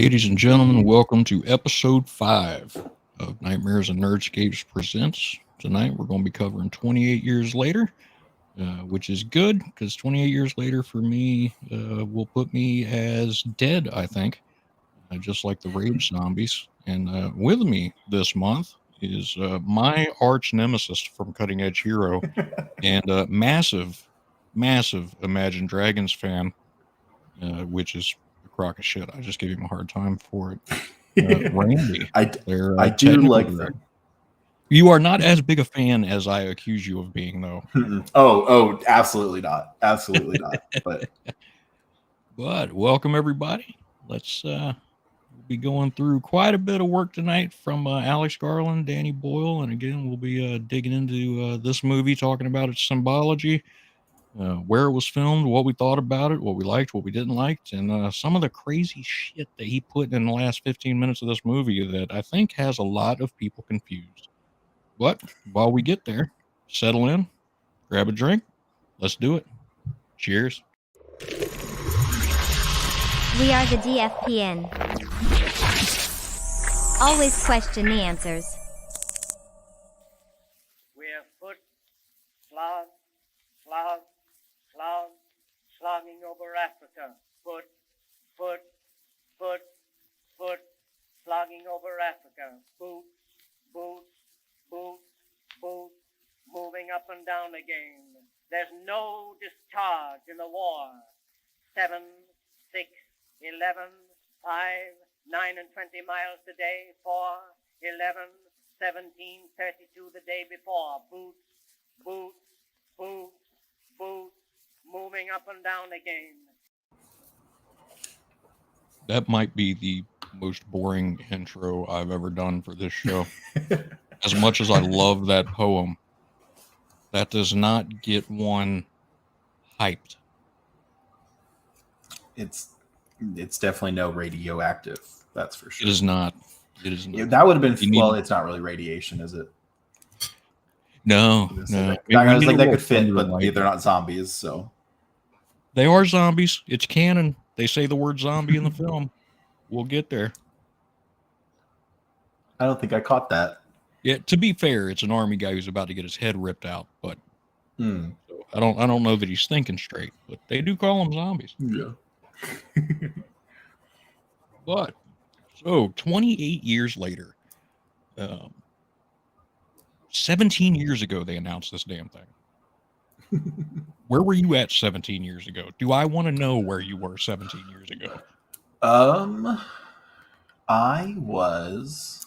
Ladies and gentlemen, welcome to episode 5 of Nightmares and Nerdscapes Presents. Tonight we're going to be covering 28 years later, which is good because 28 years later for me will put me as dead, I think, just like the Rage zombies. And with me this month is my arch nemesis from Cutting Edge Hero and massive Imagine Dragons fan, which is a crock of shit. I just gave him a hard time for it. Randy, I do like them. You are not as big a fan as I accuse you of being, though. Oh, absolutely not. Absolutely not. But welcome, everybody. Let's be going through quite a bit of work tonight from Alex Garland, Danny Boyle, and again, we'll be digging into this movie, talking about its symbology, where it was filmed, what we thought about it, what we liked, what we didn't like, and some of the crazy shit that he put in the last 15 minutes of this movie that I think has a lot of people confused. But while we get there, settle in, grab a drink, let's do it. Cheers. We are the DFPN. Always question the answers. We're slogging over Africa. Foot, slogging over Africa. Boots, moving up and down again. There's no discharge in the war. 7, 6, 11, 5, 9 and 20 miles today. 4, 11, 17, 32 the day before. Boots, moving up and down again. That might be the most boring intro I've ever done for this show. As much as I love that poem, that does not get one hyped. It's definitely no radioactive. That's for sure. It is not. It is not. Yeah, that would have been it's not really radiation, is it? No. I was like, that could fit, but they're not zombies, so. They are zombies. It's canon. They say the word zombie in the film. We'll get there. I don't think I caught that. Yeah, to be fair, it's an army guy who's about to get his head ripped out, but so I don't know that he's thinking straight, but they do call them zombies. Yeah. But so 28 years later, 17 years ago they announced this damn thing. Where were you at 17 years ago? Do I want to know where you were 17 years ago? I was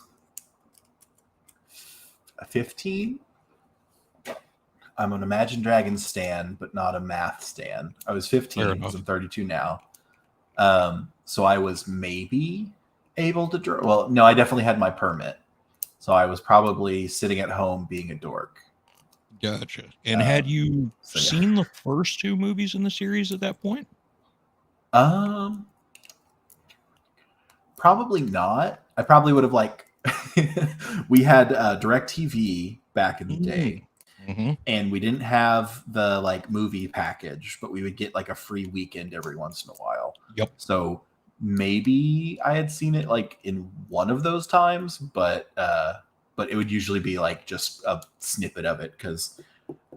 15. I'm an Imagine Dragons stan, but not a math stan. I was 15 because I'm 32 now. So I was maybe able to draw. Well, no, I definitely had my permit. So I was probably sitting at home being a dork. Gotcha. And had you seen the first 2 movies in the series at that point? Probably not. I probably would have we had DirecTV back in the day. Mm-hmm. And we didn't have the movie package, but we would get a free weekend every once in a while. Yep. So maybe I had seen it in one of those times, but it would usually be just a snippet of it because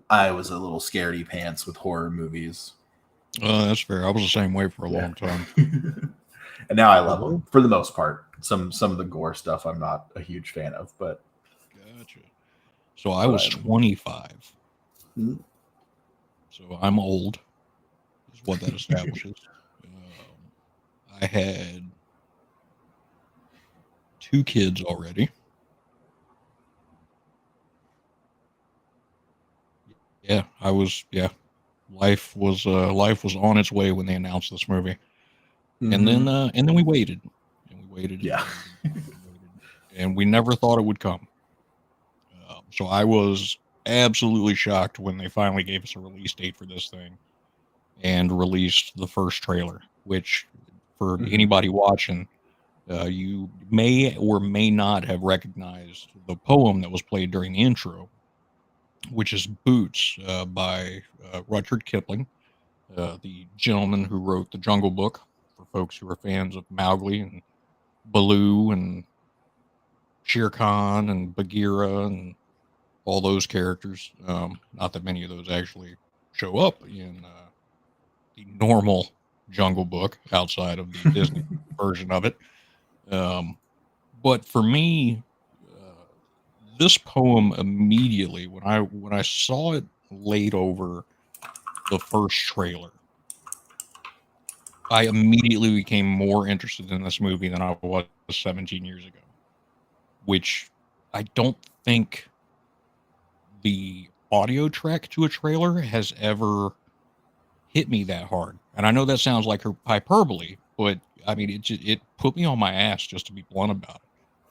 I was a little scaredy pants with horror movies. That's fair. I was the same way for a long time. And now I love them for the most part. Some of the gore stuff I'm not a huge fan of, but gotcha. So I was 25. Mm-hmm. So I'm old, is what that establishes. I had 2 kids already. Yeah, I was. Yeah, life was on its way when they announced this movie, and then we waited, yeah, and we never thought it would come. So I was absolutely shocked when they finally gave us a release date for this thing and released the first trailer, which for anybody watching, you may or may not have recognized the poem that was played during the intro, which is Boots by Rudyard Kipling, the gentleman who wrote The Jungle Book, for folks who are fans of Mowgli and Baloo and Shere Khan and Bagheera and all those characters. Not that many of those actually show up in the normal Jungle Book outside of the Disney version of it. But for me, this poem immediately when I saw it laid over the first trailer, I immediately became more interested in this movie than I was 17 years ago, which I don't think the audio track to a trailer has ever hit me that hard. And I know that sounds like hyperbole, but I mean, it put me on my ass, just to be blunt about it.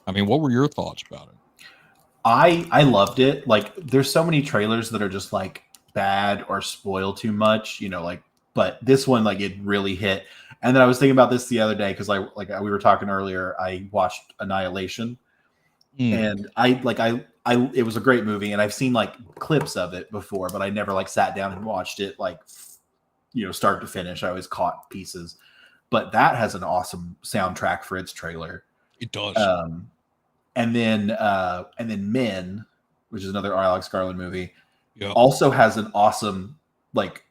I mean, what were your thoughts about it? I loved it. Like, there's so many trailers that are just like bad or spoil too much, like. But this one, like, it really hit. And then I was thinking about this the other day because we were talking earlier. I watched Annihilation, and it was a great movie, and I've seen like clips of it before, but I never like sat down and watched it like start to finish. I always caught pieces. But that has an awesome soundtrack for its trailer. It does. And then Men, which is another Alex Garland movie, also has an awesome, like,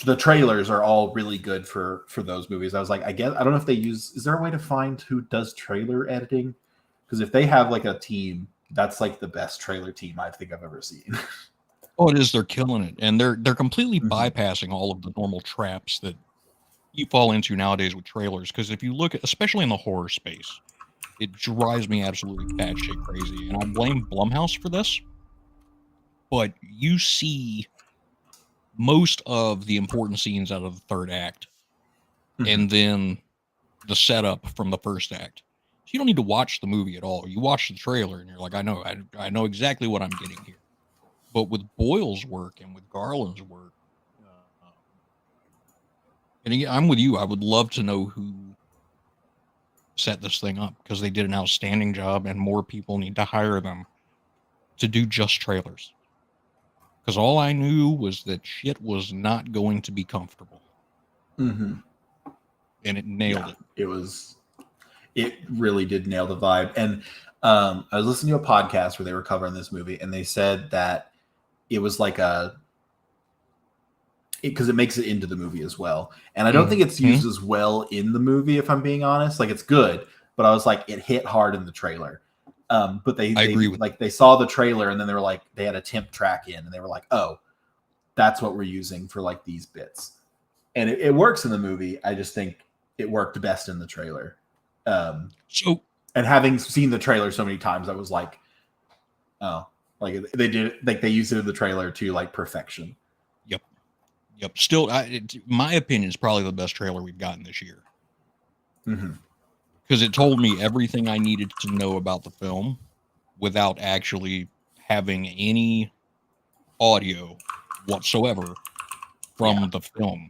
the trailers are all really good for those movies. I was like, I don't know if they is there a way to find who does trailer editing? Because if they have like a team, that's like the best trailer team I think I've ever seen. Oh, it is. They're killing it. And they're completely bypassing all of the normal traps that you fall into nowadays with trailers. Because if you look at, especially in the horror space, it drives me absolutely batshit crazy. And I blame Blumhouse for this. But you see most of the important scenes out of the third act. And then the setup from the first act. So you don't need to watch the movie at all. You watch the trailer and you're like, I know exactly what I'm getting here. But with Boyle's work and with Garland's work, and again, I'm with you. I would love to know who set this thing up, because they did an outstanding job, and more people need to hire them to do just trailers. Because all I knew was that shit was not going to be comfortable. Mm-hmm. And it nailed it. It really did nail the vibe. And I was listening to a podcast where they were covering this movie, and they said that it was like because it makes it into the movie as well. And I don't think it's used as well in the movie, if I'm being honest. Like, it's good, but I was like, it hit hard in the trailer. But I agree with they saw the trailer, and then they were like, they had a temp track in, and they were like, oh, that's what we're using for like these bits. And it works in the movie. I just think it worked best in the trailer. And having seen the trailer so many times, I was like, oh, like they did, like they used it in the trailer to like perfection. Yep. Still, my opinion is probably the best trailer we've gotten this year. Because it told me everything I needed to know about the film without actually having any audio whatsoever from the film.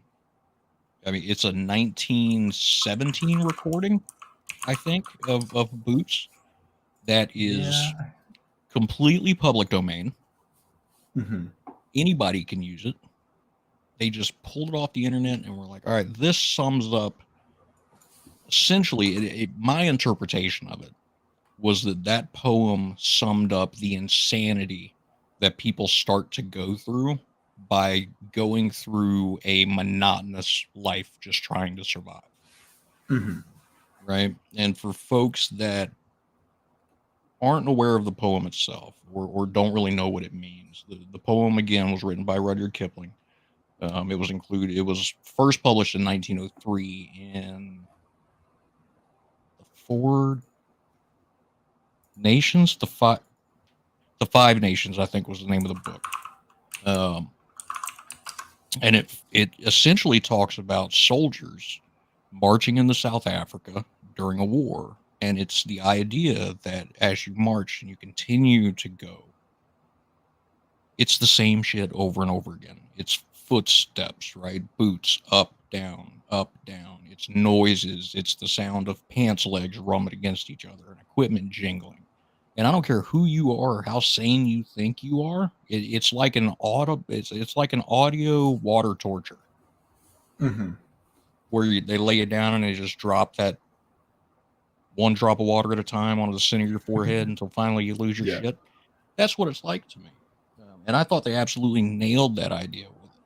I mean, it's a 1917 recording, I think, of Boots that is completely public domain. Anybody can use it. They just pulled it off the internet and were like, all right, this sums up. Essentially, my interpretation of it was that poem summed up the insanity that people start to go through by going through a monotonous life just trying to survive. Right? And for folks that aren't aware of the poem itself, or don't really know what it means, the poem, again, was written by Rudyard Kipling. It was first published in 1903 in the Four Nations, the Five Nations, I think was the name of the book. And it essentially talks about soldiers marching into South Africa during a war. And it's the idea that as you march and you continue to go, it's the same shit over and over again. It's footsteps, right? Boots, up, down, up, down. It's noises. It's the sound of pants legs rubbing against each other and equipment jingling. And I don't care who you are or how sane you think you are. It's like an it's like an audio water torture, where they lay it down and they just drop that one drop of water at a time on the center of your forehead until finally you lose your Yeah. shit. That's what it's like to me. And I thought they absolutely nailed that idea with it.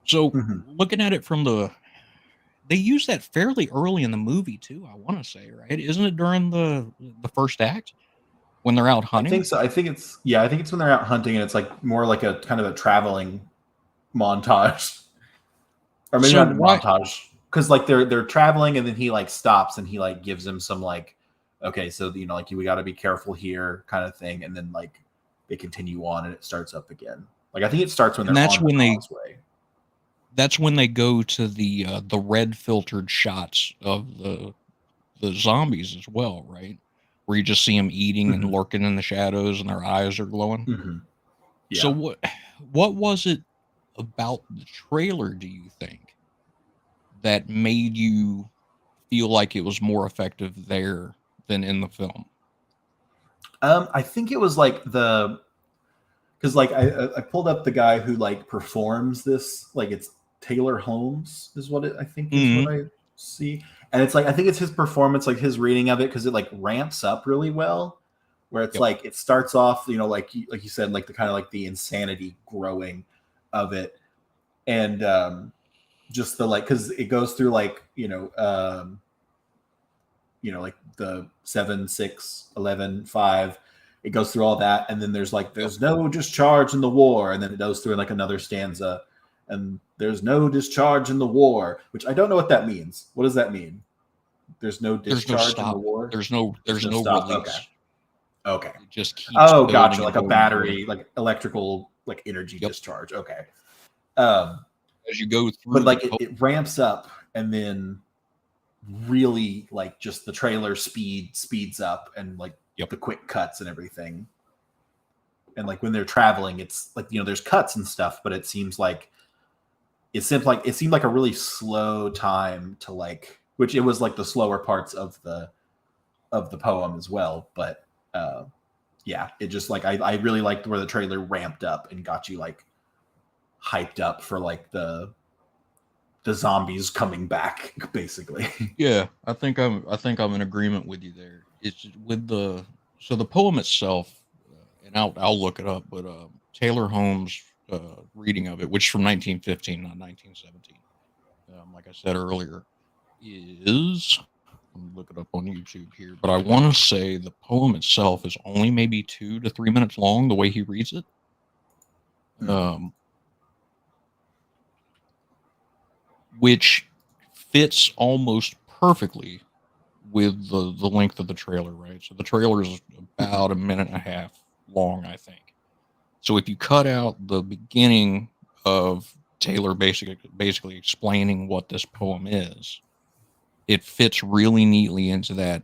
So looking at it from they use that fairly early in the movie too, I want to say, right? Isn't it during the first act when they're out hunting? I think so. I think it's when they're out hunting, and it's like more like a kind of a traveling montage, or maybe So not a montage, because like they're traveling, and then he like stops and he like gives him some like, okay, so like we got to be careful here, kind of thing, and then like they continue on and it starts up again. Like I think it starts when they're on the causeway. That's when they go to the red filtered shots of the zombies as well, right? Where you just see them eating and lurking in the shadows and their eyes are glowing. Yeah. So what was it about the trailer, do you think, that made you feel like it was more effective there than in the film? I think it was like because like I pulled up the guy who like performs this, like it's Taylor Holmes is what I think is what I see. And it's like, I think it's his performance, like his reading of it, because it like ramps up really well, where it's like it starts off, like you said, like the kind of like the insanity growing of it. And just the like, because it goes through like, like the 7, 6, 11, 5. It goes through all that, and then there's no discharge in the war, and then it goes through like another stanza, and there's no discharge in the war, which I don't know what that means. What does that mean? There's no discharge in the war. There's no stop. release. Okay. It just keeps. Oh, gotcha. Like a battery, like electrical, like energy discharge. Okay. As you go through, but like it ramps up, and then really like just the trailer speeds up, and like the quick cuts and everything. And like when they're traveling, it's like there's cuts and stuff, but it seemed like it seemed like a really slow time to like, which it was like the slower parts of the poem as well. But it just like I really liked where the trailer ramped up and got you like hyped up for like the zombies coming back, basically. Yeah, I think I'm in agreement with you there. It's with the poem itself, and I'll look it up, but Taylor Holmes' reading of it, which is from 1915, not 1917, like I said earlier, is, let me look it up on YouTube here, but I want to say the poem itself is only maybe 2 to 3 minutes long, the way he reads it. Which fits almost perfectly with the length of the trailer, right? So the trailer is about 1.5 minutes long, I think. So if you cut out the beginning of Taylor basically explaining what this poem is, it fits really neatly into that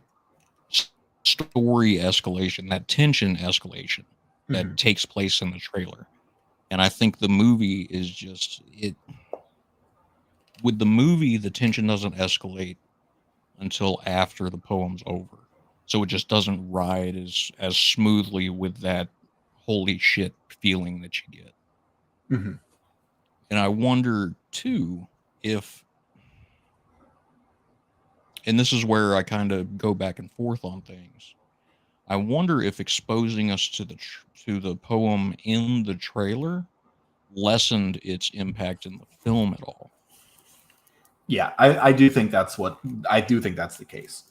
story escalation, that tension escalation that takes place in the trailer. And I think the movie is just with the movie, the tension doesn't escalate until after the poem's over. So it just doesn't ride as smoothly with that holy shit feeling that you get. And I wonder too if, and this is where I kind of go back and forth on things, I wonder if exposing us to the poem in the trailer lessened its impact in the film at all. Yeah, I do think that's the case.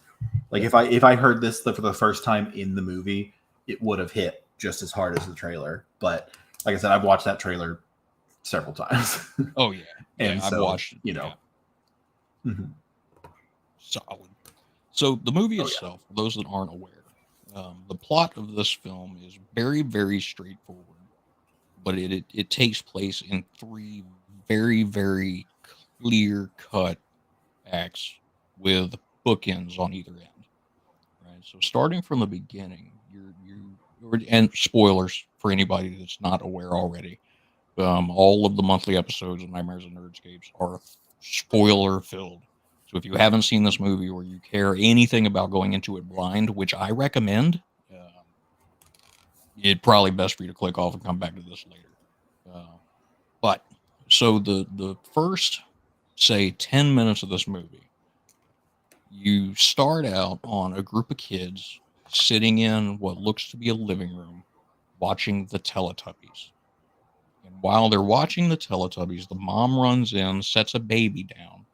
Like if I heard this for the first time in the movie, it would have hit just as hard as the trailer. But like I said, I've watched that trailer several times. Oh yeah, and I've watched it. Solid. So the movie itself, for those that aren't aware, the plot of this film is very, very straightforward, but it takes place in 3 very, very clear-cut acts with bookends on either end. Right. So starting from the beginning, and spoilers for anybody that's not aware already, all of the monthly episodes of Nightmares and Nerdscapes are spoiler filled. So if you haven't seen this movie or you care anything about going into it blind, which I recommend, it's probably best for you to click off and come back to this later. But so the first, say, 10 minutes of this movie, You start out on a group of kids sitting in what looks to be a living room watching the Teletubbies. And while they're watching the Teletubbies, the mom runs in, sets a baby down,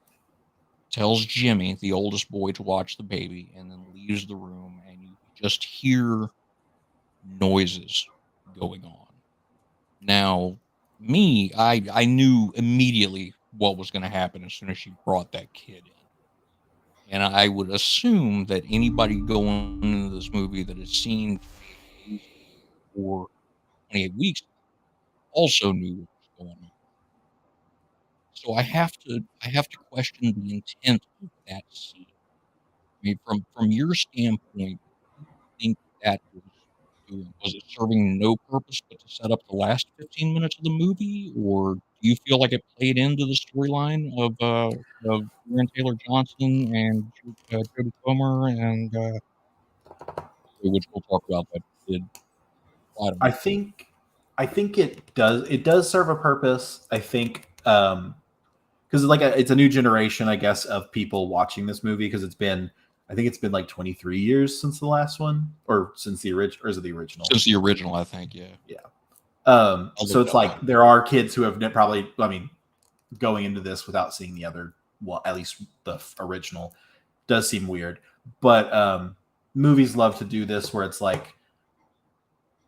tells Jimmy, the oldest boy, to watch the baby, and then leaves the room, and you just hear noises going on. Now, I knew immediately what was going to happen as soon as she brought that kid in. And I would assume that anybody going into this movie that has seen 28 days or 28 weeks also knew what was going on. So I have to question the intent of that scene. I mean, from your standpoint, what do you think that was doing? Was it serving no purpose but to set up the last 15 minutes of the movie, or do you feel like it played into the storyline of Aaron Taylor Johnson and Jodie Comer and which we'll talk about that did quite a I bit. think it does serve a purpose. I think because it's a new generation, I guess, of people watching this movie because I think it's been like 23 years since the last one, or since the original, or is it the original? Since the original, I think, yeah. So it's like there are kids who have probably, I mean, going into this without seeing the other, well, at least the original, does seem weird. But movies love to do this where it's like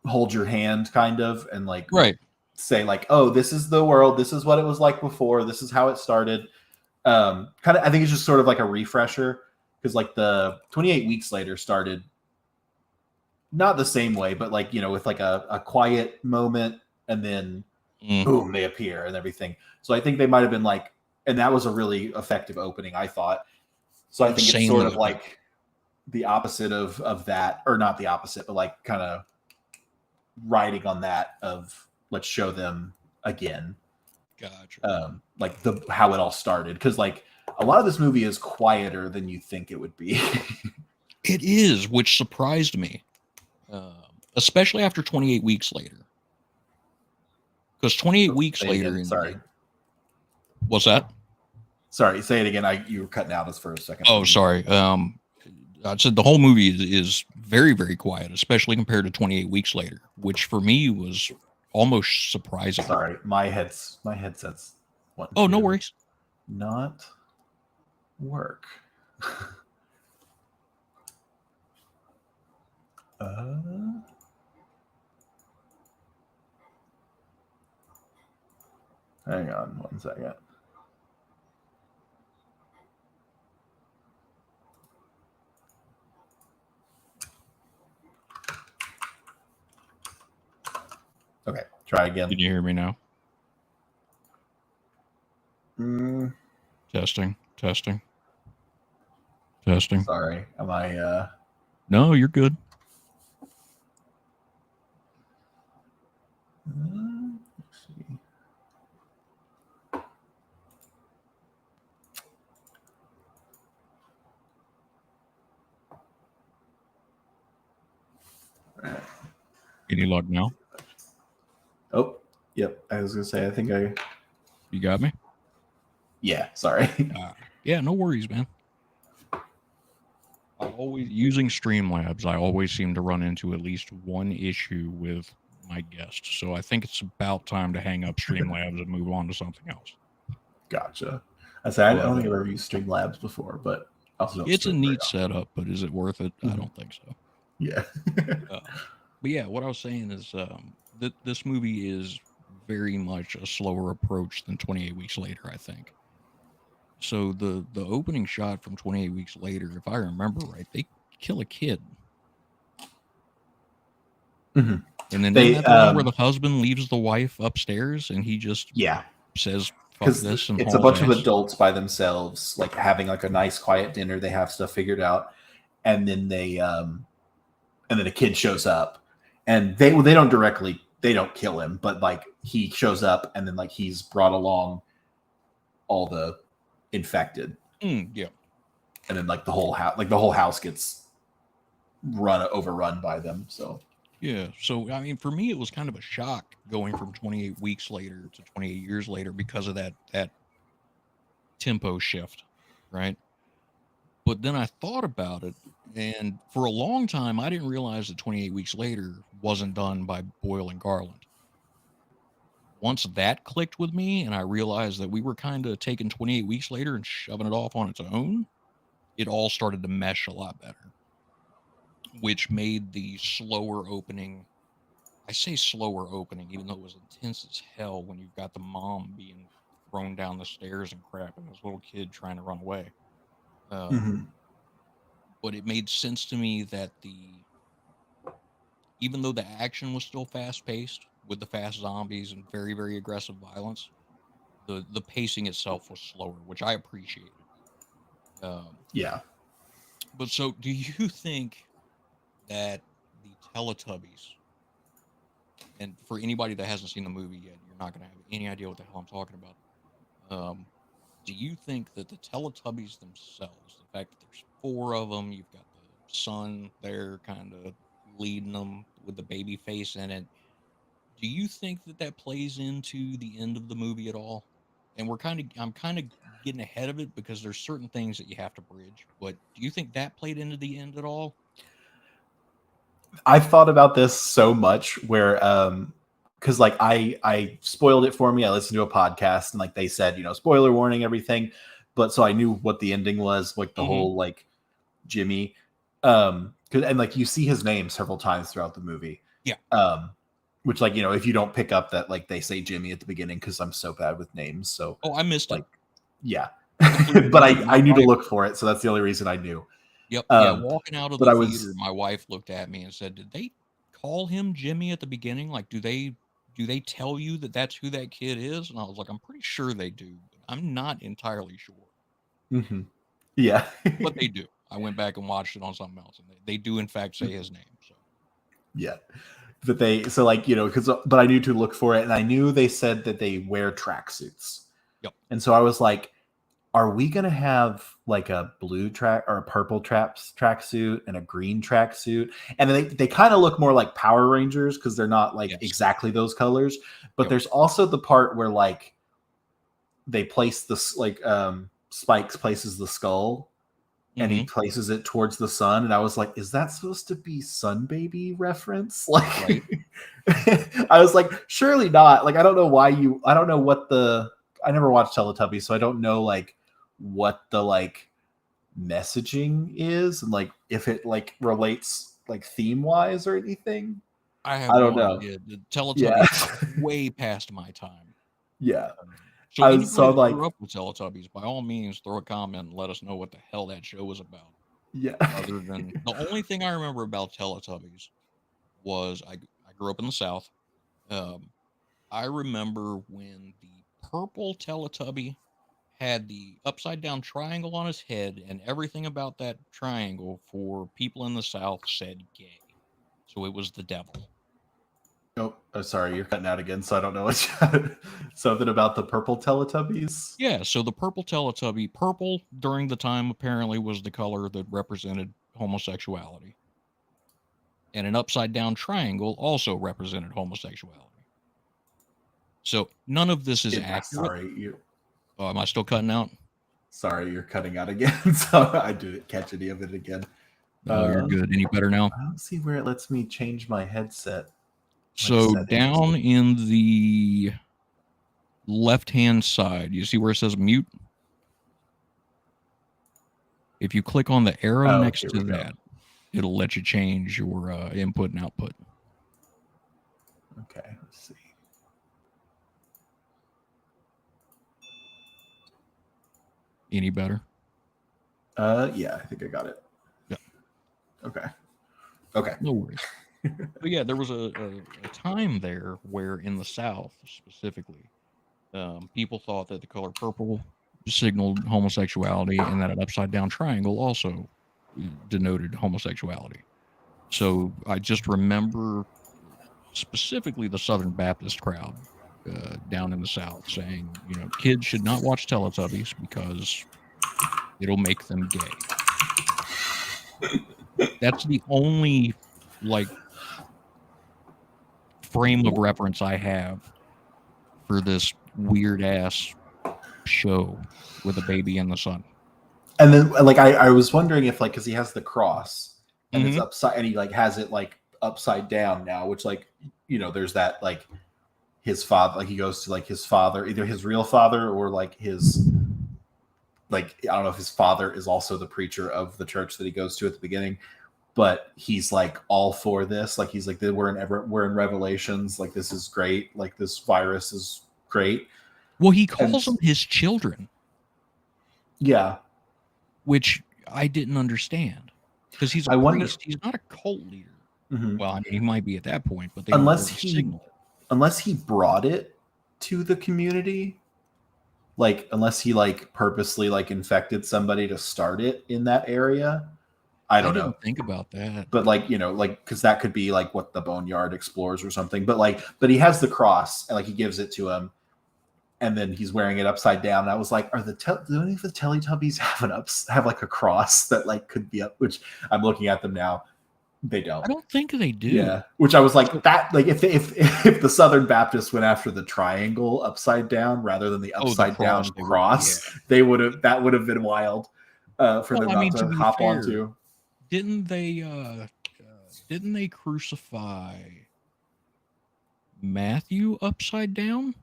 hold your hand, kind of, and like Right. say like, oh, this is the world, this is what it was like before, this is how it started. Kind of, I think it's just sort of like a refresher because like the 28 weeks later started not the same way, but like, with like a quiet moment and then boom, they appear and everything. So I think they might have been like, and that was a really effective opening, I thought. So I think it's sort of like the opposite of that, or not the opposite, but like kind of riding on that of let's show them again. Gotcha. Like how it all started. Because like a lot of this movie is quieter than you think it would be. It is, which surprised me. Especially after 28 weeks later. Because 28 weeks later... Sorry. What's that? Sorry, say it again. You were cutting out us for a second. Oh, sorry. I said the whole movie is very, very quiet, especially compared to 28 weeks later, which for me was almost surprising. Sorry, my headset's... Oh, no worries. Not work. Hang on 1 second. Okay, try again. Can you hear me now? Testing. Sorry, am I... No, you're good. Let's see. Any luck now? Oh, yep. I was gonna say, I think You got me? Yeah, sorry. Yeah, no worries, man. Using Streamlabs, I always seem to run into at least one issue with my guests. So I think it's about time to hang up Streamlabs and move on to something else. Gotcha. I don't think I've ever used Streamlabs before, but also it's a neat setup, but is it worth it? I don't think so. Yeah. But yeah, what I was saying is this movie is very much a slower approach than 28 Weeks Later, I think. So the opening shot from 28 Weeks Later, if I remember right, they kill a kid. Mm-hmm. And then the one where the husband leaves the wife upstairs and he just says, fuck this. And it's a bunch of adults by themselves, like having like a nice quiet dinner. They have stuff figured out. And then and then a kid shows up and they don't kill him, but like he shows up and then like he's brought along all the infected. Yeah. And then like the whole house gets overrun by them. So yeah. So I mean, for me, it was kind of a shock going from 28 weeks later to 28 years later because of that tempo shift, right? But then I thought about it, and for a long time, I didn't realize that 28 Weeks Later wasn't done by Boyle and Garland. Once that clicked with me, and I realized that we were kind of taking 28 Weeks Later and shoving it off on its own, it all started to mesh a lot better, which made the slower opening. I say slower opening, even though it was intense as hell when you've got the mom being thrown down the stairs and crap, and this little kid trying to run away. Mhm. But it made sense to me that even though the action was still fast paced with the fast zombies and very, very aggressive violence, the pacing itself was slower, which I appreciated. Yeah. But so, do you think that the Teletubbies, and for anybody that hasn't seen the movie yet, you're not going to have any idea what the hell I'm talking about. Do you think that the Teletubbies themselves, the fact that there's 4 of them, you've got the son there kind of leading them with the baby face in it, do you think that that plays into the end of the movie at all? And I'm kind of getting ahead of it because there's certain things that you have to bridge, but do you think that played into the end at all? I've thought about this so much where because like I spoiled it for me. I listened to a podcast and like they said, spoiler warning, everything. But so I knew what the ending was, like the whole like Jimmy. And like you see his name several times throughout the movie. Yeah. Which like, if you don't pick up that like they say Jimmy at the beginning, because I'm so bad with names. So I missed like, it. Yeah. But I knew to look for it, so that's the only reason I knew. Yep. Yeah. Walking out of the theater, my wife looked at me and said, "Did they call him Jimmy at the beginning? Like, do they tell you that that's who that kid is?" And I was like, "I'm pretty sure they do, but I'm not entirely sure." Mm-hmm. Yeah. But they do. I went back and watched it on something else, and they do in fact say his name. So yeah. But but I knew to look for it, and I knew they said that they wear tracksuits. Yep. And so I was like, are we gonna have like a blue track or a purple tracksuit and a green tracksuit? And they kind of look more like Power Rangers because they're not like exactly those colors. But there's also the part where like they place this like Spikes places the skull and he places it towards the sun, and I was like, is that supposed to be Sun Baby reference? Like, I was like, surely not. Like, I don't know what I never watched Teletubbies, so I don't know like what the like messaging is and like if it like relates like theme wise or anything. I don't know. Idea. The Teletubbies way past my time. Yeah. So anybody that grew up with Teletubbies, by all means, throw a comment and let us know what the hell that show was about. Yeah. Other than the only thing I remember about Teletubbies was I grew up in the South. I remember when the purple Teletubby had the upside down triangle on his head, and everything about that triangle for people in the South said gay. So it was the devil. Oh, sorry, you're cutting out again, so I don't know what something about the purple Teletubbies. Yeah, so the purple Teletubby, purple during the time apparently was the color that represented homosexuality. And an upside down triangle also represented homosexuality. So none of this is accurate. Sorry, am I still cutting out? Sorry, you're cutting out again, so I didn't catch any of it again. No, you're good. Any better now? I don't see where it lets me change my headset. So down in the left-hand side, you see where it says mute? If you click on the arrow next to that, it'll let you change your input and output. Okay, let's see. Any better? Yeah, I think I got it. Yeah. Okay. No worries. But yeah, there was a time there where in the South specifically, people thought that the color purple signaled homosexuality and that an upside down triangle also denoted homosexuality. So I just remember specifically the Southern Baptist crowd down in the South saying, kids should not watch Teletubbies because it'll make them gay. That's the only like frame of reference I have for this weird ass show with a baby in the sun. And then like I was wondering if like because he has the cross and it's Mhm. upside and he like has it like upside down now, which like there's that like his father, like he goes to like his father, either his real father or like his like I don't know if his father is also the preacher of the church that he goes to at the beginning, but he's like all for this. Like he's like we're in Revelations, like this is great, like this virus is great. Well, he And calls them his children, yeah, which I didn't understand because he's a I wonder priest. He's not a cult leader. mhm. Well, I mean, he might be at that point, but they don't unless really he signal it. unless he brought it to the community, like unless he like purposely like infected somebody to start it in that area. I don't know. didn't think about that. But like like because that could be like what the Boneyard explores or something, but he has the cross and like he gives it to him and then he's wearing it upside down and I was like, do any of the Teletubbies have like a cross that like could be up, which I'm looking at them now, they don't. I don't think they do. Yeah, which I was like So- that like if the Southern Baptists went after the triangle upside down rather than the upside down cross, that would have been wild for them not to hop onto. Didn't they crucify Matthew upside down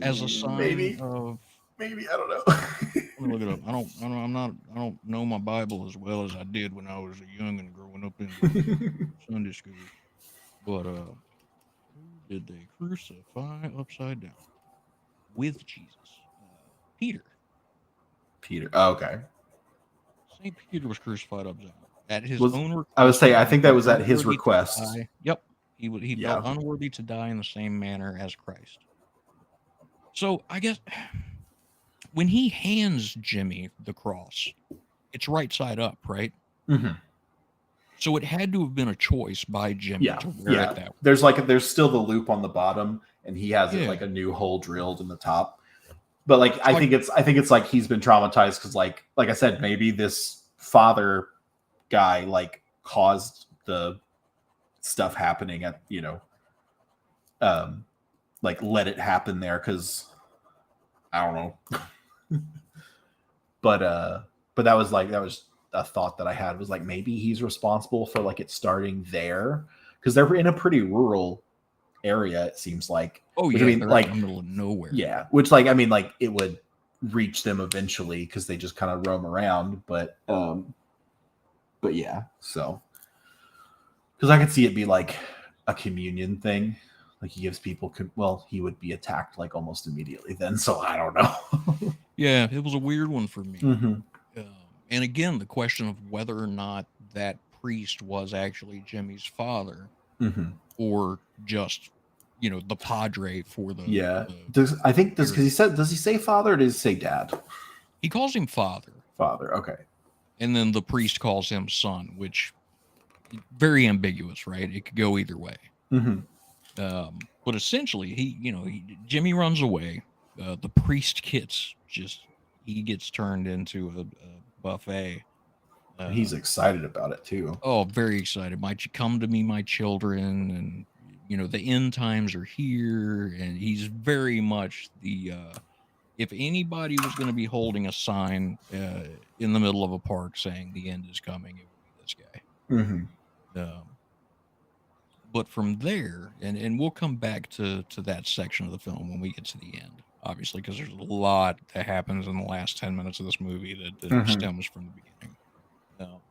as a sign Maybe of? I don't know. Let me look it up. I don't know my Bible as well as I did when I was a young and growing up in Sunday school. But who did they crucify upside down with Jesus? Peter. Oh, okay. Saint Peter was crucified upside down at his Was- own request. I would say I think that felt was at his unworthy to request. die. Yep. He Yeah. felt unworthy to die in the same manner as Christ. So I guess when he hands Jimmy the cross, it's right side up, right? Mhm. So it had to have been a choice by Jimmy Yeah, to wear it that way. there's still the loop on the bottom, and he has it Yeah. like a new hole drilled in the top. But like So I think it's like he's been traumatized because like I said, maybe this father guy like caused the stuff happening at like let it happen there because I don't know. but that was a thought that I had, was like maybe he's responsible for like it starting there because they're in a pretty rural area, it seems like. Oh Which, yeah, I mean, they're like in the middle of nowhere. yeah, which like I mean like it would reach them eventually because they just kind of roam around, but yeah, so because I could see it be like a communion thing, like he gives people well, he would be attacked like almost immediately then, so I don't know. Yeah, it was a weird one for me. Mhm. And again, the question of whether or not that priest was actually Jimmy's father, Mhm. or just the padre for the Yeah. the Does he say father or does he say dad? he calls him father, Father. Okay. and then the priest calls him son, which very ambiguous, right? It could go either way. Mhm. But essentially, Jimmy runs away. The priest gets turned into a buffet. He's excited about it too. Oh, very excited. Might you come to me, my children? And the end times are here, and he's very much the if anybody was going to be holding a sign in the middle of a park saying the end is coming, it would be this guy. Mhm. But from there, and we'll come back to that section of the film when we get to the end, obviously, because there's a lot that happens in the last 10 minutes of this movie that Mhm. stems from the beginning.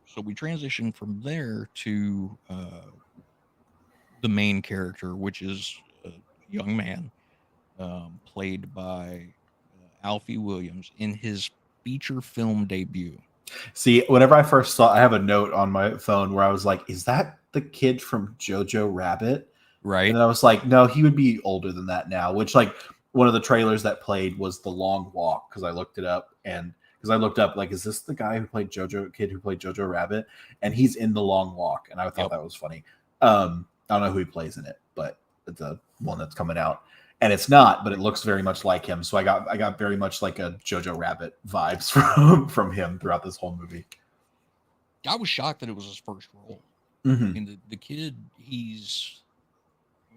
So we transition from there to the main character, which is a young man played by Alfie Williams in his feature film debut. See, whenever I first saw, I have a note on my phone where I was like, "Is that the kid from Jojo Rabbit?" Right. And then I was like, "No, he would be older than that now." Which, like, one of the trailers that played was The Long Walk, because I looked it up, and because I looked up, like, is this the guy who played Jojo Rabbit? And he's in The Long Walk, and I thought that was funny. I don't know who he plays in it, but it's a one that's coming out. And it's not, but it looks very much like him. So I got very much like a Jojo Rabbit vibes from him throughout this whole movie. I was shocked that it was his first role. Mm-hmm. I mean, the kid, let me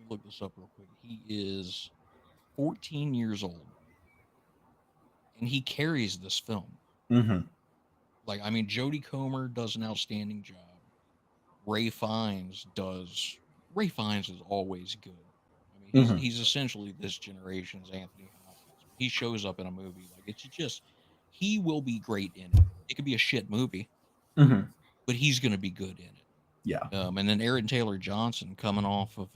look this up real quick. He is 14 years old, and he carries this film. Mm-hmm. Like, I mean, Jodie Comer does an outstanding job. Ray Fiennes is always good. I mean, he's essentially this generation's Anthony Hopkins. He shows up in a movie, like, it's just, he will be great in it. It could be a shit movie, Mm-hmm. but he's going to be good in it. Yeah. And then Aaron Taylor Johnson coming off of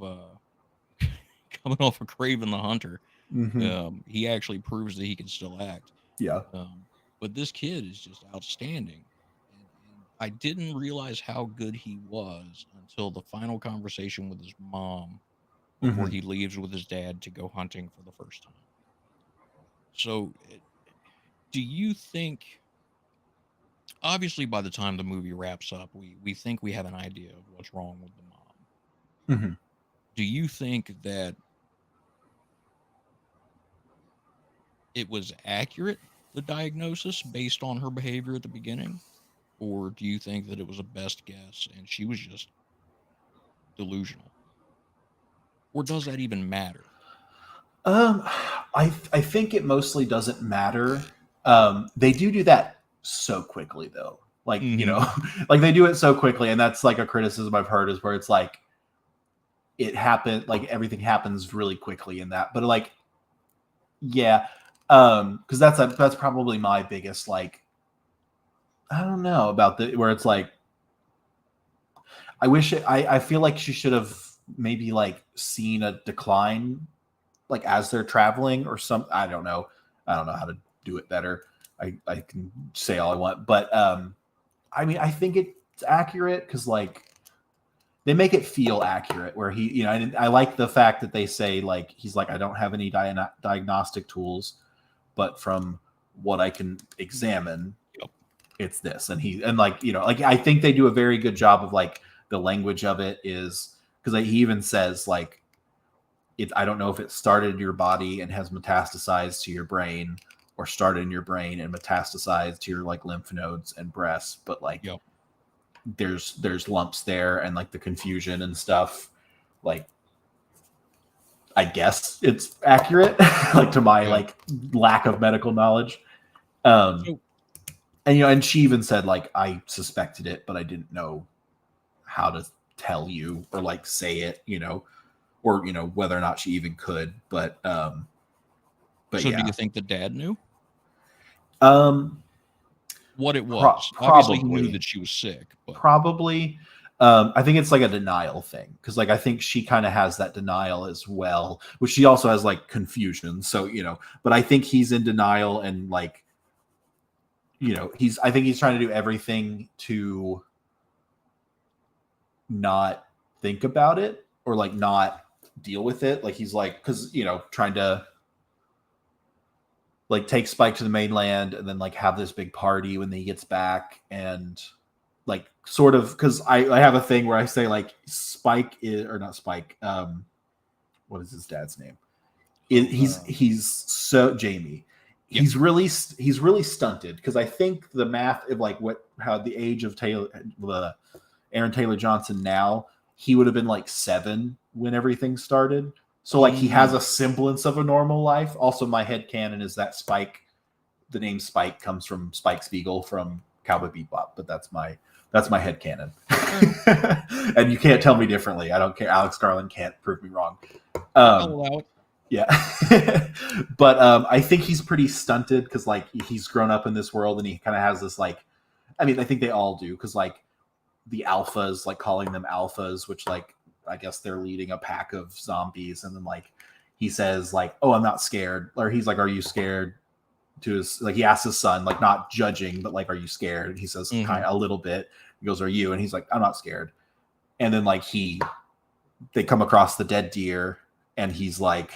Craven the Hunter, Mm-hmm. he actually proves that he can still act. Yeah. But this kid is just outstanding. And I didn't realize how good he was until the final conversation with his mom before he leaves with his dad to go hunting for the first time. So, do you think, obviously by the time the movie wraps up, we think we have an idea of what's wrong with the mom. Mm-hmm. Do you think that it was accurate, the diagnosis, based on her behavior at the beginning? Or do you think that it was a best guess and she was just delusional? Or does that even matter? I think it mostly doesn't matter. They do that so quickly though. Like, you know, like they do it so quickly, and that's like a criticism I've heard, is where it's like it happened, like everything happens really quickly in that. But like, yeah, because that's probably my biggest, like, I don't know about where it's like, I feel like she should have maybe like seen a decline, like as they're traveling or some, I don't know how to do it better. I can say all I want, but I mean, I think it's accurate because like they make it feel accurate, where he, you know, I like the fact that they say, like, he's like, I don't have any diagnostic tools, but from what I can examine, it's this. And like, you know, like I think they do a very good job of like the language of it, is because he even says like, I don't know if it started in your body and has metastasized to your brain, or started in your brain and metastasized to your like lymph nodes and breasts, but like there's lumps there, and like the confusion and stuff, like I guess it's accurate like to my like lack of medical knowledge. And you know, and she even said like, I suspected it, but I didn't know how to tell you or like say it, you know, or you know, whether or not she even could. But so yeah. Do you think the dad knew what it was? Obviously, he knew that she was sick. But. Probably. I think it's like a denial thing, because like I think she kind of has that denial as well, which she also has like confusion. So, you know, but I think he's in denial, and like, you know, I think he's trying to do everything to not think about it, or like not deal with it. Like he's like, because, you know, trying to like take Spike to the mainland and then like have this big party when he gets back, and like sort of, because I have a thing where I say like Spike is, or not Spike, what is his dad's name? He's so Jamie. Yep. He's really stunted, because I think the math of like how the age of Aaron Taylor Johnson now, he would have been like 7 when everything started. So like he has a semblance of a normal life. Also, my headcanon is that Spike, the name Spike, comes from Spike Spiegel from Cowboy Bebop, but that's my headcanon. And you can't tell me differently. I don't care. Alex Garland can't prove me wrong. Yeah. But I think he's pretty stunted, because like he's grown up in this world, and he kind of has this like, I mean, I think they all do, because like the alphas, like calling them alphas, which like I guess they're leading a pack of zombies, and then like he says like, oh, I'm not scared, or he's like, are you scared, to his, like he asks his son, like not judging, but like, are you scared? And he says kind of a little bit. He goes, are you? And he's like, I'm not scared. And then like they come across the dead deer, and he's like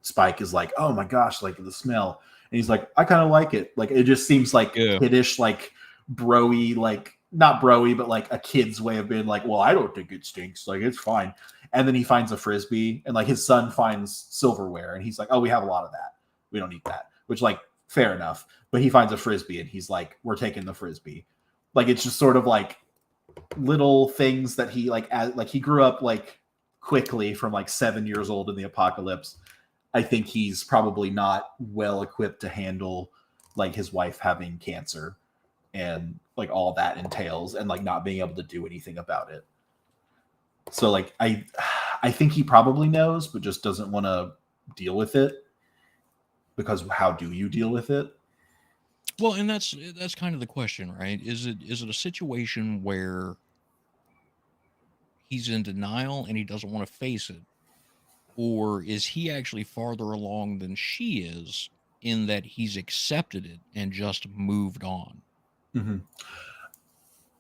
Spike is like, oh my gosh, like the smell. And he's like, I kind of like it. Like it just seems like kiddish, like broy, like not broy, but like a kid's way of being like, well, I don't think it stinks, like it's fine. And then he finds a frisbee, and like his son finds silverware, and he's like, oh, we have a lot of that, we don't need that, which like fair enough. But he finds a frisbee, and he's like, we're taking the frisbee. Like it's just sort of like little things that he like he grew up like quickly from like 7 years old in the apocalypse. I think he's probably not well equipped to handle like his wife having cancer and like all that entails, and like not being able to do anything about it. So like I think he probably knows, but just doesn't want to deal with it, because how do you deal with it? Well, and that's kind of the question, right? Is it a situation where he's in denial and he doesn't want to face it, or is he actually farther along than she is in that he's accepted it and just moved on? Mm-hmm.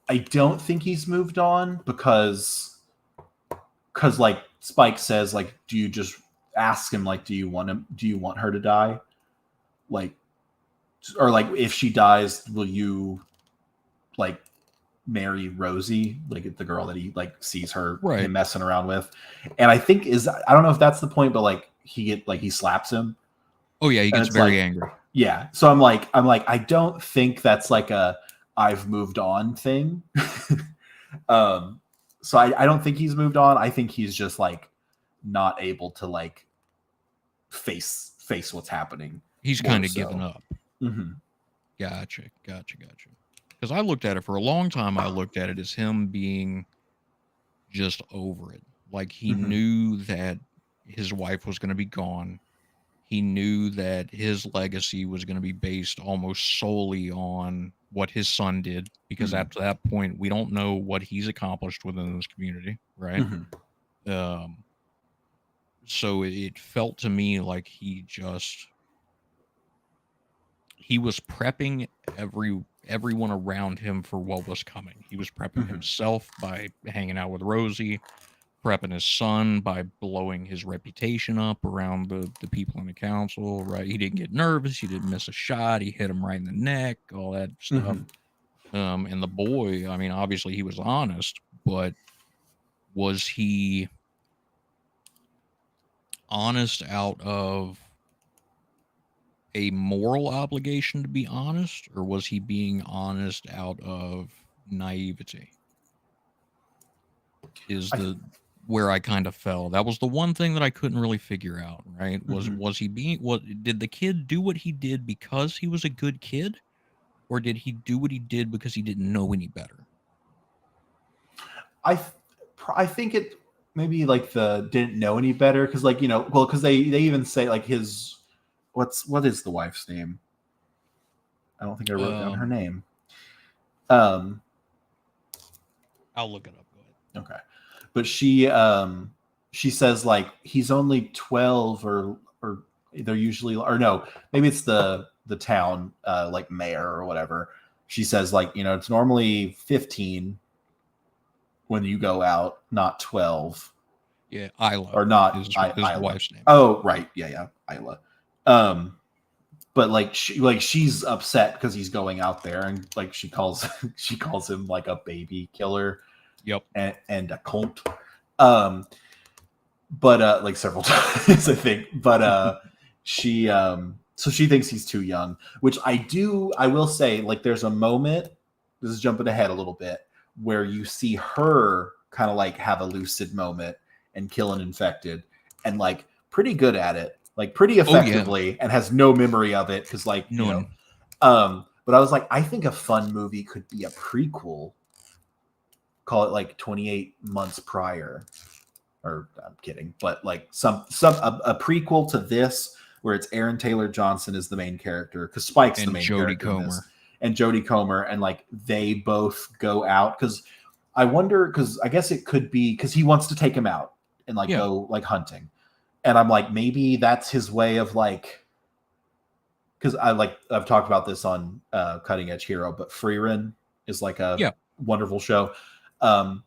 I don't think he's moved on because like Spike says, like, do you just ask him, like, do you want her to die? Like, or like, if she dies, will you like marry Rosie, like the girl that he like sees him messing around with? And I think I don't know if that's the point, but like he slaps him. Oh yeah, he gets very angry. Yeah. So I'm like, I don't think that's like a I've moved on thing. So I don't think he's moved on. I think he's just like not able to like face what's happening. He's kind of given up. Mm-hmm. Gotcha. Because I looked at it for a long time. I looked at it as him being just over it. Like he knew that his wife was going to be gone. He knew that his legacy was going to be based almost solely on what his son did, because after that point, we don't know what he's accomplished within this community, right? So it felt to me like he was prepping everyone around him for what was coming. He was prepping himself by hanging out with Rosie, prepping his son by blowing his reputation up around the people in the council, right? He didn't get nervous. He didn't miss a shot. He hit him right in the neck, all that stuff. And the boy, I mean, obviously he was honest, but was he honest out of a moral obligation to be honest, or was he being honest out of naivety? Where I kind of fell. That was the one thing that I couldn't really figure out, right? Was he being, did the kid do what he did because he was a good kid, or did he do what he did because he didn't know any better? I think it maybe like the didn't know any better, because like, you know, well, because they even say like his what is the wife's name? I don't think I wrote down her name. I'll look it up. Go ahead. Okay. But she says like he's only 12, or they're usually, or no, maybe it's the town like mayor or whatever. She says like, you know, it's normally 15 when you go out, not 12. Yeah, Isla. Or not his Isla. Wife's name. Oh, right. Yeah, Isla. But like she's upset because he's going out there, and like she calls him like a baby killer. Yep. And a cult. But like several times, I think. But she so she thinks he's too young, which I will say, like, there's a moment, this is jumping ahead a little bit, where you see her kind of like have a lucid moment and kill an infected, and like pretty good at it, like pretty effectively, and has no memory of it, because like none. But I was like, I think a fun movie could be a prequel. Call it like 28 months prior, or I'm kidding, but like a prequel to this, where it's Aaron Taylor Johnson is the main character, because Spike's the main character in this, and Jodie Comer, and like they both go out, because I wonder, because I guess it could be because he wants to take him out and like go like hunting, and I'm like, maybe that's his way of like, because I've talked about this on Cutting Edge Hero, but Freerin is like a wonderful show.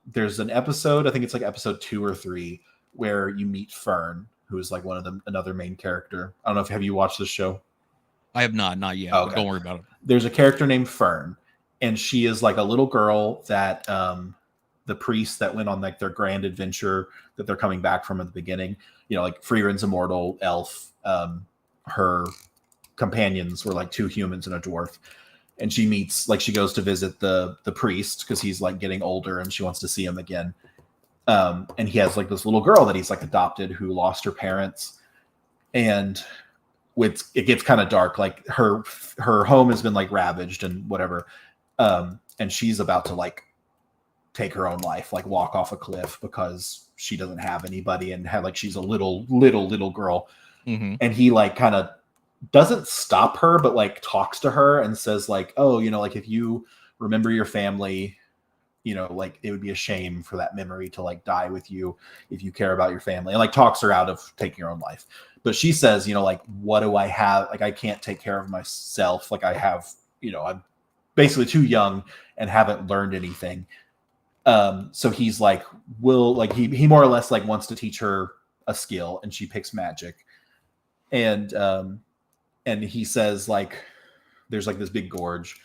There's an episode, I think it's like episode 2 or 3, where you meet Fern, who is like another main character. I don't know have you watched this show? I have not yet. Okay. Don't worry about it. There's a character named Fern, and she is like a little girl that the priests that went on like their grand adventure that they're coming back from at the beginning, you know, like Freerin's immortal elf, her companions were like 2 humans and a dwarf. And she goes to visit the priest because he's like getting older and she wants to see him again. And he has like this little girl that he's like adopted who lost her parents. and it gets kind of dark. Like her home has been like ravaged and whatever, and she's about to like take her own life, like walk off a cliff because she doesn't have anybody and have like she's a little girl. Mm-hmm. And he like kind of doesn't stop her, but like talks to her and says like, oh, you know, like if you remember your family, you know, like it would be a shame for that memory to like die with you if you care about your family, and like talks her out of taking her own life. But she says, you know, like, what do I have? Like, I can't take care of myself. Like I have, you know, I'm basically too young and haven't learned anything. So he's like, he more or less like wants to teach her a skill, and she picks magic. And he says like, there's like this big gorge,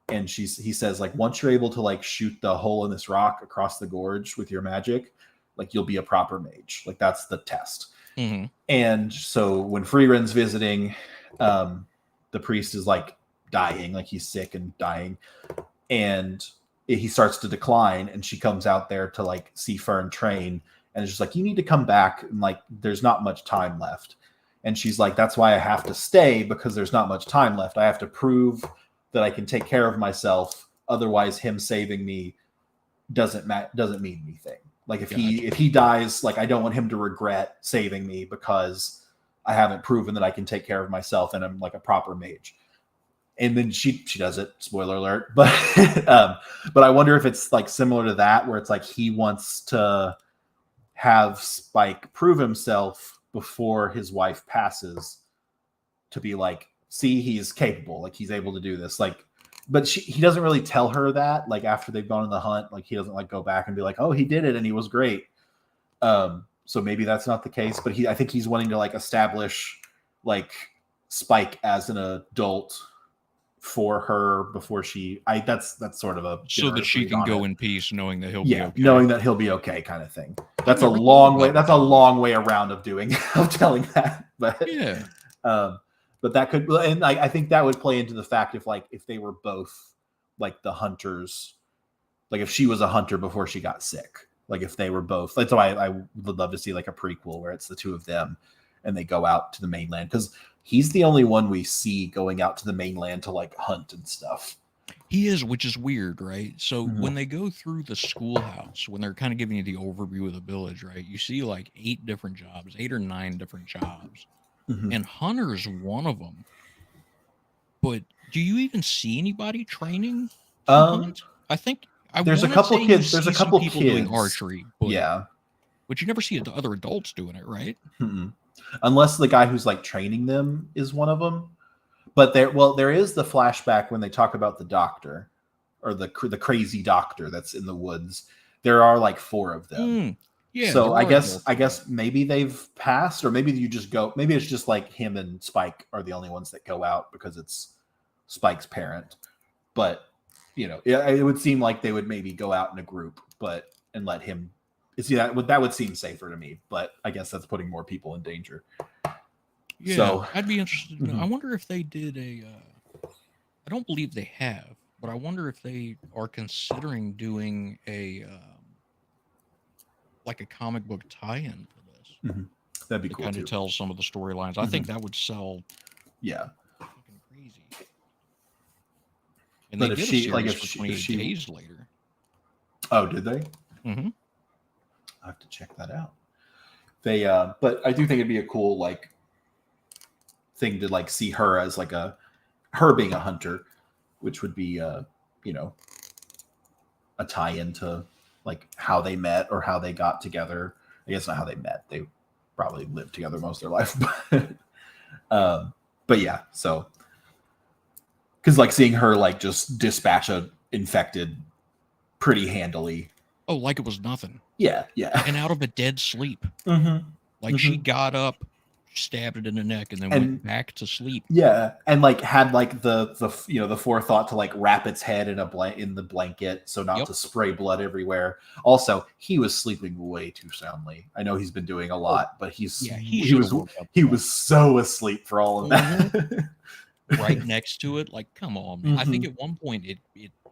and he says like, once you're able to like shoot the hole in this rock across the gorge with your magic, like you'll be a proper mage. Like that's the test. Mm-hmm. And so when Freeren's visiting, the priest is like dying, like he's sick and dying, and he starts to decline, and she comes out there to like see Fern train, and it's just like, you need to come back, and like there's not much time left. And she's like, that's why I have to stay, because there's not much time left. I have to prove that I can take care of myself. Otherwise, him saving me doesn't mean anything. Like if he dies, like I don't want him to regret saving me because I haven't proven that I can take care of myself and I'm like a proper mage. And then she does it. Spoiler alert. But but I wonder if it's like similar to that, where it's like he wants to have Spike prove himself before his wife passes, to be like, see, he's capable, like he's able to do this. Like, but he doesn't really tell her that. Like after they've gone on the hunt, like he doesn't like go back and be like, oh, he did it and he was great. So maybe that's not the case. But I think he's wanting to like establish like Spike as an adult for her before that's sort of a, so that she can go in peace knowing that he'll be okay. Knowing that he'll be okay, kind of thing. That's a long way around of telling that. But yeah, but that could, and I think that would play into the fact if they were both like the hunters, like if she was a hunter before she got sick, like if they were both. That's why I would love to see like a prequel where it's the two of them and they go out to the mainland, because he's the only one we see going out to the mainland to like hunt and stuff. He is, which is weird, right? So when they go through the schoolhouse, when they're kind of giving you the overview of the village, right? You see like 8 or 9 different jobs. Mm-hmm. And Hunter's one of them. But do you even see anybody training to hunt? I think there's a couple kids. There's a couple people kids doing archery. But, yeah, but you never see the other adults doing it, right? Mm-mm. Unless the guy who's like training them is one of them. But there is the flashback when they talk about the doctor, or the crazy doctor that's in the woods. There are like 4 of them. Yeah. So I guess maybe they've passed, or maybe you just go. Maybe it's just like him and Spike are the only ones that go out because it's Spike's parent. But you know, it would seem like they would maybe go out in a group, and let him. See, that would seem safer to me. But I guess that's putting more people in danger. Yeah, so I'd be interested to know. I wonder if they did I don't believe they have, but I wonder if they are considering doing like a comic book tie-in for this. Mm-hmm. That'd be cool. Kind of tell some of the storylines. I think that would sell. Yeah. Fucking crazy. And but they did a series for 28 days later. Oh, did they? Mm-hmm. I have to check that out. They, but I do think it'd be a cool like thing to like see her as like her being a hunter, which would be you know, a tie-in to like how they met or how they got together. I guess not how they met. They probably lived together most of their life. But yeah, so because like seeing her like just dispatch a infected pretty handily. Oh, like it was nothing. Yeah. And out of a dead sleep. Mm-hmm. Like she got up, stabbed it in the neck, and then went back to sleep. Yeah, and like had like the forethought to like wrap its head in the blanket so not to spray blood everywhere. Also, he was sleeping way too soundly. I know he's been doing a lot, but he was so asleep for all of that. Right next to it, like come on, man. I think at one point it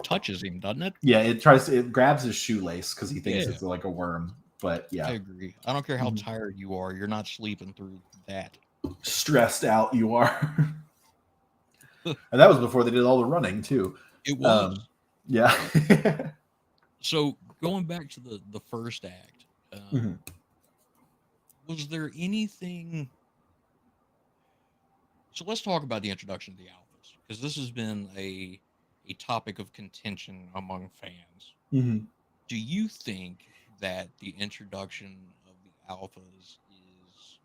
touches him, doesn't it? Yeah, it grabs his shoelace because he thinks it's like a worm. But yeah, I agree. I don't care how tired you are, you're not sleeping through that. stressed out you are. And that was before they did all the running too. It was. Yeah. So going back to the first act, Mhm. was there anything? So let's talk about the introduction of the alphas, because this has been a topic of contention among fans. Mhm. Do you think that the introduction of the alphas is?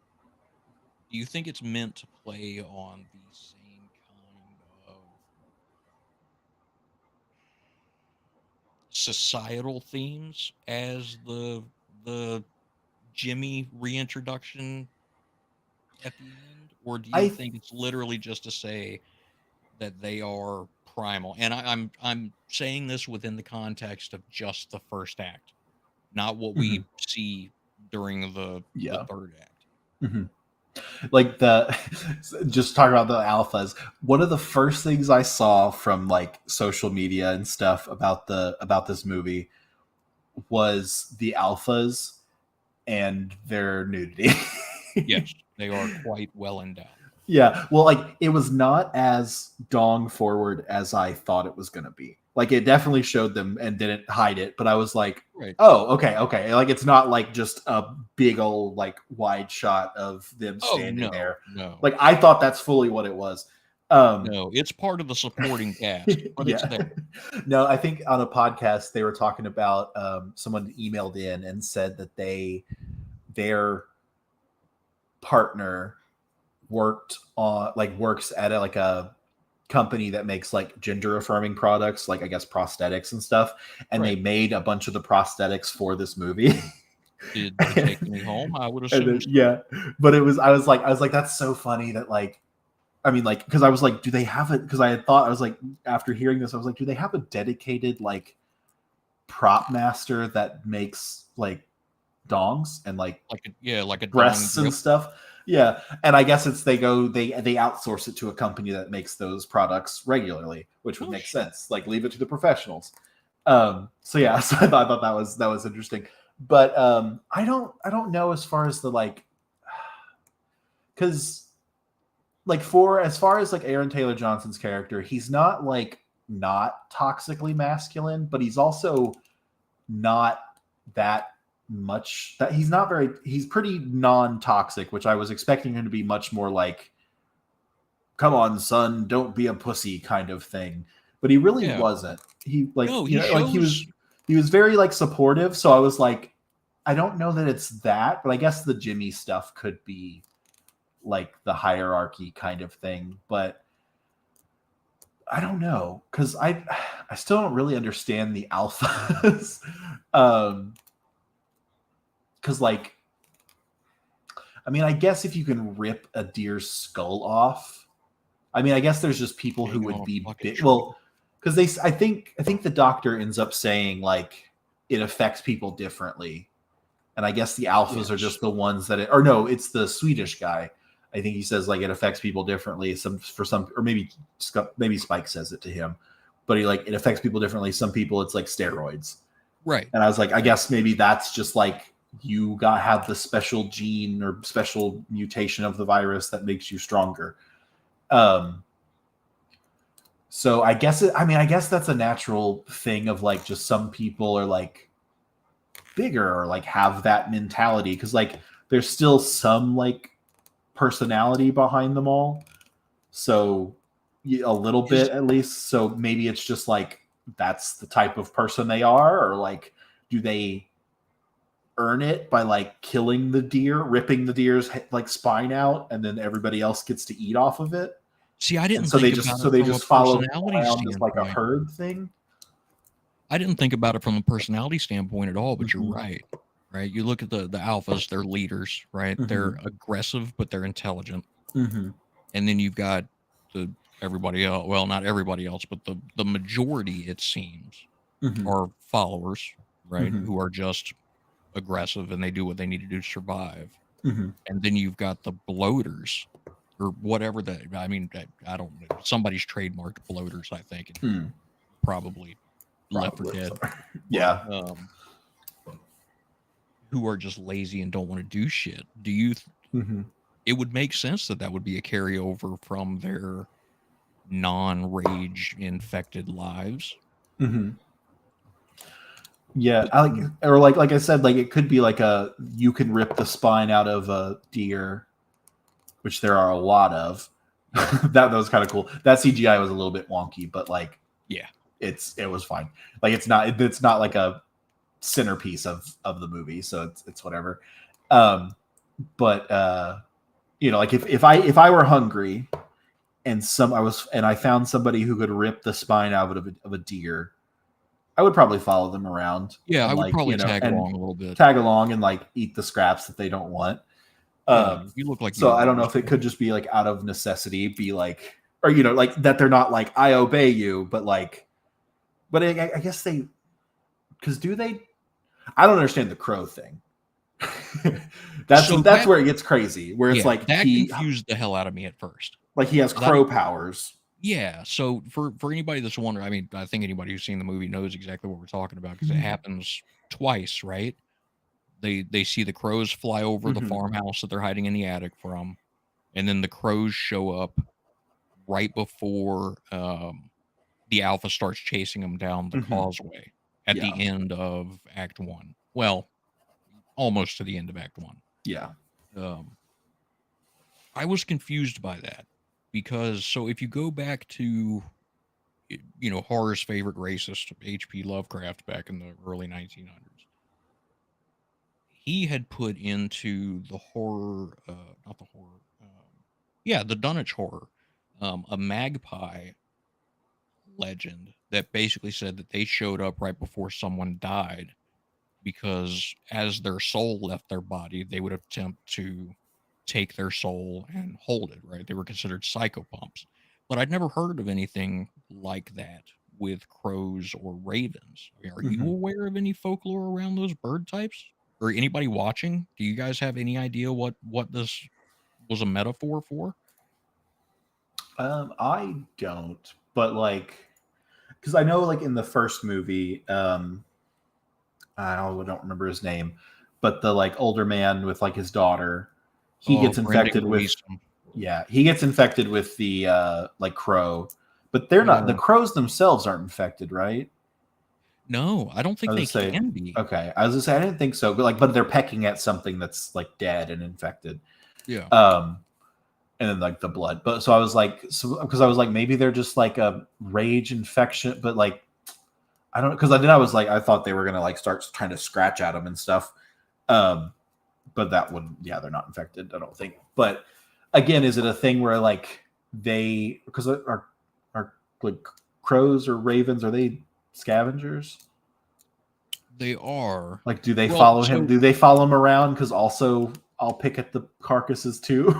Do you think it's meant to play on the same kind of societal themes as the Jimmy reintroduction at the end, or do you I think it's literally just to say that they are primal? And I'm saying this within the context of just the first act, not what we see during the Yeah. third act. Mhm. Like just talking about the alphas, one of the first things I saw from like social media and stuff about this movie was the alphas and their nudity. Yes, they are quite well endowed. Yeah, well, like it was not as dong forward as I thought it was going to be. Like it definitely showed them and didn't hide it, but I was like, Right. oh, okay. Like it's not like just a big old like wide shot of them standing there. No. Like I thought that's fully what it was. No, it's part of the supporting cast, but it's Yeah. there. No, I think on a podcast they were talking about someone emailed in and said that their partner works at a company that makes like gender affirming products, like I guess prosthetics and stuff, and they Right. made a bunch of the prosthetics for this movie. Did they take me home? I would And assume. then, So. yeah, but I was like, that's so funny that like, I mean, like, because I was like, do they have it? Because I had thought, I was like, after hearing this, I was like, do they have a dedicated like prop master that makes like dongs and like like a breasts dong and grip. stuff? Yeah, and I guess they outsource it to a company that makes those products regularly, which would make sense. Like leave it to the professionals. So yeah, so I thought that was interesting. But I don't know as far as the like, because like for as far as like Aaron Taylor Johnson's character, he's not like not toxically masculine, but he's also not that much that he's pretty non-toxic, which I was expecting him to be much more like, come on son, don't be a pussy kind of thing, but he really wasn't. He like, no, you know, like he was very like supportive, so I was like, I don't know that it's that, but I guess the Jimmy stuff could be like the hierarchy kind of thing, but I don't know, because I still don't really understand the alphas. Because like, I mean, I guess if you can rip a deer's skull off, I mean, I guess there's just people who would be big. Well, because I think the doctor ends up saying like it affects people differently, and I guess the alphas are just the ones that or no, it's the Swedish guy. I think he says like it affects people differently. Or maybe Spike says it to him, but it affects people differently. Some people it's like steroids, right? And I was like, I guess maybe that's just like you have the special gene or special mutation of the virus that makes you stronger. So I guess I guess that's a natural thing of like just some people are like bigger or like have that mentality, because like there's still some like personality behind them all, so a little bit at least. So maybe it's just like that's the type of person they are, or like do they earn it by like killing the deer, ripping the deer's like spine out, and then everybody else gets to eat off of it? See, I didn't so think they about just it so they from just a follow personality around just like a standpoint. herd thing. I didn't think about it from a personality standpoint at all, but you're right. Right? You look at the alphas; they're leaders, right? They're aggressive, but they're intelligent. And then you've got everybody else. Well, not everybody else, but the majority, it seems, are followers, right? Who are just aggressive and they do what they need to do to survive. And then you've got the bloaters, or whatever I mean, I don't know. Somebody's trademarked bloaters, I think, and probably Left 4 Dead. Yeah. Who are just lazy and don't want to do shit. Do you it would make sense that would be a carryover from their non-rage infected lives. Mm-hmm. Yeah, I like I said, like it could be like you can rip the spine out of a deer, which there are a lot of. that was kind of cool. That CGI was a little bit wonky, but like, yeah, it was fine. Like it's not like a centerpiece of the movie, so it's whatever. But like if I were hungry and I found somebody who could rip the spine out of a deer, I would probably follow them around. Yeah, and I would probably tag along a little bit. Tag along and like eat the scraps that they don't want. You look like so I don't know if it could just be like out of necessity, be like, or like that they're not like I obey you, but like, but I guess because do they? I don't understand the crow thing. that's where it gets crazy. Where it's like that confused the hell out of me at first. Like he has crow powers. Yeah. So for anybody that's wondering, I mean, I think anybody who's seen the movie knows exactly what we're talking about because it happens twice, right? They see the crows fly over the farmhouse that they're hiding in the attic from, and then the crows show up right before the alpha starts chasing them down the causeway at the end of Act 1. Well, almost to the end of Act 1. Yeah. I was confused by that because if you go back to horror's favorite racist, H.P. Lovecraft, back in the early 1900s, he had put into the horror, not the horror, the Dunwich horror, a magpie legend that basically said that they showed up right before someone died because as their soul left their body, they would attempt to take their soul and hold it, right? They were considered psychopomps. But I'd never heard of anything like that with crows or ravens. Are you aware of any folklore around those bird types? Or anybody watching? Do you guys have any idea what this was a metaphor for? I don't, but like, because I know like in the first movie, I don't remember his name, but the like older man with like his daughter, he gets infected with he gets infected with the like crow, but they're not, the crows themselves aren't infected, right? No, I don't think they can be. Okay, I was gonna say I didn't think so, but they're pecking at something that's like dead and infected. Yeah. And then like the blood, but so I was like, because I was like, maybe they're just like a rage infection, but like I don't, because then I was like, I thought they were gonna like start trying to scratch at them and stuff, but that wouldn't. Yeah, they're not infected, I don't think. But again, is it a thing where like because are like crows or ravens, are they scavengers? They are. Like, do they follow him? Do they follow him around? Because also I'll pick at the carcasses too.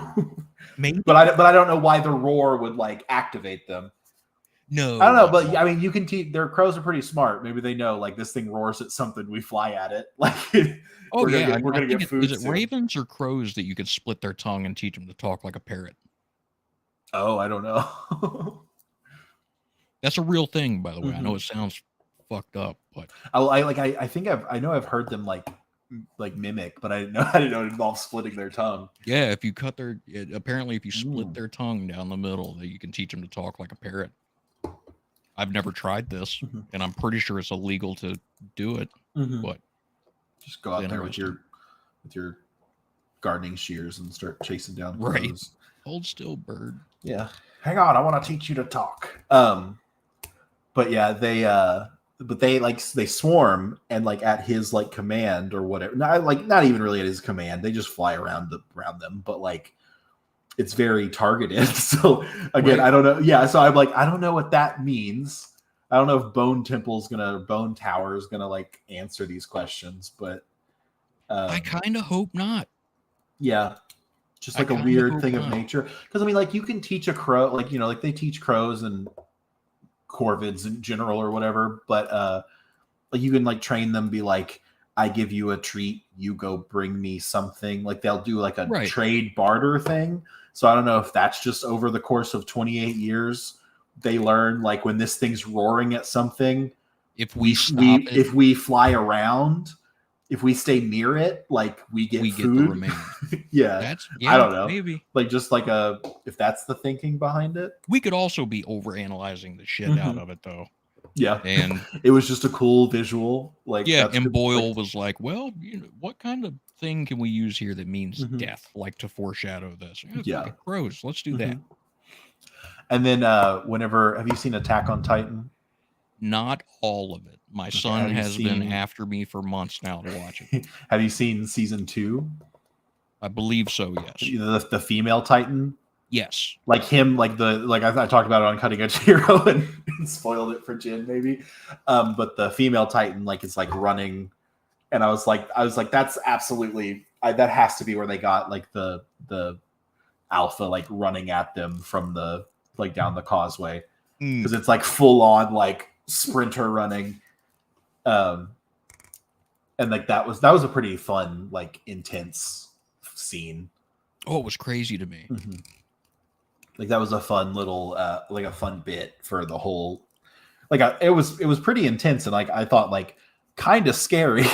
Maybe. But I don't know why the roar would like activate them. No, I don't know, but I mean, you can teach. Their crows are pretty smart. Maybe they know like this thing roars at something, we fly at it. Like, we're gonna get food. Is it ravens or crows that you could split their tongue and teach them to talk like a parrot? Oh, I don't know. That's a real thing, by the way. I know it sounds fucked up, but I think I've heard them like mimic, but I didn't know it involves splitting their tongue. Yeah, if you apparently if you split their tongue down the middle, that you can teach them to talk like a parrot. I've never tried this, and I'm pretty sure it's illegal to do it. But just go out there with your gardening shears and start chasing down crows. Right. Hold still, bird. Yeah. Hang on, I want to teach you to talk. But yeah, they swarm and like at his like command or whatever. Not even really at his command. They just fly around them, but like it's very targeted. So again, I don't know. Yeah, so I'm like, I don't know what that means. I don't know if Bone Tower is gonna like answer these questions, but I kind of hope not. Yeah. Just like a weird thing of nature. Because I mean, like you can teach a crow, like like they teach crows and corvids in general or whatever, but like you can like train them, be like, I give you a treat, you go bring me something. Like they'll do like a trade barter thing. So I don't know if that's just over the course of 28 years they learn like when this thing's roaring at something, if we fly around if we stay near it, like we get the food. remaining. Yeah, Yeah, I don't know. Maybe Like just like if that's the thinking behind it. we could also be overanalyzing the shit out of it, though. Yeah, And it was just a cool visual. Like yeah, that's and good. Boyle Like, was like, "Well, what kind of thing can we use here that means Mhm. death, like to foreshadow this?" Yeah. Fuck it, crows. Let's do that. And then whenever have you seen Attack on Titan? Not all of it. My son have you has been seen- after me for months now to watch it. Have you seen season 2? I believe so. Yes. The female Titan, Yes. like him, like I talked about it on Cutting Edge Hero and spoiled it for Jin maybe. But the female Titan like is like running, and I was like that's absolutely that has to be where they got like the alpha like running at them from the like down the causeway, because it's like full on like sprinter running. And like that was a pretty fun, like intense scene. Oh, it was crazy to me. Like that was a fun little like a fun bit for the whole, like it was pretty intense, and like I thought like kind of scary.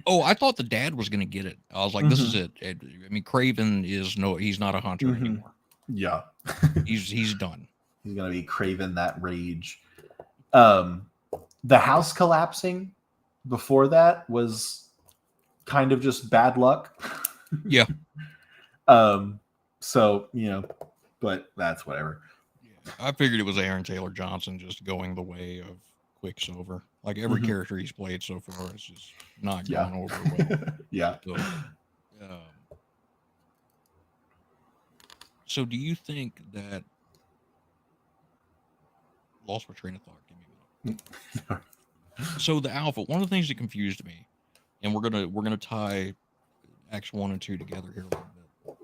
Oh, I thought the dad was gonna get it. I was like, this is it. I mean, Craven he's not a hunter anymore. Yeah. He's done. He's gonna be craving that rage. The house collapsing before that was kind of just bad luck. Yeah. So, but that's whatever. Yeah, I figured it was Aaron Taylor Johnson just going the way of Quicksilver. Like every character he's played so far is just not going over well. Yeah. So do you think that lost my train of thought? Give me a minute. So the alpha, one of the things that confused me, and we're gonna tie Acts 1 and 2 together here a little bit.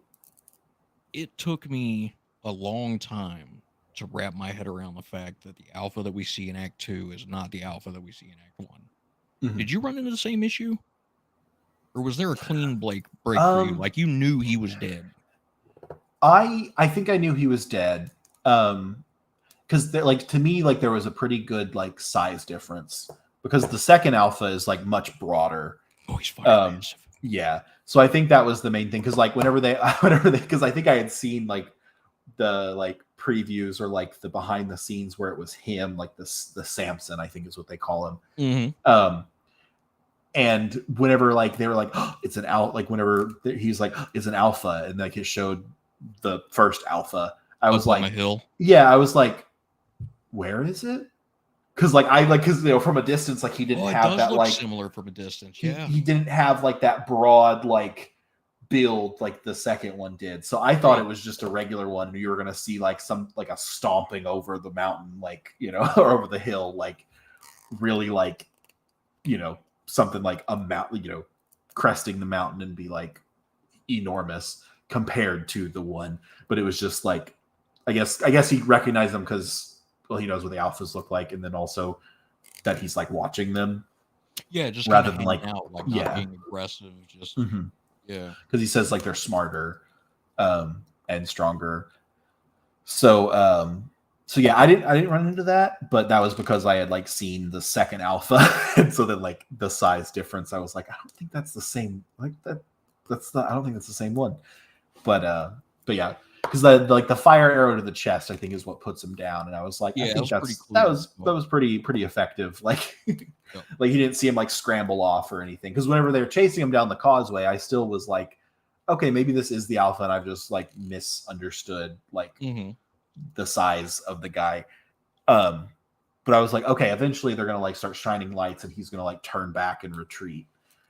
It took me a long time to wrap my head around the fact that the alpha that we see in Act 2 is not the alpha that we see in Act 1. Did you run into the same issue? Or was there a clean break for you? Like you knew he was dead? I think I knew he was dead. Because like to me, like there was a pretty good like size difference, because the second alpha is like much broader. Oh, he's fucking massive. Yeah. So I think that was the main thing, because like whenever they because I think I had seen like the like previews or like the behind the scenes where it was him, like the Samson, I think is what they call him. And whenever like they were like, oh, it's an alpha, like whenever he's like, it's an alpha, and like it showed the first alpha, I was like, on a hill. Yeah, I was like, where is it? Because from a distance, like he didn't have that like similar from a distance. Yeah, he didn't have like that broad like build like the second one did. So I thought it was just a regular one, and you were gonna see like some like a stomping over the mountain, like or over the hill, like really like something like a mountain, cresting the mountain and be like enormous compared to the one. But it was just like, I guess he recognized them because, well, he knows what the alphas look like, and then also that he's like watching them. Yeah, just rather than like out, like not being aggressive, just yeah. Because he says like they're smarter and stronger. So yeah, I didn't run into that, but that was because I had like seen the second alpha, and so then like the size difference, I was like, I don't think that's the same. Like that's not. I don't think that's the same one. But yeah, because the fire arrow to the chest, I think, is what puts him down, and I was like, yeah, I think pretty cool. that was pretty effective. Like like he didn't see him like scramble off or anything, because whenever they were chasing him down the causeway, I still was like, okay, maybe this is the alpha, and I've just like misunderstood like the size of the guy. But I was like, okay, eventually they're gonna like start shining lights, and he's gonna like turn back and retreat.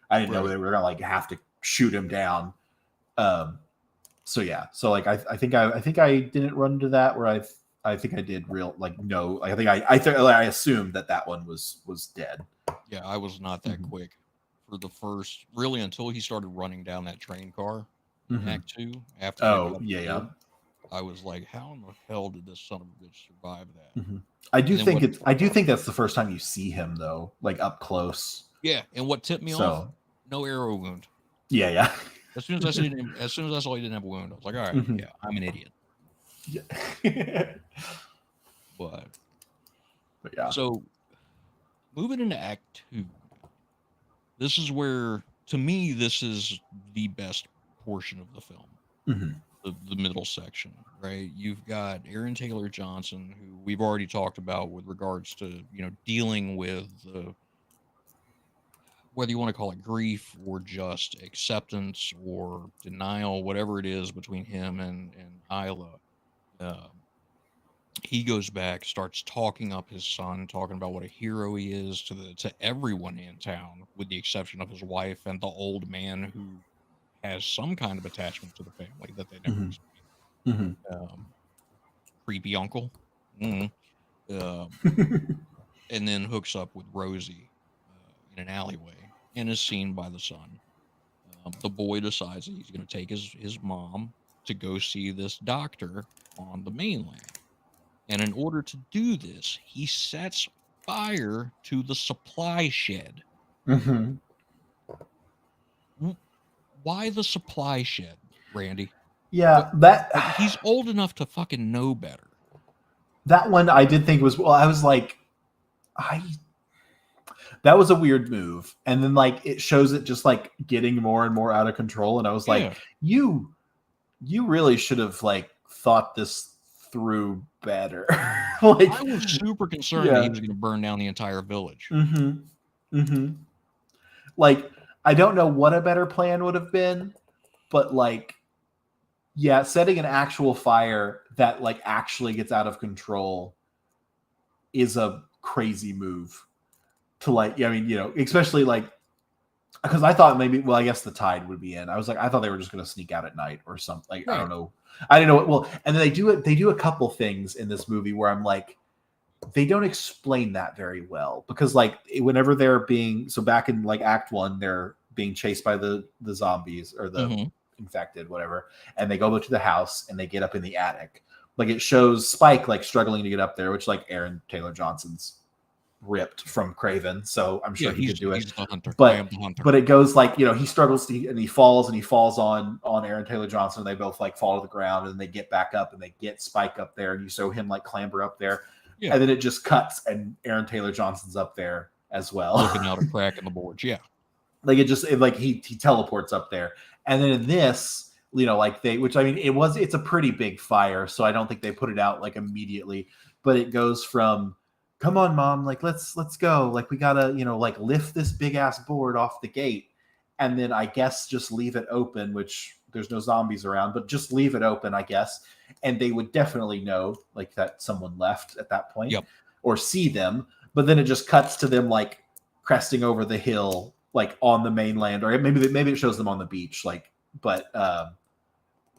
I didn't know they were gonna like have to shoot him down. So yeah, so like I think I didn't run into that, where I think I did no. I think I assumed that one was dead. Yeah, I was not that quick for the first, really, until he started running down that train car in Act 2. After I was like, how in the hell did this son of a bitch survive that? I do think that's the first time you see him though, like up close. Yeah, and what tipped me off? No arrow wound. Yeah. As soon as I saw he didn't have a wound, I was like, all right, yeah, I'm an idiot. Yeah. but yeah. So moving into Act 2, this is where, to me, this is the best portion of the film. Mm-hmm. The middle section, right? You've got Aaron Taylor Johnson, who we've already talked about with regards to, dealing with whether you want to call it grief or just acceptance or denial, whatever it is between him and Isla. He goes back, starts talking up his son, talking about what a hero he is to everyone in town, with the exception of his wife and the old man who has some kind of attachment to the family that they never Mm-hmm. explain. Mm-hmm. Creepy uncle. And then hooks up with Rosie in an alleyway and is seen by the son. The boy decides that he's going to take his mom to go see this doctor on the mainland. And in order to do this, he sets fire to the supply shed. Mm-hmm. Why the supply shed, Randy? Yeah, He's old enough to fucking know better. That one I did think was, well, I was like, that was a weird move. And then like it shows it just like getting more and more out of control. And I was like, you really should have like thought this through better. Like, I was super concerned that he was going to burn down the entire village. Mm-hmm. Mm-hmm. Like, I don't know what a better plan would have been, but like, yeah, setting an actual fire that like actually gets out of control is a crazy move. To like, I mean, especially like, because I thought maybe, well, I guess the tide would be in. I was like, I thought they were just going to sneak out at night or something. Like, right. I don't know. I didn't know what. Well, and then they do a couple things in this movie where I'm like, they don't explain that very well, because like whenever they're being, so back in like Act 1, they're being chased by the zombies or the infected, whatever, and they go to the house and they get up in the attic. Like it shows Spike like struggling to get up there, which like Aaron Taylor Johnson's ripped from Craven, so I'm sure he could do it. He's the hunter. But I am the hunter. But it goes like, he struggles and he falls on Aaron Taylor Johnson. They both like fall to the ground and they get back up and they get Spike up there, and you show him like clamber up there. Yeah. And then it just cuts and Aaron Taylor Johnson's up there as well, looking out a crack in the boards. Yeah, like he teleports up there. And then in this, like which I mean, it's a pretty big fire, so I don't think they put it out like immediately, but it goes from, come on, Mom, like let's go, like we gotta like lift this big ass board off the gate, and then I guess just leave it open, which there's no zombies around, but just leave it open, I guess, and they would definitely know like that someone left at that point. Yep. Or see them. But then it just cuts to them like cresting over the hill, like on the mainland, or maybe it shows them on the beach, like, but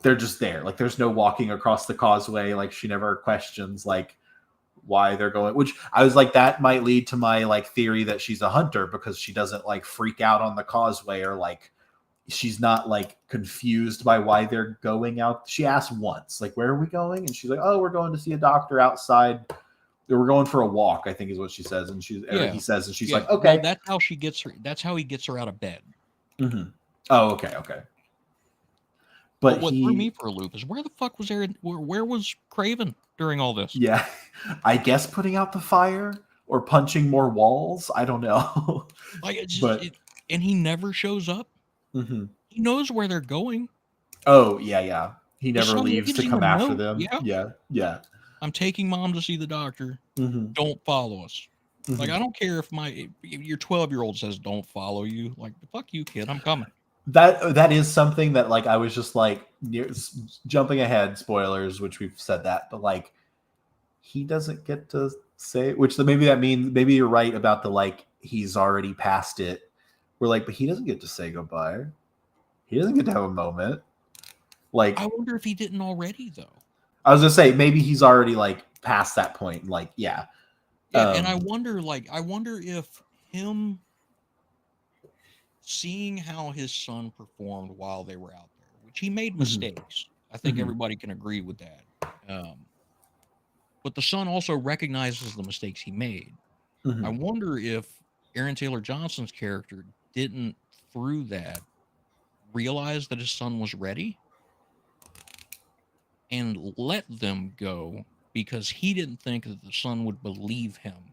they're just there, like there's no walking across the causeway, like she never questions like why they're going, which I was like, that might lead to my like theory that she's a hunter, because she doesn't like freak out on the causeway, or like she's not like confused by why they're going out. She asked once, like, where are we going? And she's like, oh, we're going to see a doctor outside. We're going for a walk, I think is what she says. And he says, and she's like, okay. Well, that's how she gets her. That's how he gets her out of bed. Mm-hmm. Oh, okay. But what threw me for a loop is, where the fuck was Aaron? Where was Craven during all this? Yeah, I guess putting out the fire or punching more walls. I don't know. And he never shows up. Mm-hmm. He knows where they're going. Oh yeah. He never leaves to come after them. Yeah. I'm taking Mom to see the doctor. Mm-hmm. Don't follow us. Mm-hmm. Like, I don't care if your 12-year-old says don't follow you. Like, fuck you, kid. I'm coming. That is something that like I was just like jumping ahead, spoilers, which we've said that, but like he doesn't get to say, which maybe you're right about the like he's already past it. We're like, but he doesn't get to say goodbye. He doesn't get to have a moment. Like, I wonder if he didn't already though. I was gonna say maybe he's already like past that point. Like, yeah. And I wonder if him seeing how his son performed while they were out there, which he made mistakes. Mm-hmm. I think everybody can agree with that. But the son also recognizes the mistakes he made. Mm-hmm. I wonder if Aaron Taylor Johnson's character didn't, through that, realize that his son was ready and let them go, because he didn't think that the son would believe him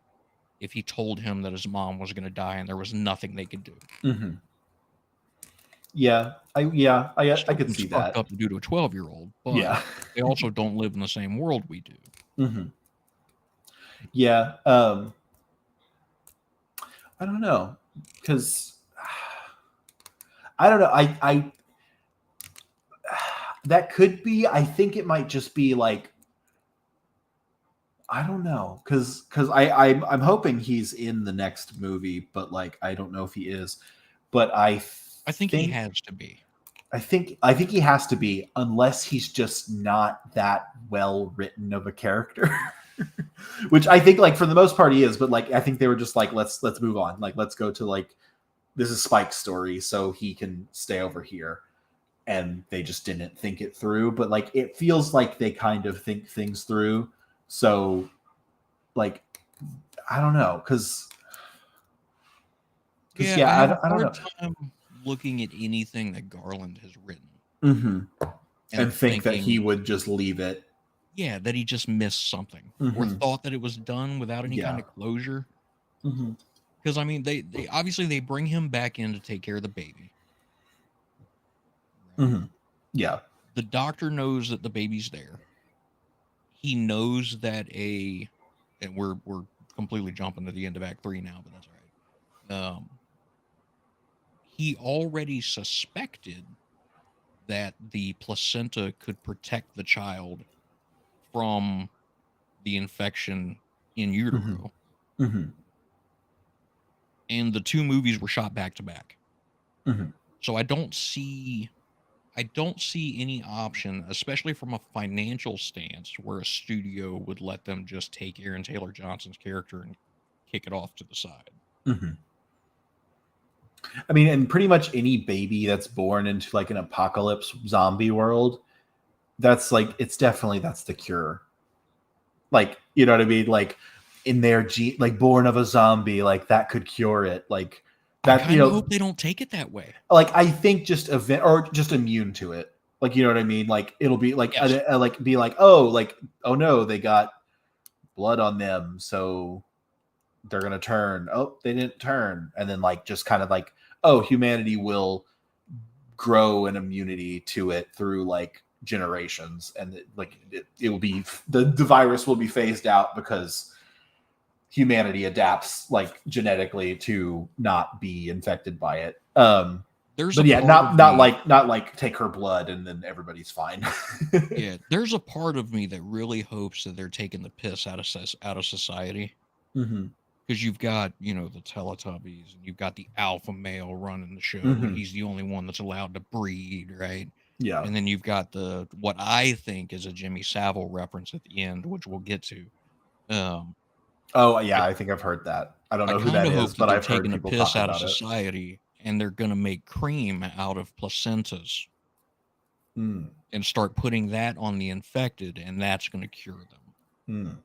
if he told him that his mom was going to die and there was nothing they could do. Mm-hmm. Yeah, I could see that. Fucked up to do to a 12-year-old, but yeah, they also don't live in the same world we do. Mm-hmm. Yeah, I don't know, because I don't know. I that could be. I think it might just be like, I don't know, because I'm hoping he's in the next movie, but like I don't know if he is. But I think he has to be. I think he has to be, unless he's just not that well written of a character. Which I think, like, for the most part he is, but like I think they were just like, let's move on. Like, let's go to, like, this is Spike's story, so he can stay over here. And they just didn't think it through. But like it feels like they kind of think things through. So like I don't know, because I have a hard time looking at anything that Garland has written. Mm-hmm. And think that he would just leave it. Yeah, that he just missed something, or thought that it was done without any kind of closure. Because I mean, they obviously they bring him back in to take care of the baby. Yeah, the doctor knows that the baby's there. He knows that and we're completely jumping to the end of Act 3 now, but that's all right. He already suspected that the placenta could protect the child from the infection in utero. And the two movies were shot back to back. So I don't see any option, especially from a financial stance, where a studio would let them just take Aaron Taylor Johnson's character and kick it off to the side. I mean, and pretty much any baby that's born into like an apocalypse zombie world, that's like, it's definitely, that's the cure. Like, you know what I mean? Like in their gene, like born of a zombie, like that could cure it. Like that, I hope they don't take it that way. Like, I think just or just immune to it. Like, you know what I mean? Like it'll be like, oh no, they got blood on them, so they're gonna turn. Oh, they didn't turn. And then like just kind of like, oh, humanity will grow an immunity to it through like generations, and it will be the virus will be phased out because humanity adapts like genetically to not be infected by it. But yeah, not like take her blood and then everybody's fine. Yeah, there's a part of me that really hopes that they're taking the piss out of society. Because you've got, the Teletubbies, and you've got the alpha male running the show, and he's the only one that's allowed to breed, right? Yeah. And then you've got what I think is a Jimmy Savile reference at the end, which we'll get to. Oh yeah, I think I've heard that. I don't know who that is, but I've heard people talk about it. Taking the piss out of society, and they're going to make cream out of placentas and start putting that on the infected, and that's going to cure them.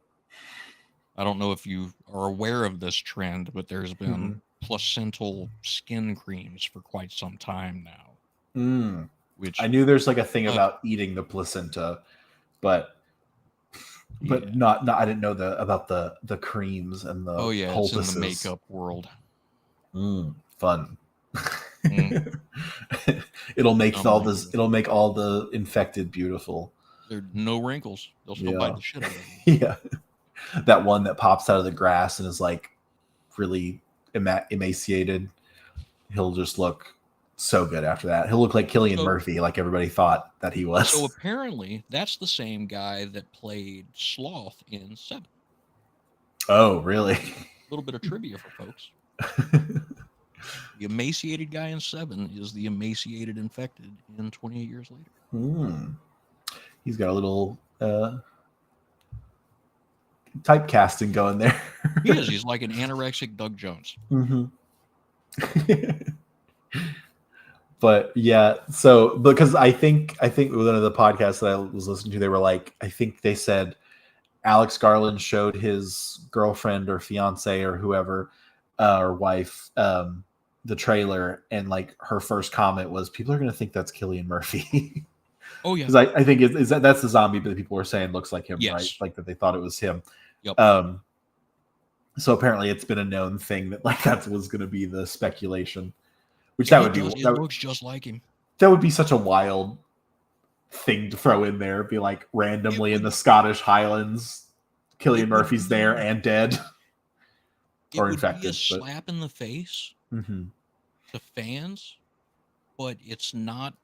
I don't know if you are aware of this trend, but there's been placental skin creams for quite some time now. Which I knew there's like a thing about eating the placenta, but not I didn't know about the creams and the poultices. It's in the makeup world. Fun. It'll make all the infected beautiful. There are no wrinkles. They'll still bite the shit out of you. Yeah. That one that pops out of the grass and is like really emaciated. He'll just look so good after that. He'll look like Cillian Murphy, like everybody thought that he was. So apparently that's the same guy that played Sloth in 7. Oh, really? A little bit of trivia for folks. The emaciated guy in 7 is the emaciated infected in 28 years later. He's got a little typecasting going there. He is. He's like an anorexic Doug Jones. But yeah, so because I think one of the podcasts that I was listening to, they were like, I think they said Alex Garland showed his girlfriend or fiance or whoever or wife the trailer, and like her first comment was, people are going to think that's Cillian Murphy. Oh yeah, because I think that's the zombie, but people were saying looks like him, yes. Right? Like that they thought it was him. Yep. So apparently, it's been a known thing that like that was going to be the speculation, which Yeah, that would be it looks just like him. that would be such a wild thing to throw in there. Be like randomly in the Scottish Highlands, Cillian Murphy's there and dead or infected. Be a slap in the face Mm-hmm. to fans, but it's not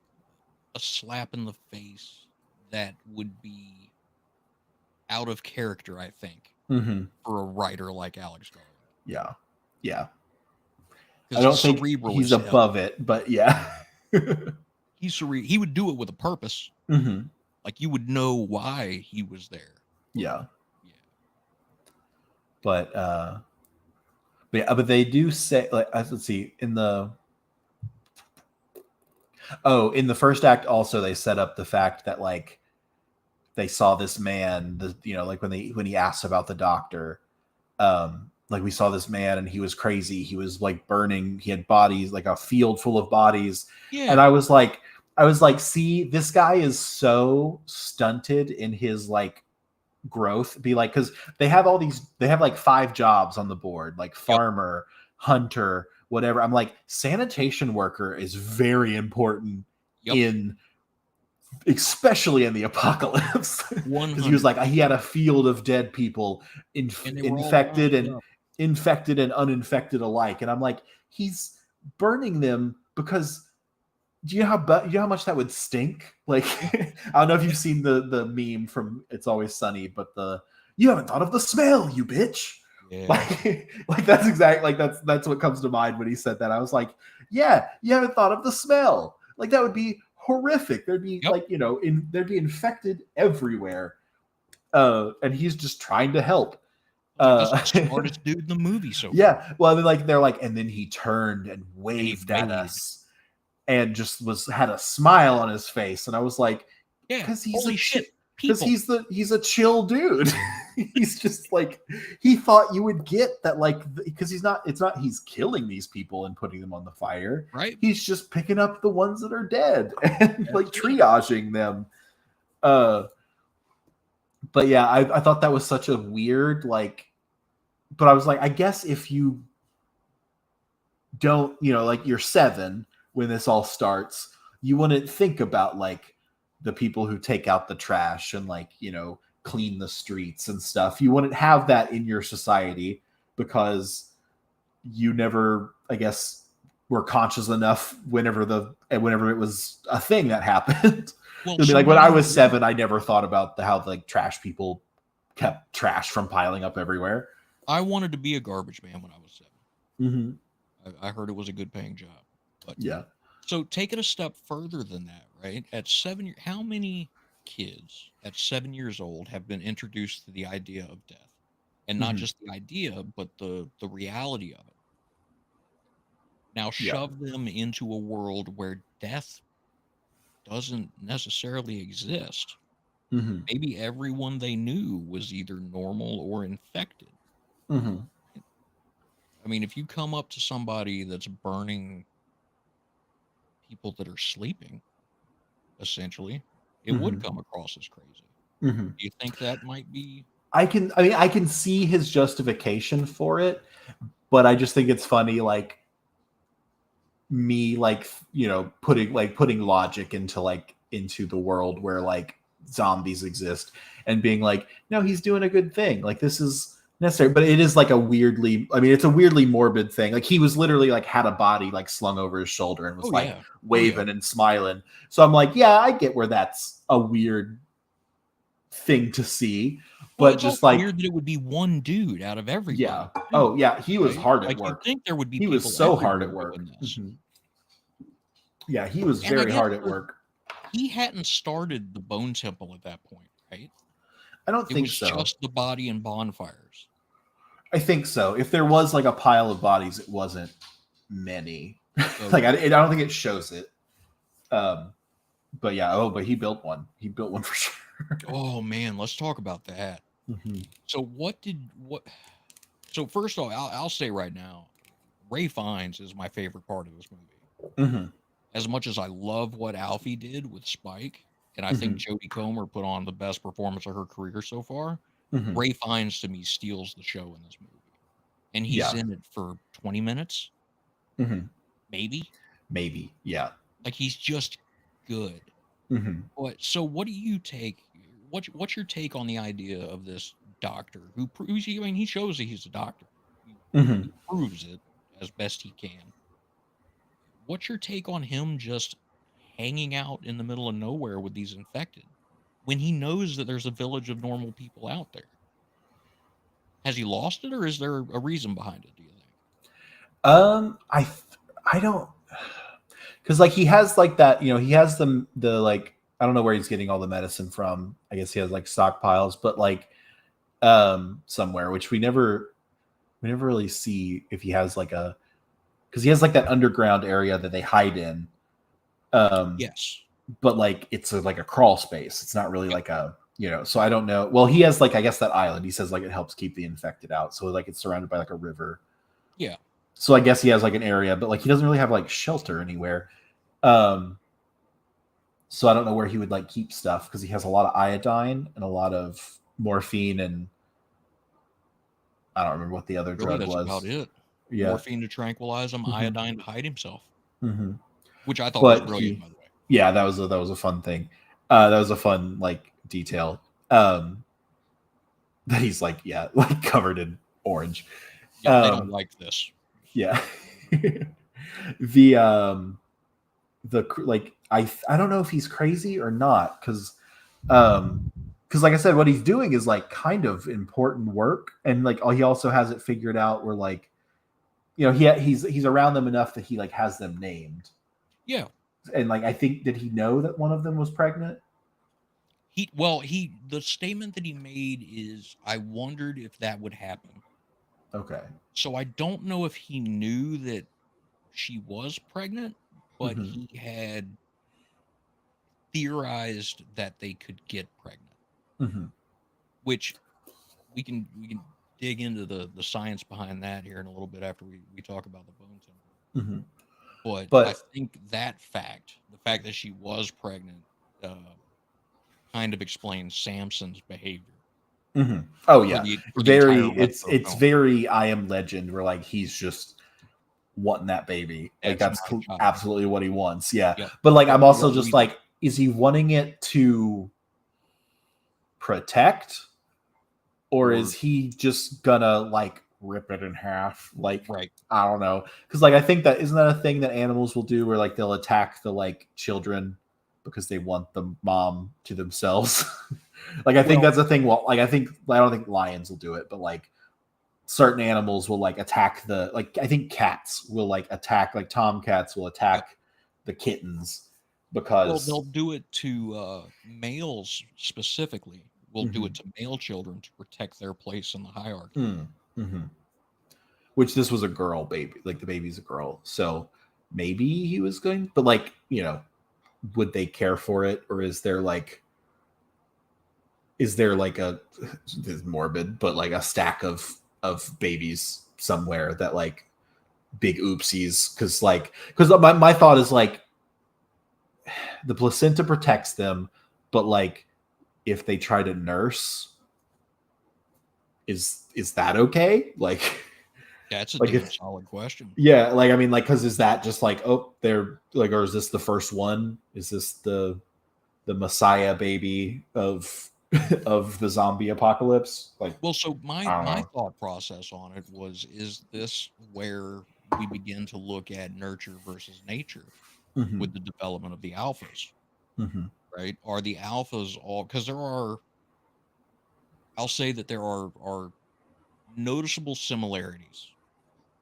a slap in the face that would be out of character, I think, for a writer like Alex Garland. Yeah. I Because don't think he's above it, but yeah. He would do it with a purpose. Mm-hmm. Like you would know why he was there. Yeah. But they do say, like, let's see, in the first act also they set up the fact that like they saw this man, like when he asked about the doctor, like we saw this man and he was crazy. He was like burning. He had bodies, like a field full of bodies. Yeah. And I was like, see, this guy is so stunted in his like growth. Be like, because they have like 5 jobs on the board, like farmer, hunter, whatever. I'm like, sanitation worker is very important especially in the apocalypse. Because he was like, he had a field of dead people, infected and uninfected alike. And I'm like, he's burning them because do you know how much that would stink? Like, I don't know if you've seen the meme from It's Always Sunny, but you haven't thought of the smell, you bitch. Yeah. Like that's exactly like that's what comes to mind when he said that. I was like, yeah, you haven't thought of the smell. Like that would be horrific. There'd be like, there'd be infected everywhere. And he's just trying to help. He's the smartest dude in the movie. So yeah. Well, they're like, and then he turned and waved at us and just had a smile on his face. And I was like, because he's he's a chill dude. He's just like, he thought you would get that, like, because he's killing these people and putting them on the fire, right? He's just picking up the ones that are dead and like triaging them. But yeah, I thought that was such a weird, like, but I was like, I guess if you don't, like you're 7 when this all starts, you wouldn't think about like the people who take out the trash and like, clean the streets and stuff. You wouldn't have that in your society because you never, I guess, were conscious enough whenever it was a thing that happened. Well, like when I was 7, I never thought about how like trash people kept trash from piling up everywhere. I wanted to be a garbage man when I was 7. Mm-hmm. I heard it was a good paying job. But yeah. So take it a step further than that, right? At 7, how many kids at 7 years old have been introduced to the idea of death, and not just the idea, but the reality of it? Now shove them into a world where death doesn't necessarily exist. Maybe everyone they knew was either normal or infected. I mean, if you come up to somebody that's burning people that are sleeping, essentially, it would come across as crazy. Do you think that might be? I can see his justification for it, but I just think it's funny, like me, like, putting logic into the world where like zombies exist and being like, no, he's doing a good thing. Like this is necessary, but it is like it's a weirdly morbid thing. Like he was literally like had a body like slung over his shoulder and was waving and smiling. So I'm like, yeah, I get where that's a weird thing to see, but just like weird that it would be one dude out of everybody. Yeah. Oh yeah, he was hard at work. I think there would be. He was so hard at work. Yeah, he was very hard at work. He hadn't started the Bone Temple at that point, right? I don't think so. It was just the body and bonfires. I think so. If there was like a pile of bodies, it wasn't many. Like I don't think it shows it. But yeah. But he built one. He built one for sure. Oh man, let's talk about that. So So first of all, I'll say right now, Ray Fiennes is my favorite part of this movie. As much as I love what Alfie did with Spike, and I think Jodie Comer put on the best performance of her career so far, Ray Fiennes to me steals the show in this movie. and he's in it for 20 minutes, maybe. Yeah. Like he's just good. So what do you take? What's your take on the idea of this doctor who proves? I mean, he shows that he's a doctor. He proves it as best he can. What's your take on him just hanging out in the middle of nowhere with these infected when he knows that there's a village of normal people out there? Has he lost it, or is there a reason behind it, do you think? I don't, because like he has like that, he has the like, I don't know where he's getting all the medicine from. I guess he has like stockpiles, but like somewhere, which we never really see if he has like because he has like that underground area that they hide in. Yes. But like it's like a crawl space. It's not really like a, so I don't know. Well, he has like, I guess that island, he says like it helps keep the infected out. So like it's surrounded by like a river. Yeah. So I guess he has like an area, but like he doesn't really have like shelter anywhere. So I don't know where he would like keep stuff because he has a lot of iodine and a lot of morphine, and I don't remember what the other drug That's was. about it. Yeah. Morphine to tranquilize him, iodine to hide himself. Which I thought But was brilliant, by the way. Yeah, that was a fun thing. That was a fun like detail. That he's like, like covered in orange. Yeah, they don't like this. Yeah. the like I don't know if he's crazy or not, because like I said, what he's doing is like kind of important work, and like he also has it figured out where like he's around them enough that he like has them named. Yeah. And like I think, did he know that one of them was pregnant? The statement that he made is, I wondered if that would happen. Okay. So I don't know if he knew that she was pregnant, but he had theorized that they could get pregnant. Which we can dig into the science behind that here in a little bit after we talk about the bone temple. But I think that fact, the fact that she was pregnant, kind of explains Samson's behavior. Oh yeah, for the very. It's very I Am Legend, where like he's just wanting that baby. Like that's absolutely what he wants. Yeah, but like I'm also just like, is he wanting it to protect, or is he just gonna like rip it in half? Like, I don't know, because like I think that isn't that a thing that animals will do, where like they'll attack the like children because they want the mom to themselves. Like I think that's a thing. Well, like I don't think lions will do it, but like certain animals will like attack the, like I think cats will like attack, like tomcats will attack the kittens because they'll do it to males specifically. Will do it to male children to protect their place in the hierarchy. Which this was a girl baby, like the baby's a girl, so maybe he was going, but like would they care for it, or is there like a, this is morbid, but like a stack of babies somewhere that like big oopsies, because my thought is like the placenta protects them, but like if they try to nurse, is that okay? Like that's a solid question. Yeah, like I mean, like, because is that just like, oh, they're like, or is this the first one? Is this the Messiah baby of the zombie apocalypse? Like, well, so my thought process on it was, is this where we begin to look at nurture versus nature with the development of the alphas? Right? Are the alphas all, because I'll say that there are noticeable similarities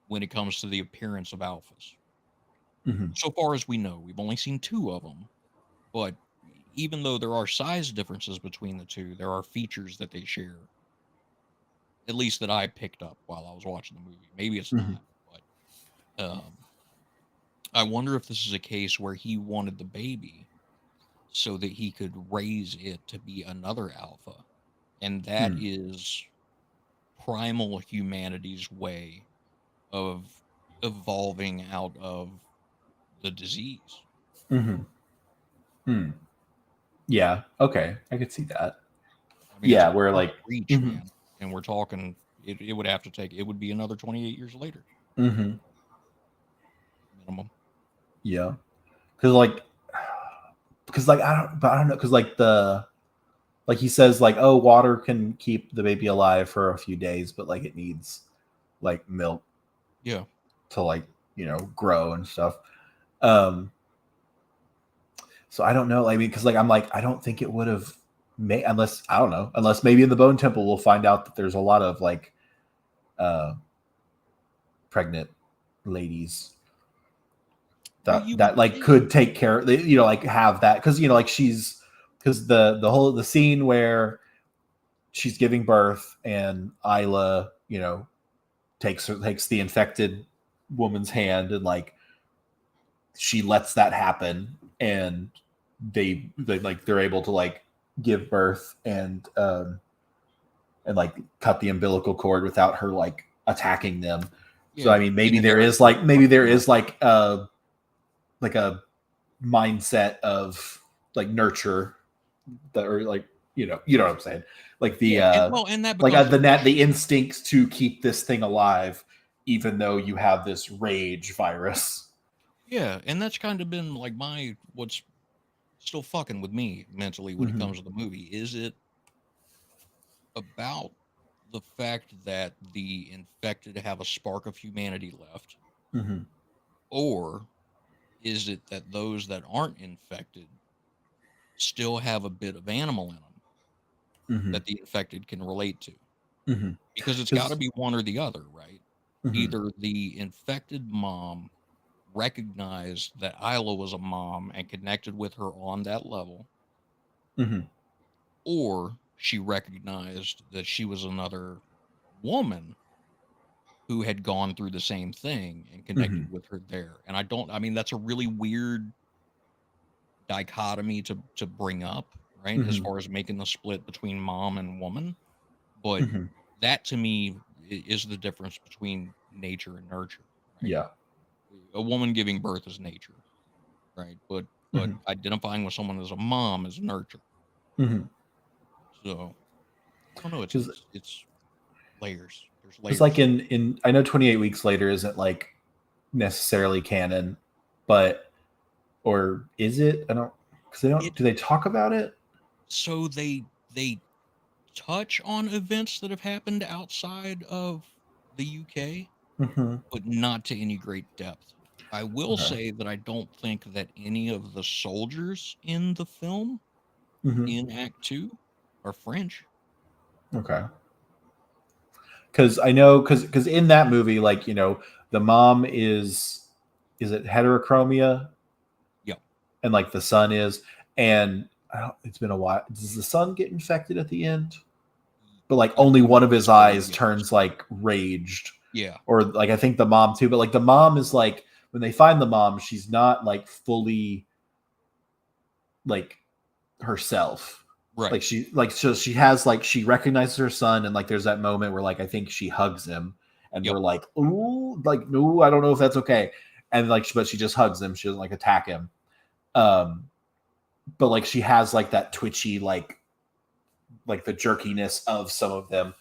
when it comes to the appearance of alphas. So far as we know, we've only seen 2 of them, but even though there are size differences between the 2, there are features that they share, at least that I picked up while I was watching the movie. Maybe it's not, but I wonder if this is a case where he wanted the baby so that he could raise it to be another alpha, and that is primal humanity's way of evolving out of the disease. Yeah. Okay, I could see that. I mean, yeah, we're like reach, man, and we're talking it would have to take. It would be another 28 years later, Mm-hmm. minimum. Yeah, because I don't know, because like he says, like, oh, water can keep the baby alive for a few days, but like it needs like milk, Yeah, to like grow and stuff. Um, so I don't know. I mean, because like I'm like I don't think it would have made, unless I don't know, unless maybe in the Bone Temple we'll find out that there's a lot of like pregnant ladies that like could take care, like have that, because like because the scene where she's giving birth and Isla takes the infected woman's hand, and like she lets that happen, and they're able to like give birth and like cut the umbilical cord without her like attacking them. Yeah. So I mean maybe there is like a mindset of like nurture that, or like you know what I'm saying, like the and that like the instincts to keep this thing alive even though you have this rage virus. Yeah, and that's kind of been like what's still fucking with me mentally when it comes to the movie. Is it about the fact that the infected have a spark of humanity left, or is it that those that aren't infected still have a bit of animal in them that the infected can relate to? Because it's got to be one or the other, right? Either the infected mom recognized that Isla was a mom and connected with her on that level, or she recognized that she was another woman who had gone through the same thing and connected with her there. And I mean, that's a really weird dichotomy to bring up, right? As far as making the split between mom and woman. But that to me is the difference between nature and nurture. Right? Yeah. A woman giving birth is nature, right? But identifying with someone as a mom is nurture. So I don't know. It's layers. There's layers. It's like in I know 28 Weeks Later isn't like necessarily canon, but or is it? I don't, because they don't. Do they talk about it? So they touch on events that have happened outside of the UK, but not to any great depth. I will say that I don't think that any of the soldiers in the film in Act 2 are French. Okay. Because I know, because in that movie, like, the mom is it heterochromia? Yeah. And like the son is, and it's been a while. Does the son get infected at the end? But like only one of his eyes turns like raged. Yeah. Or like I think the mom too, but like the mom is like, when they find the mom, she's not like fully like herself. Right. Like she has like, she recognizes her son, and like there's that moment where like I think she hugs him, and we're like, ooh, like, no, I don't know if that's okay. And like, but she just hugs him. She doesn't like attack him. But like she has like that twitchy, like the jerkiness of some of them,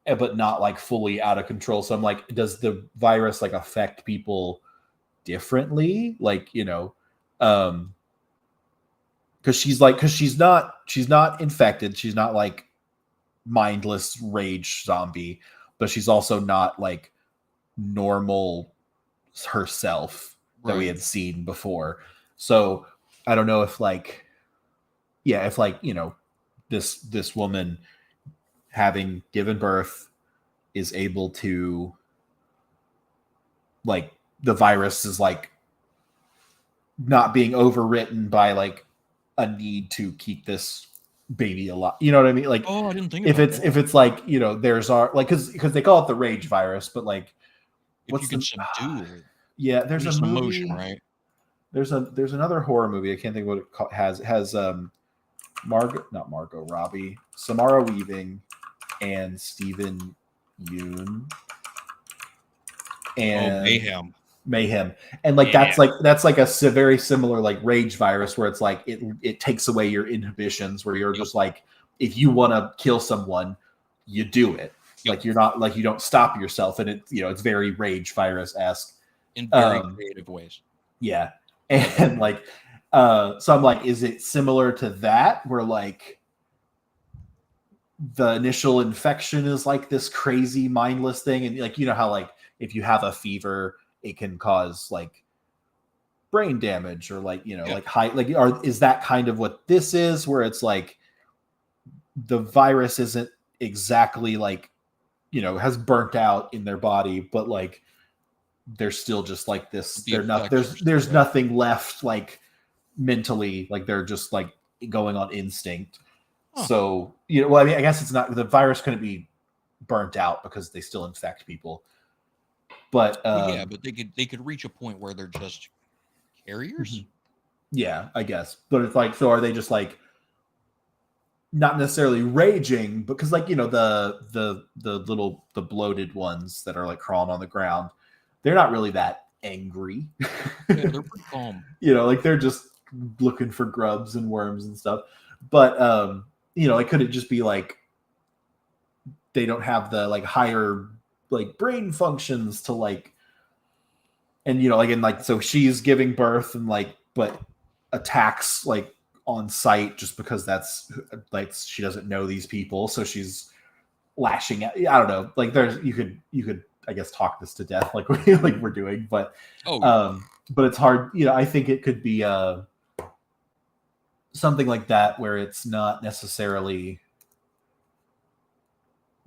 but not like fully out of control. So I'm like, does the virus like affect people differently? Like, because she's not infected. She's not like mindless rage zombie, but she's also not like normal herself that we had seen before. So I don't know if like, this woman having given birth is able to, like, the virus is like not being overwritten by like a need to keep this baby alive. You know what I mean? Like, I didn't think if it's like, there's like, because they call it the rage virus, but like, if you can subdue it. Yeah, there's a movie, emotion, right? There's another horror movie. I can't think of what it has Margot Robbie, Samara Weaving, and Stephen Yeun, and Mayhem, and like that's like a very similar like rage virus, where it's like it takes away your inhibitions, where you're just like, if you want to kill someone, you do it. Like you're not like you don't stop yourself, and it's very rage virus-esque in very creative ways. Yeah, and like so I'm like, is it similar to that where like the initial infection is like this crazy mindless thing, and like how like if you have a fever it can cause like brain damage or like like high like is that kind of what this is, where it's like the virus isn't exactly like has burnt out in their body, but like they're still just like this, they're not there's nothing left like mentally, like they're just like going on instinct. So well, I mean, I guess it's not, the virus couldn't be burnt out because they still infect people, but yeah, but they could reach a point where they're just carriers. Yeah, I guess. But it's like, so are they just like not necessarily raging, because like the bloated ones that are like crawling on the ground, they're not really that angry. Yeah, they're pretty calm. Like they're just looking for grubs and worms and stuff. But like, could it just be like they don't have the like higher like brain functions to like, and like, and like, so she's giving birth and like, but attacks like on sight just because that's like, she doesn't know these people, so she's lashing at, I don't know, like there's, you could I guess talk this to death like we're doing, but but it's hard. I think it could be something like that where it's not necessarily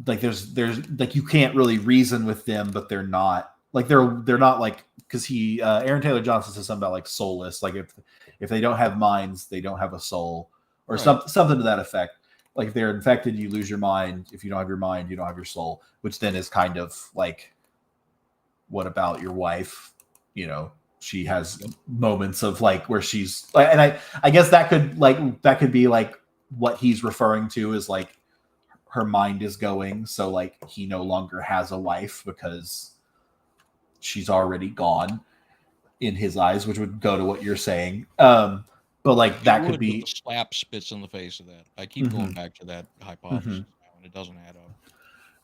like there's like you can't really reason with them, but they're not like they're not like, because Aaron Taylor Johnson says something about like soulless, like if they don't have minds, they don't have a soul, or something to that effect. Like if they're infected, you lose your mind. If you don't have your mind, you don't have your soul, which then is kind of like, what about your wife? She has moments of like where she's, and I guess that could be like what he's referring to is like her mind is going, so like he no longer has a wife because she's already gone in his eyes, which would go to what you're saying. But like that could be the slap spits in the face of that. I keep going back to that hypothesis now, and it doesn't add up.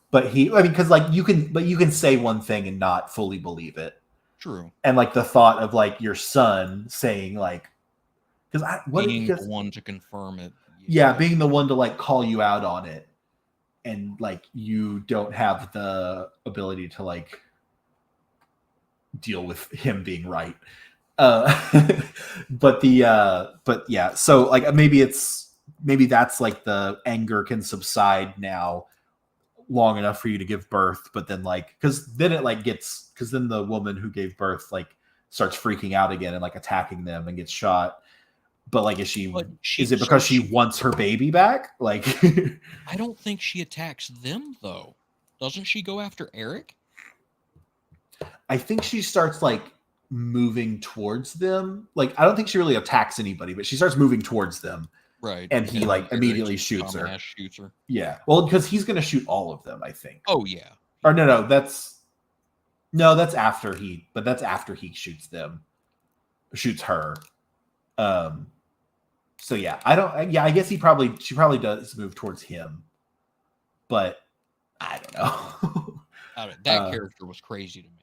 But because like you can say one thing and not fully believe it. True. And like the thought of like your son saying like, being the one to confirm it. Yeah, being the one to like call you out on it, and like you don't have the ability to like deal with him being right. But yeah, so like maybe that's like the anger can subside now long enough for you to give birth, but then like, because then the woman who gave birth like starts freaking out again and like attacking them and gets shot. But like, is it because she wants her baby back? Like I don't think she attacks them though. Doesn't she go after Eric? I think she starts like moving towards them. Like, I don't think she really attacks anybody, but she starts moving towards them. Right. And he like immediately shoots her. Yeah. Well, because he's going to shoot all of them, I think. Oh, yeah. Or no, that's after he shoots them. Shoots her. So yeah, I guess she probably does move towards him. But I don't know. That character was crazy to me.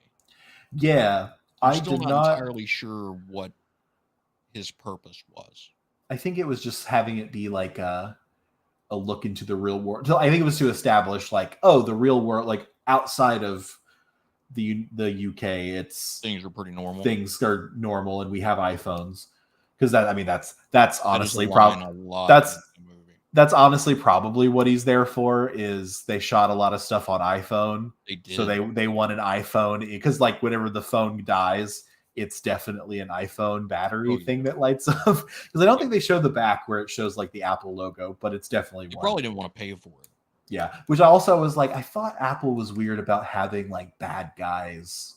Yeah, I'm still not entirely sure what his purpose was. I think it was just having it be like a look into the real world. I think it was to establish like, oh, the real world, like outside of the UK, things are pretty normal. Things are normal, and we have iPhones. Because that's honestly probably that's honestly probably what he's there for. Is they shot a lot of stuff on iPhone, so they want an iPhone, because like whenever the phone dies, it's definitely an iPhone battery thing that lights up. Because I don't think they show the back where it shows like the Apple logo, but it's definitely one. Probably didn't want to pay for it. Yeah, which I also was like, I thought Apple was weird about having like bad guys,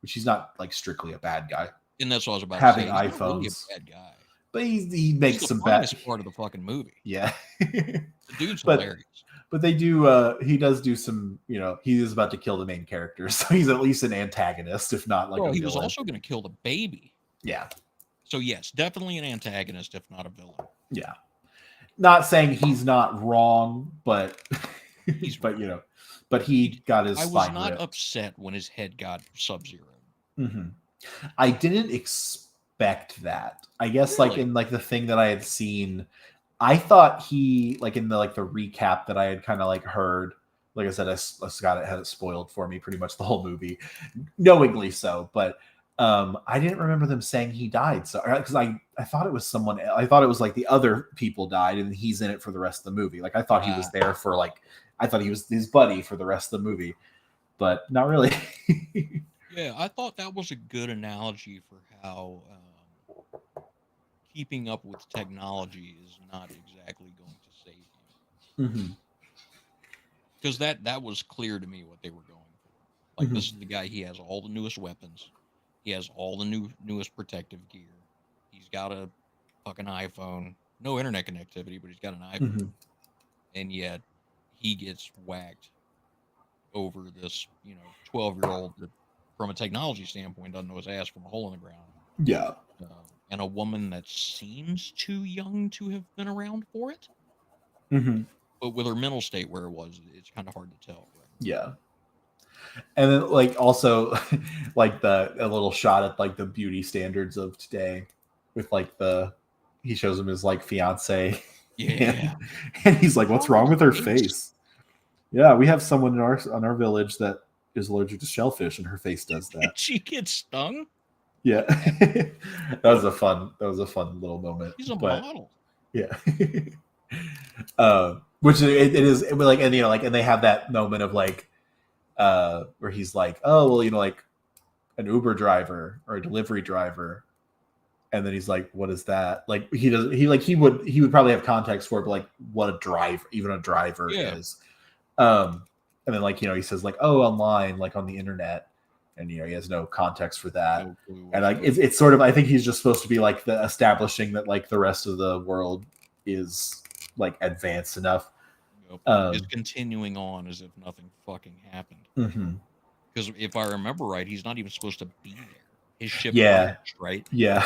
which he's not like strictly a bad guy. And that's what I was about having to say. He's iPhones. Really a bad guy. But he makes some bad part of the fucking movie. Yeah. The dude's hilarious. But they do he does do some, he is about to kill the main character, so he's at least an antagonist, if not like a he villain. was also going to kill the baby. Yeah. So yes, definitely an antagonist, if not a villain. Yeah. Not saying he's not wrong, but but he got his I was spine not ripped. upset when his head got Sub-Zero. Mm-hmm. I didn't expect that. I guess Really? like in like the thing that I had seen, I thought he like in the like the recap that I had kind of like heard. Like I said, Scott had it spoiled for me pretty much the whole movie, knowingly so. But I didn't remember them saying he died. So because I thought it was someone. I thought it was like the other people died and he's in it for the rest of the movie. Like I thought he was there for like I thought he was his buddy for the rest of the movie, but not really. Yeah, I thought that was a good analogy for how keeping up with technology is not exactly going to save you. Mm-hmm. Because that was clear to me what they were going for. Like, this is the guy, he has all the newest weapons. He has all the newest protective gear. He's got a fucking iPhone. No internet connectivity, but he's got an iPhone. Mm-hmm. And yet, he gets whacked over this, 12-year-old that, from a technology standpoint, doesn't know his ass from a hole in the ground. Yeah. And a woman that seems too young to have been around for it. Mm-hmm. But with her mental state where it was, it's kind of hard to tell. Right? Yeah. And then like also like a little shot at like the beauty standards of today with like he shows him his like fiance. Yeah. And he's like, what's wrong with her face? Yeah, we have someone on our village that is allergic to shellfish and her face does that. She gets stung? Yeah. that was a fun little moment. She's a model. Yeah. Which it is like, and like, and they have that moment of like where he's like, oh well, like an Uber driver or a delivery driver, and then he's like, what is that? Like he would probably have context for it, but like what a driver is. And then like he says like, oh, online, like on the internet, and he has no context for that. And like it's sort of, I think he's just supposed to be like the establishing that like the rest of the world is like advanced enough. Is continuing on as if nothing fucking happened. Mm-hmm. Because if I remember right, he's not even supposed to be there. His ship crashed, right? Yeah.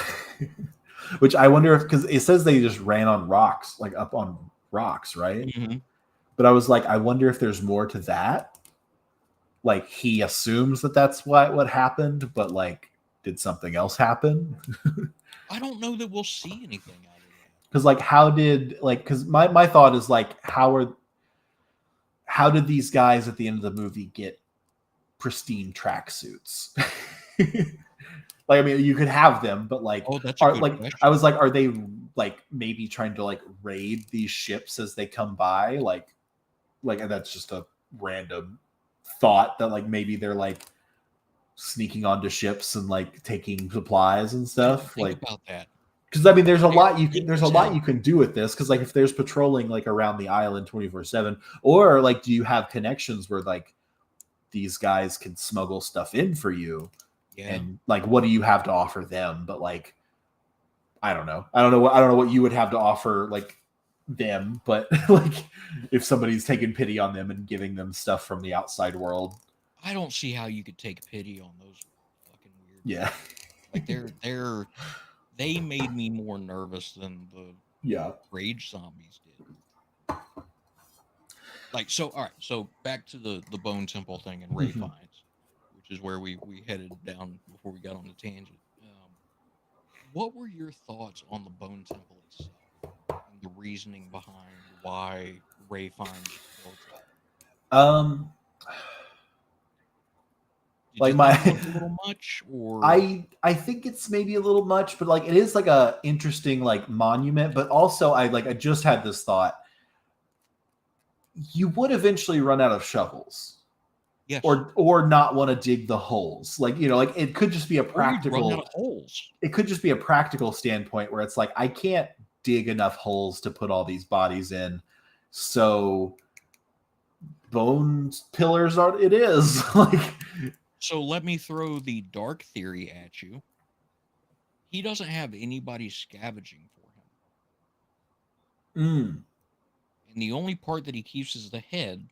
Which I wonder if, because it says they just ran on rocks, like up on rocks, right? Mm-hmm. But I was like, I wonder if there's more to that. Like he assumes that that's what happened, but like, did something else happen? I don't know that we'll see anything out of that. Because like, because my thought is like, how did these guys at the end of the movie get pristine tracksuits? Like, I mean, you could have them, but like, question. I was like, are they like maybe trying to like raid these ships as they come by? Like, and that's just a random thought that like maybe they're like sneaking onto ships and like taking supplies and stuff. Think about that. Because I mean, there's a lot you can do with this. Because like, if there's patrolling like around the island 24/7, or like, do you have connections where like these guys can smuggle stuff in for you? Yeah. And like, what do you have to offer them? But like, I don't know what you would have to offer like them. But like, if somebody's taking pity on them and giving them stuff from the outside world, I don't see how you could take pity on those fucking weird. Yeah, like they made me more nervous than the rage zombies did. Like, so all right, so back to the Bone Temple thing and Ray finds. Which is where we headed down before we got on the tangent. What were your thoughts on the Bone Temple itself and the reasoning behind why Ray finds built it? Like a little much, or I think it's maybe a little much, but like it is like a interesting like monument. But also, I just had this thought: you would eventually run out of shovels. Yes. Or not want to dig the holes. Like, like it could just be a practical run out of holes. It could just be a practical standpoint where it's like, I can't dig enough holes to put all these bodies in. So bone pillars it is. Like, so let me throw the dark theory at you. He doesn't have anybody scavenging for him. And the only part that he keeps is the head.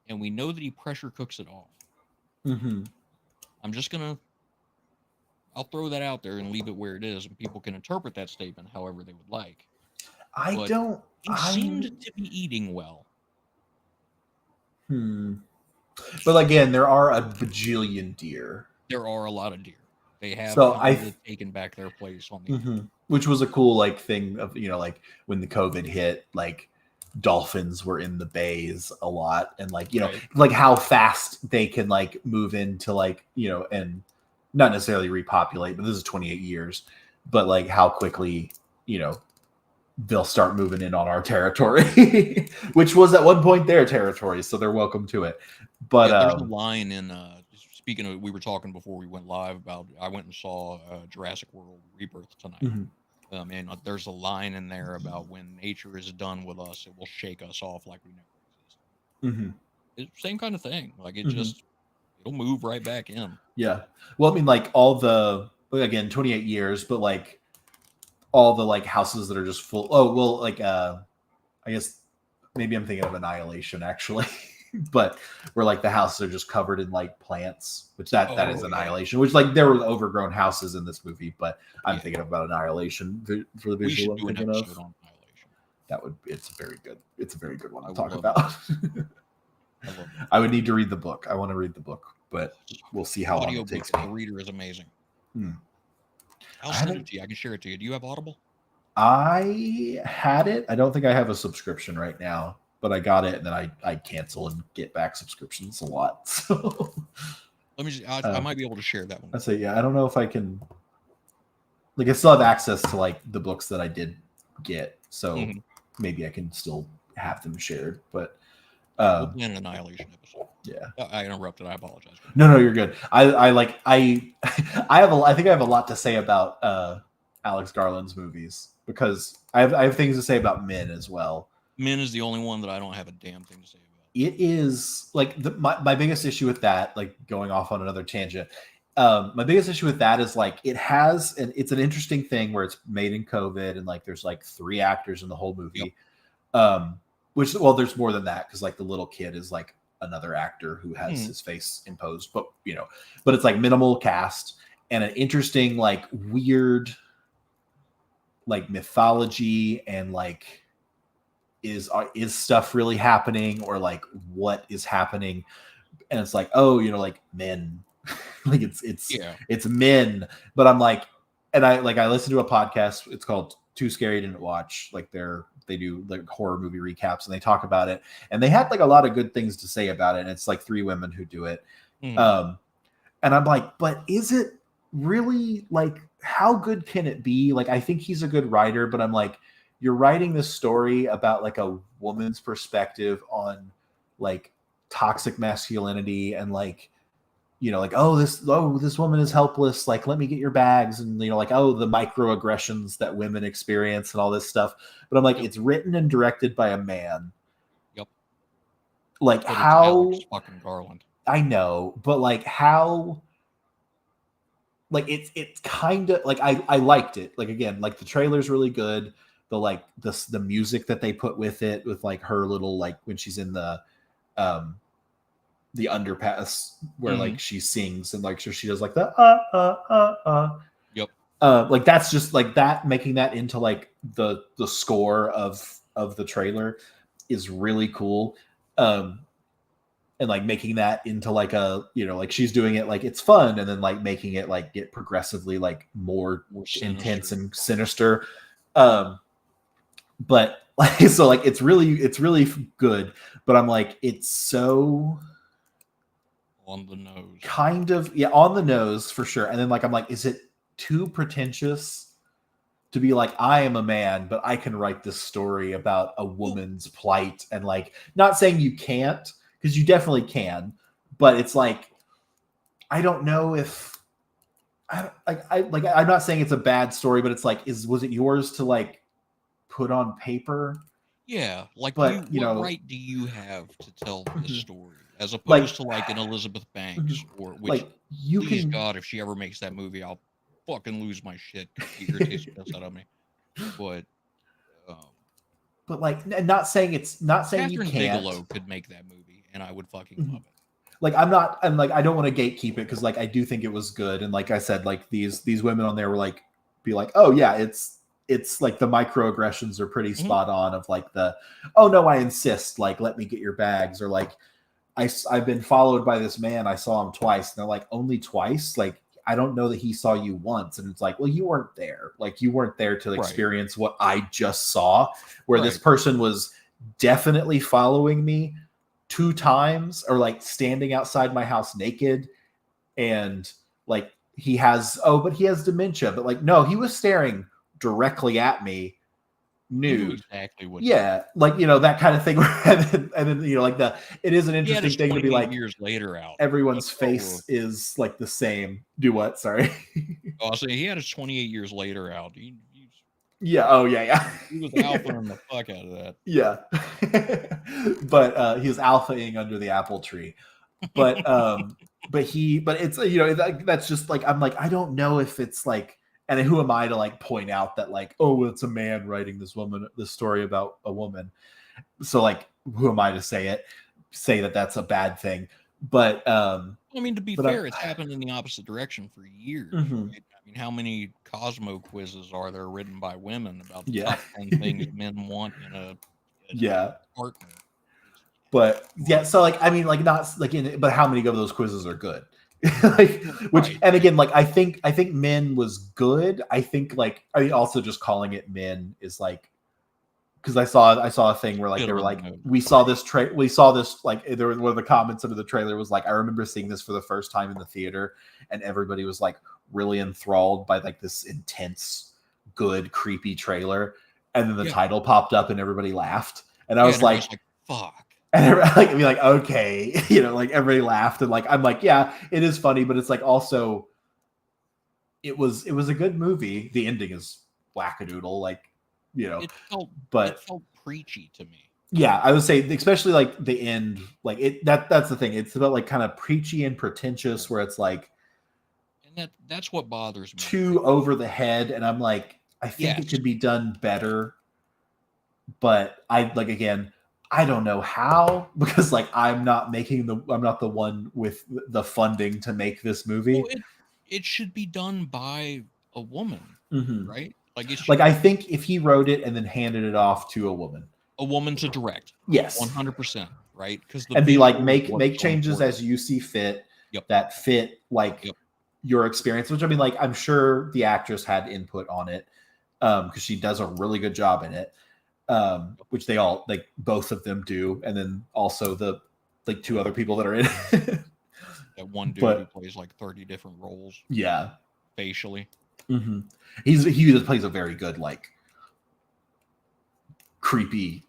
And we know that he pressure cooks it off. Mm-hmm. I'll throw that out there and leave it where it is, and people can interpret that statement however they would like. He seemed to be eating well. But again, there are a bajillion deer. There are a lot of deer. They have So taken back their place on the which was a cool like thing of, you know, like when the COVID hit, like dolphins were in the bays a lot, and like, you know, like how fast they can like move into like, you know, and not necessarily repopulate, but this is 28 years, but like how quickly, you know, they'll start moving in on our territory, which was at one point their territory, so they're welcome to it. But there's a line in speaking of, we were talking before we went live about, I went and saw Jurassic World Rebirth tonight. And there's a line in there about when nature is done with us, it will shake us off like we never existed. It's the same kind of thing. Like it just, it'll move right back in. Yeah. Well, I mean, like all the, again, 28 years, but like all the like houses that are just full. Oh, well, like, I guess maybe I'm thinking of Annihilation actually. But where like the houses are just covered in like plants, which that is Annihilation, which like there were overgrown houses in this movie, but I'm thinking about Annihilation for the visual I'm thinking of. That would, it's a very good one to talk about. I would need to read the book. I want to read the book, but we'll see how long it takes me. The reader is amazing. I'll send it to you. I can share it to you. Do you have Audible? I had it. I don't think I have a subscription right now, but I got it, and then I cancel and get back subscriptions a lot. So let me just, I might be able to share that one. I say, yeah, I don't know if I can, like, I still have access to like the books that I did get, so maybe I can still have them shared. But we'll plan an Annihilation episode. Yeah, I interrupted. I apologize. No, you're good. I think I have a lot to say about Alex Garland's movies, because I have things to say about Men as well. Men is the only one that I don't have a damn thing to say about. It is like my biggest issue with that, like going off on another tangent. My biggest issue with that is like it's an interesting thing where it's made in COVID, and like there's like 3 actors in the whole movie. Which, well, there's more than that, because like the little kid is like another actor who has his face imposed, but you know, but it's like minimal cast and an interesting like weird like mythology, and like is stuff really happening, or like what is happening? And it's like, oh, you know, like men, like it's men. But I'm like, and I listened to a podcast. It's called Too Scary Didn't Watch. Like they do like horror movie recaps, and they talk about it, and they had like a lot of good things to say about it. And it's like 3 women who do it. And I'm like, but is it really, like, how good can it be? Like, I think he's a good writer, but I'm like, you're writing this story about like a woman's perspective on like toxic masculinity, and like, you know, like, this woman is helpless, like, let me get your bags, and you know, like, oh, the microaggressions that women experience and all this stuff. But I'm like, it's written and directed by a man. Like, how fucking Garland. I know, but like how, like it's kind of like I liked it. Like, again, like the trailer's really good. The like the music that they put with it, with like her little, like when she's in the underpass where like she sings, and like so she does like the like that's just like that, making that into like the score of the trailer is really cool. And like making that into like a, you know, like she's doing it like it's fun, and then like making it like get progressively like more intense and sinister. But like, so like it's really good, but I'm like, it's so on the nose, kind of, on the nose for sure. And then like I'm like, is it too pretentious to be like, I am a man, but I can write this story about a woman's plight? And like, not saying you can't, because you definitely can, but it's like, I don't know if I'm not saying it's a bad story, but it's like, was it yours to like put on paper? Yeah, like, but what right do you have to tell this story, as opposed to like an Elizabeth Banks, or which, like, please God, if she ever makes that movie, I'll fucking lose my shit. It irritates the piss out of me. But like, not saying you Catherine can't. Bigelow could make that movie, and I would fucking love it. Like, I'm like, I don't want to gatekeep it, because like I do think it was good, and like I said, like these women on there were like, be like, oh yeah, it's like the microaggressions are pretty spot on, of like the, oh no, I insist, like let me get your bags, or like, I've been followed by this man. I saw him twice. And they're like, only twice? Like, I don't know that he saw you once. And it's like, well, you weren't there. Like, you weren't there to experience what I just saw, where this person was definitely following me 2 times, or like standing outside my house naked. And like, but he has dementia. But like, no, he was staring directly at me. Nude. Exactly what. Yeah, like, that kind of thing. and then like it is an interesting thing to be like years later out. Everyone's face is like the same. Do what? Sorry. I'll say he had his 28 years later out. Yeah. Oh yeah. He was alphaing the fuck out of that. Yeah. But he was alphaing under the apple tree. But but it's that's just like, I'm like, I don't know if it's like. And who am I to like point out that like, oh, it's a man writing this story about a woman. So like, who am I to say that that's a bad thing? But I mean, to be fair, it's happened in the opposite direction for years. Mm-hmm. Right? I mean, how many Cosmo quizzes are there written by women about the top 10 things men want in a partner? But yeah, so like, I mean, like, not like but how many of those quizzes are good? And again, like, I think Men was good. I think like, I mean, also just calling it Men is like, because I saw a thing where like they were like, we saw this like, there was one of the comments under the trailer was like, I remember seeing this for the first time in the theater, and everybody was like really enthralled by like this intense, good, creepy trailer, and then the title popped up and everybody laughed, and I was like, fuck. And I'd be like, okay, like everybody laughed, and like, I'm like, yeah, it is funny, but it's like, also, it was a good movie. The ending is wackadoodle, like, it felt preachy to me. Yeah, I would say, especially like the end, like that's the thing. It's about like kind of preachy and pretentious, where it's like, and that's what bothers me. Too over the head, and I'm like, I think it could be done better, but I don't know how, because like I'm not the one with the funding to make this movie. Well, it should be done by a woman, right? Like I think if he wrote it and then handed it off to a woman to direct, yes, 100%, right? Because and be like, make changes as you see fit, that fit like your experience. Which, I mean, like, I'm sure the actress had input on it, because she does a really good job in it. Which they all, like, both of them do, and then also the like 2 other people that are in it. That one dude who plays like 30 different roles. Yeah, facially. Mm-hmm. He just plays a very good, like, creepy.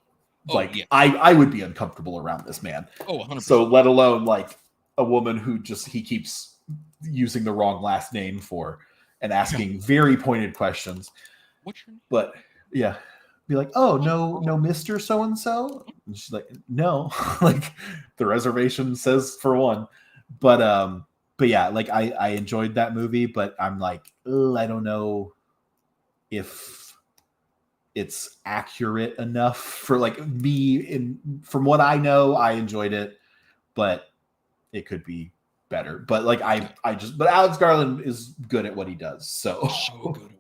I would be uncomfortable around this man. 100%. So let alone like a woman who he keeps using the wrong last name for and asking very pointed questions. What's your name? But yeah. Be like, oh, no, Mr. So-and-so? And she's like, no. Like, the reservation says for one. But yeah, like, I enjoyed that movie, but I'm like, I don't know if it's accurate enough for like me. From what I know, I enjoyed it, but it could be better. But like, but Alex Garland is good at what he does. So good at what he does.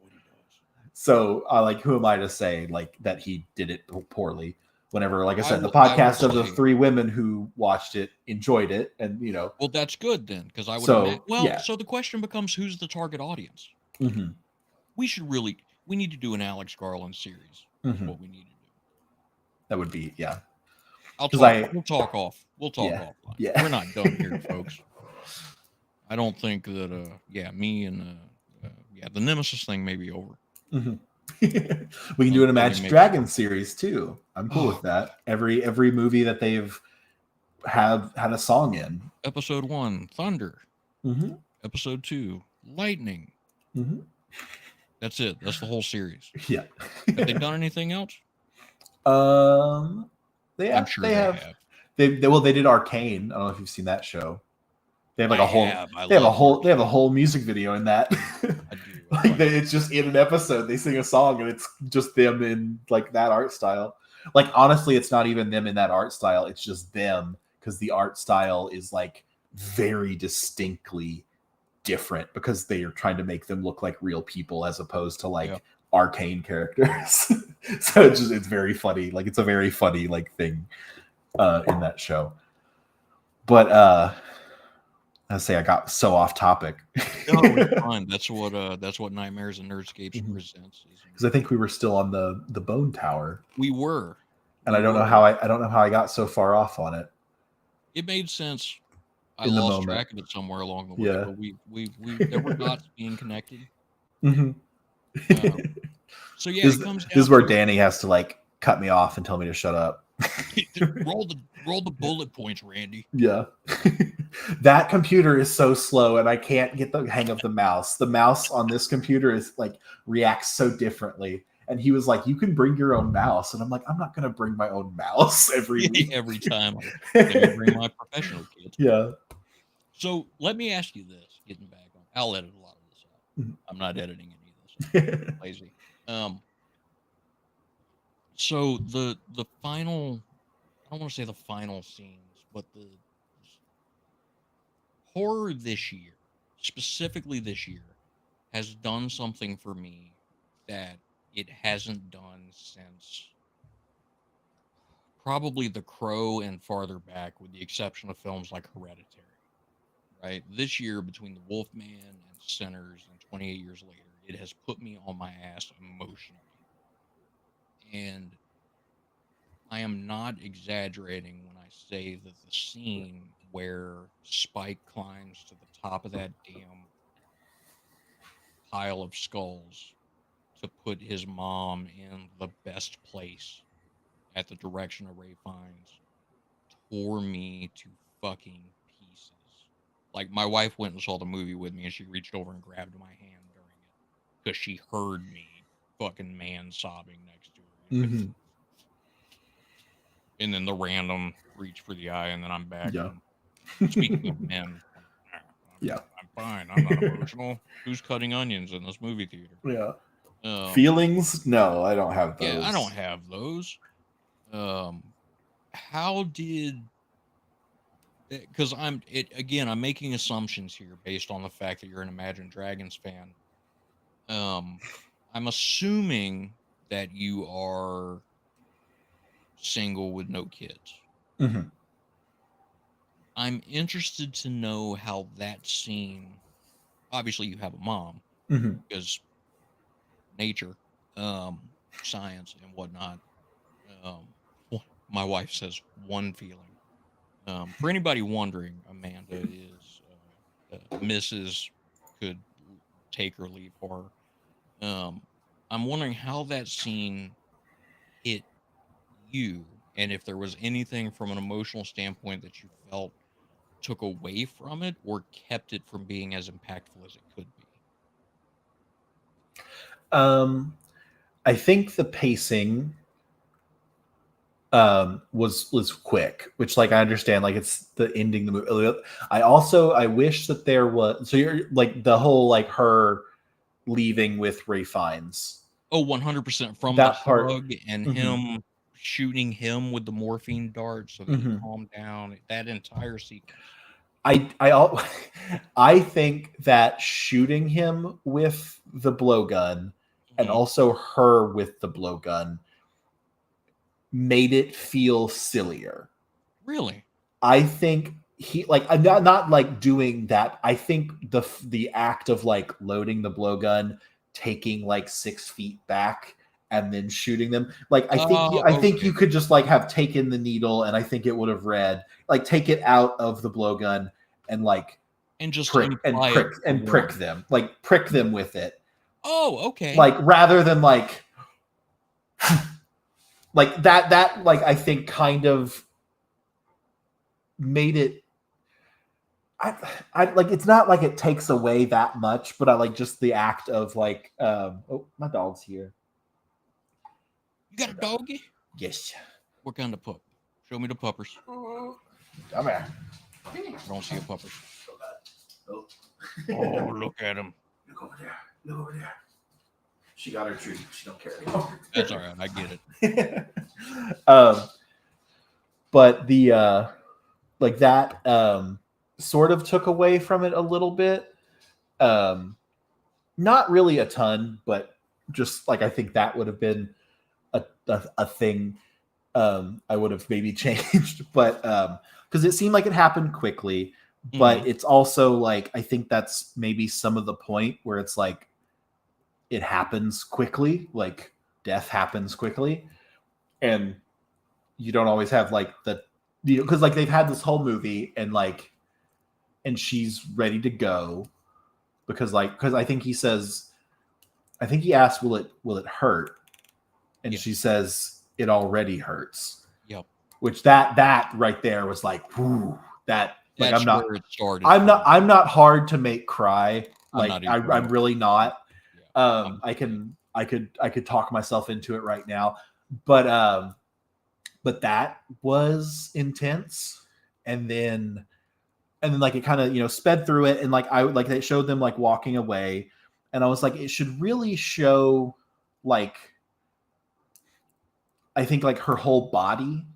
So, like, who am I to say like that he did it poorly? Whenever, like I said, the podcast of the 3 women who watched it enjoyed it, and well, that's good then, because I would. So the question becomes, who's the target audience? Mm-hmm. We need to do an Alex Garland series. Mm-hmm. What we need to do. That would be We'll talk off. We'll talk offline. Yeah. We're not done here, folks. I don't think that. Me and the Nemesis thing may be over. Mm-hmm. We can do an Imagine Dragons series too. I'm cool with that. Every movie that they've had a song in. Episode 1, Thunder. Mm-hmm. Episode 2, Lightning. Mm-hmm. That's it. That's the whole series. Yeah. Have they done anything else? I'm sure they have. They did Arcane. I don't know if you've seen that show. They have like they have a whole music video in that. I do. Like, it's just in an episode, they sing a song and it's just them in like that art style. Like, honestly, it's not even them in that art style. It's just them, because the art style is like very distinctly different, because they are trying to make them look like real people as opposed to like arcane characters. So it's very funny. Like, it's a very funny like thing in that show. But I say I got so off topic. No, it's fine. That's what Nightmares and Nerdscapes presents. Because I think we were still on the bone tower. We were. And I don't know how I got so far off on it. It made sense. I In the lost moment. track of it somewhere along the way, Yeah. but we there were dots being connected. Mm-hmm. So yeah, it comes down this is where to- Danny has to like cut me off and tell me to shut up. roll the bullet points, Randy. Yeah. That computer is so slow and I can't get the hang of the mouse. The mouse on this computer is like reacts so differently. And he was like, you can bring your own mouse. And I'm like, I'm not going to bring my own mouse every week. Every time I bring my professional kit. Yeah. So let me ask you this, getting back on. I'll edit a lot of this out. Mhm. I'm not editing any of this. I'm lazy. So the final, I don't want to say the final scenes, but the horror this year, specifically this year, has done something for me that it hasn't done since probably The Crow and farther back, with the exception of films like Hereditary. Right? This year, between The Wolfman and Sinners and 28 years later, it has put me on my ass emotionally. And I am not exaggerating when I say that the scene where Spike climbs to the top of that damn pile of skulls to put his mom in the best place at the direction of Ray Fiennes tore me to fucking pieces. Like, my wife went and saw the movie with me, and she reached over and grabbed my hand during it because she heard me fucking man sobbing next to her. Mm-hmm. And then the random reach for the eye, and then I'm back. Yeah. And speaking of men, Yeah. I'm fine. I'm not emotional. Who's cutting onions in this movie theater? Yeah. Feelings? No, I don't have those. Yeah, I don't have those. How did? Because I'm making assumptions here based on the fact that you're an Imagine Dragons fan. I'm assuming that you are single with no kids. Mm-hmm. I'm interested to know how that scene. Obviously, you have a mom because nature, science, and whatnot. My wife says one feeling. For anybody wondering, Amanda is Mrs. could take or leave horror. I'm wondering how that scene hit you, and if there was anything from an emotional standpoint that you felt took away from it or kept it from being as impactful as it could be. I think the pacing was quick, which like I understand, like it's the ending the movie. I wish that there was, so you're like the whole like her leaving with Ray Fiennes. Oh, 100% from that the part hug and him shooting him with the morphine dart so that he calmed down. That entire sequence. I think that shooting him with the blowgun and also her with the blowgun made it feel sillier. Really? I think he like not like doing that. I think the act of like loading the blowgun, taking like 6 feet back and then shooting them. Like I think you could just like have taken the needle and I think it would have read like take it out of the blowgun and like and just prick them, like prick them with it. Oh, okay. Like rather than like like that like I think kind of made it. I like it's not like it takes away that much, but I like just the act of like oh, my dog's here. You got a doggy? Yes. What kind of pup? Show me the puppers. Come here. I don't see a puppers. Oh. Oh, look at him. Look over there. Look over there. She got her treat. She don't care anymore. That's all right. I get it. But the like that sort of took away from it a little bit. Not really a ton, but just like I think that would have been a thing I would have maybe changed. But because it seemed like it happened quickly, but it's also like, I think that's maybe some of the point where it's like it happens quickly, like death happens quickly, and you don't always have like because like they've had this whole movie and she's ready to go because I think he asked, will it hurt? And she says, it already hurts. Yep. Which that right there was like, whew, that like That's I'm not where it started. I'm not hard to make cry. Like I'm really not. Yeah. I could talk myself into it right now. But that was intense. And then like it kind of, sped through it, and like they showed them like walking away, and I was like, it should really show like, I think like her whole body.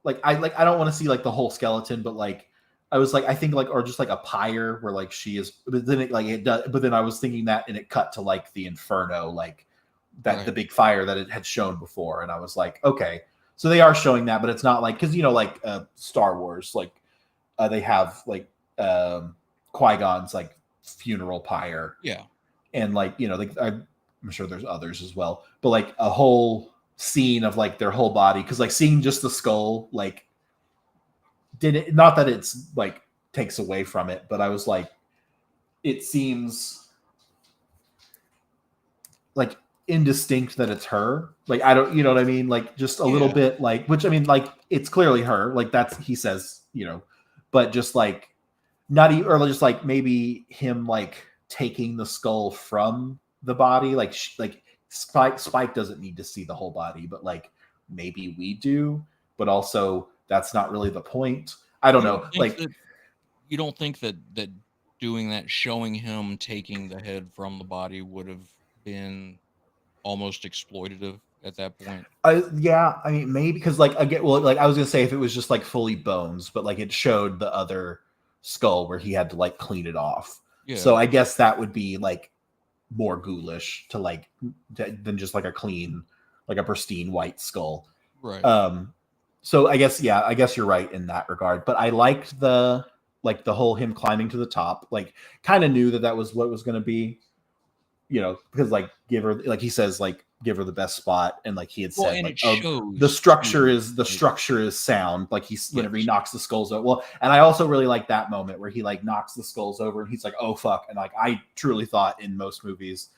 I don't want to see like the whole skeleton, but like I was like, I think like, or just like a pyre where like she is, but then it does, but then I was thinking that, and it cut to like the inferno, like that Right. the big fire that it had shown before, and I was like, okay, so they are showing that, but it's not like, because like Star Wars, like they have like Qui-Gon's like funeral pyre, and like like I'm sure there's others as well, but like a whole scene of like their whole body, because like seeing just the skull like did it, not that it's like takes away from it, but I was like, it seems like indistinct that it's her, like I don't, you know what I mean, like just a little bit, like, which I mean, like it's clearly her, like that's, he says, but just like not even, or just like maybe him like taking the skull from the body, like Spike doesn't need to see the whole body, but like maybe we do, but also that's not really the point. I don't know. Like, you don't think that doing that, showing him taking the head from the body, would have been almost exploitative at that point? Yeah, I mean maybe, because like again, well, like I was gonna say if it was just like fully bones, but like it showed the other skull where he had to like clean it off. Yeah. So I guess that would be like more ghoulish to like than just like a clean, like a pristine white skull. Right. So I guess you're right in that regard. But I liked the whole him climbing to the top. Like, kind of knew that was what it was going to be, because like give her, like he says, like give her the best spot, and like he had said, like, the structure is sound. Like whenever he knocks the skulls over. Well, and I also really like that moment where he like knocks the skulls over, and he's like, oh fuck, and like I truly thought in most movies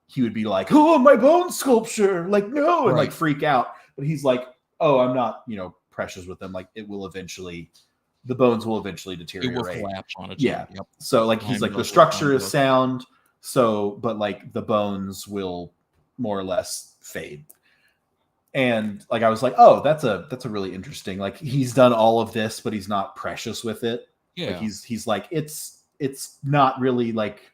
he would be like, oh, my bone sculpture, like no, and like freak out, but he's like, oh, I'm not, precious with them. Like the bones will eventually deteriorate. It will collapse on its own. Yep. So like he's like, the structure is sound. So, but like the bones will more or less fade. And like I was like, oh, that's a really interesting. Like he's done all of this, but he's not precious with it. Yeah. Like he's like, it's not really like,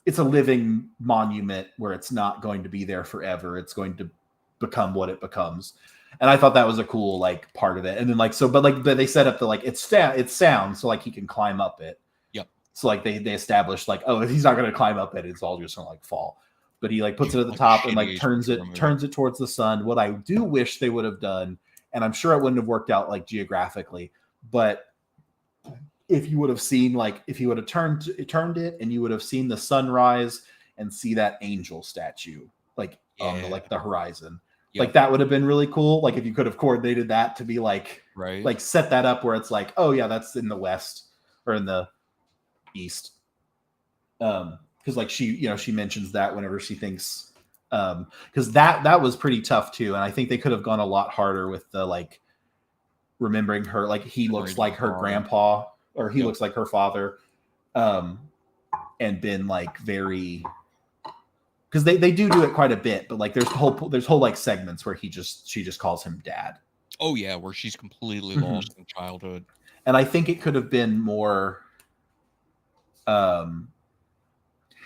it's a living monument where it's not going to be there forever. It's going to become what it becomes. And I thought that was a cool like part of it. And then like, so, but they set up the like, it's sound, so like he can climb up it. Yep. So like they established like, oh, if he's not going to climb up it, it's all just going to like fall. But he like puts it at the top and like turns it towards the sun. What I do wish they would have done, and I'm sure it wouldn't have worked out like geographically, but if you would have seen, like, if you would have turned it and you would have seen the sunrise and see that angel statue like on the horizon, like that would have been really cool. Like if you could have coordinated that to be like, like set that up where it's like, oh yeah, that's in the west or in the east. Because like she mentions that whenever she thinks, because that was pretty tough too, and I think they could have gone a lot harder with the like remembering her, like he looks like her grandpa, or he looks like her father, and been like very, because they do it quite a bit, but like there's whole like segments where she just calls him dad. Oh yeah, where she's completely lost in childhood. And I think it could have been more,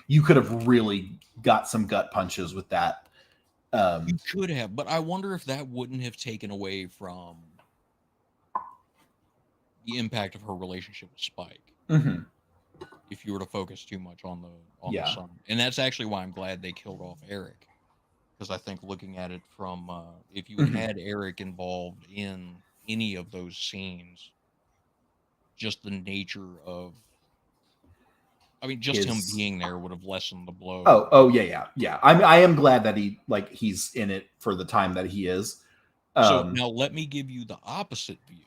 you could have really got some gut punches with that. You could have, but I wonder if that wouldn't have taken away from the impact of her relationship with Spike. If you were to focus too much on the son. And that's actually why I'm glad they killed off Eric, because I think looking at it from if you had Eric involved in any of those scenes, just the nature of, I mean, just him being there would have lessened the blow. Oh, yeah. I am glad that he's in it for the time that he is. So now let me give you the opposite view,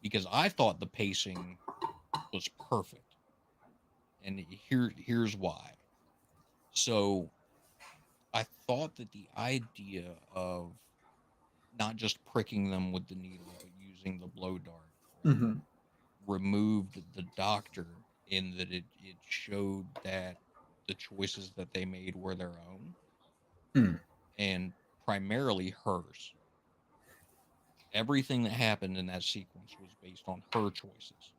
because I thought the pacing was perfect, and here's why. So I thought that the idea of not just pricking them with the needle, but using the blow dart, right, removed the doctor, in that it showed that the choices that they made were their own, and primarily hers. Everything that happened in that sequence was based on her choices.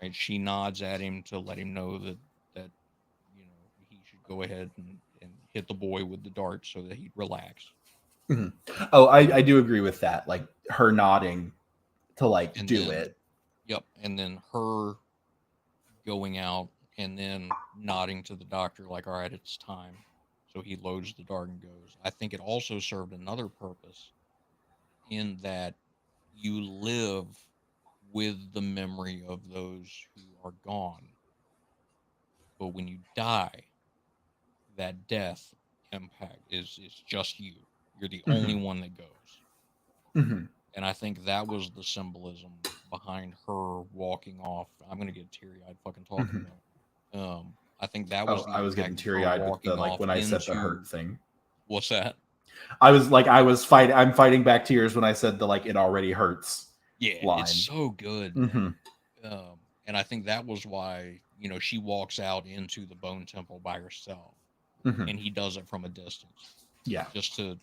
Right? She nods at him to let him know that he should go ahead and hit the boy with the dart so that he'd relax. Oh, I do agree with that. Like her nodding to do it. Yep. And then her going out and then nodding to the doctor like, all right, it's time. So he loads the dart and goes. I think it also served another purpose, in that you live with the memory of those who are gone. But when you die, that death impact is just you. You're the only one that goes. And I think that was the symbolism behind her walking off. I'm gonna get teary-eyed fucking talking about it. I think that was. I was getting teary-eyed with the when I said the hurt thing. What's that? I'm fighting back tears when I said the it already hurts. Yeah, line. It's so good. And I think that was why she walks out into the Bone Temple by herself, and he does it from a distance. Yeah, just to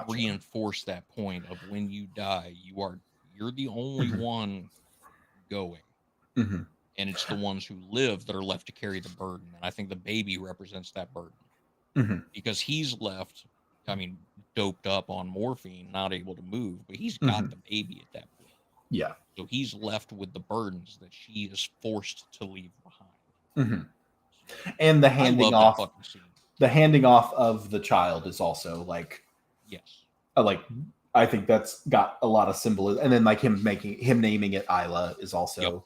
reinforce that point of, when you die, you're the only one going, and it's the ones who live that are left to carry the burden. And I think the baby represents that burden, because he's left, I mean, doped up on morphine, not able to move, but he's got the baby at that point. Yeah, so he's left with the burdens that she is forced to leave behind. And the handing off. The handing off of the child is also yes, I think that's got a lot of symbolism, and then him naming it Isla is also,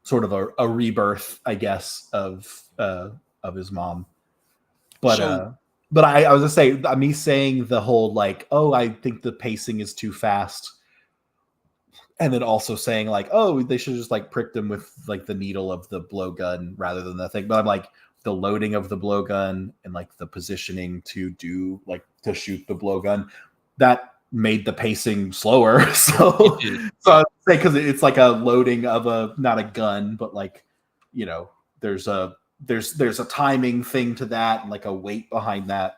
sort of a rebirth, I guess, of his mom. But I was gonna say, me saying the whole I think the pacing is too fast, and then also saying they should just prick them with the needle of the blowgun rather than the thing. But I'm the loading of the blowgun and the positioning to do to shoot the blowgun, that made the pacing slower. So I'd say, because it's a loading of not a gun, but there's a timing thing to that, and a weight behind that.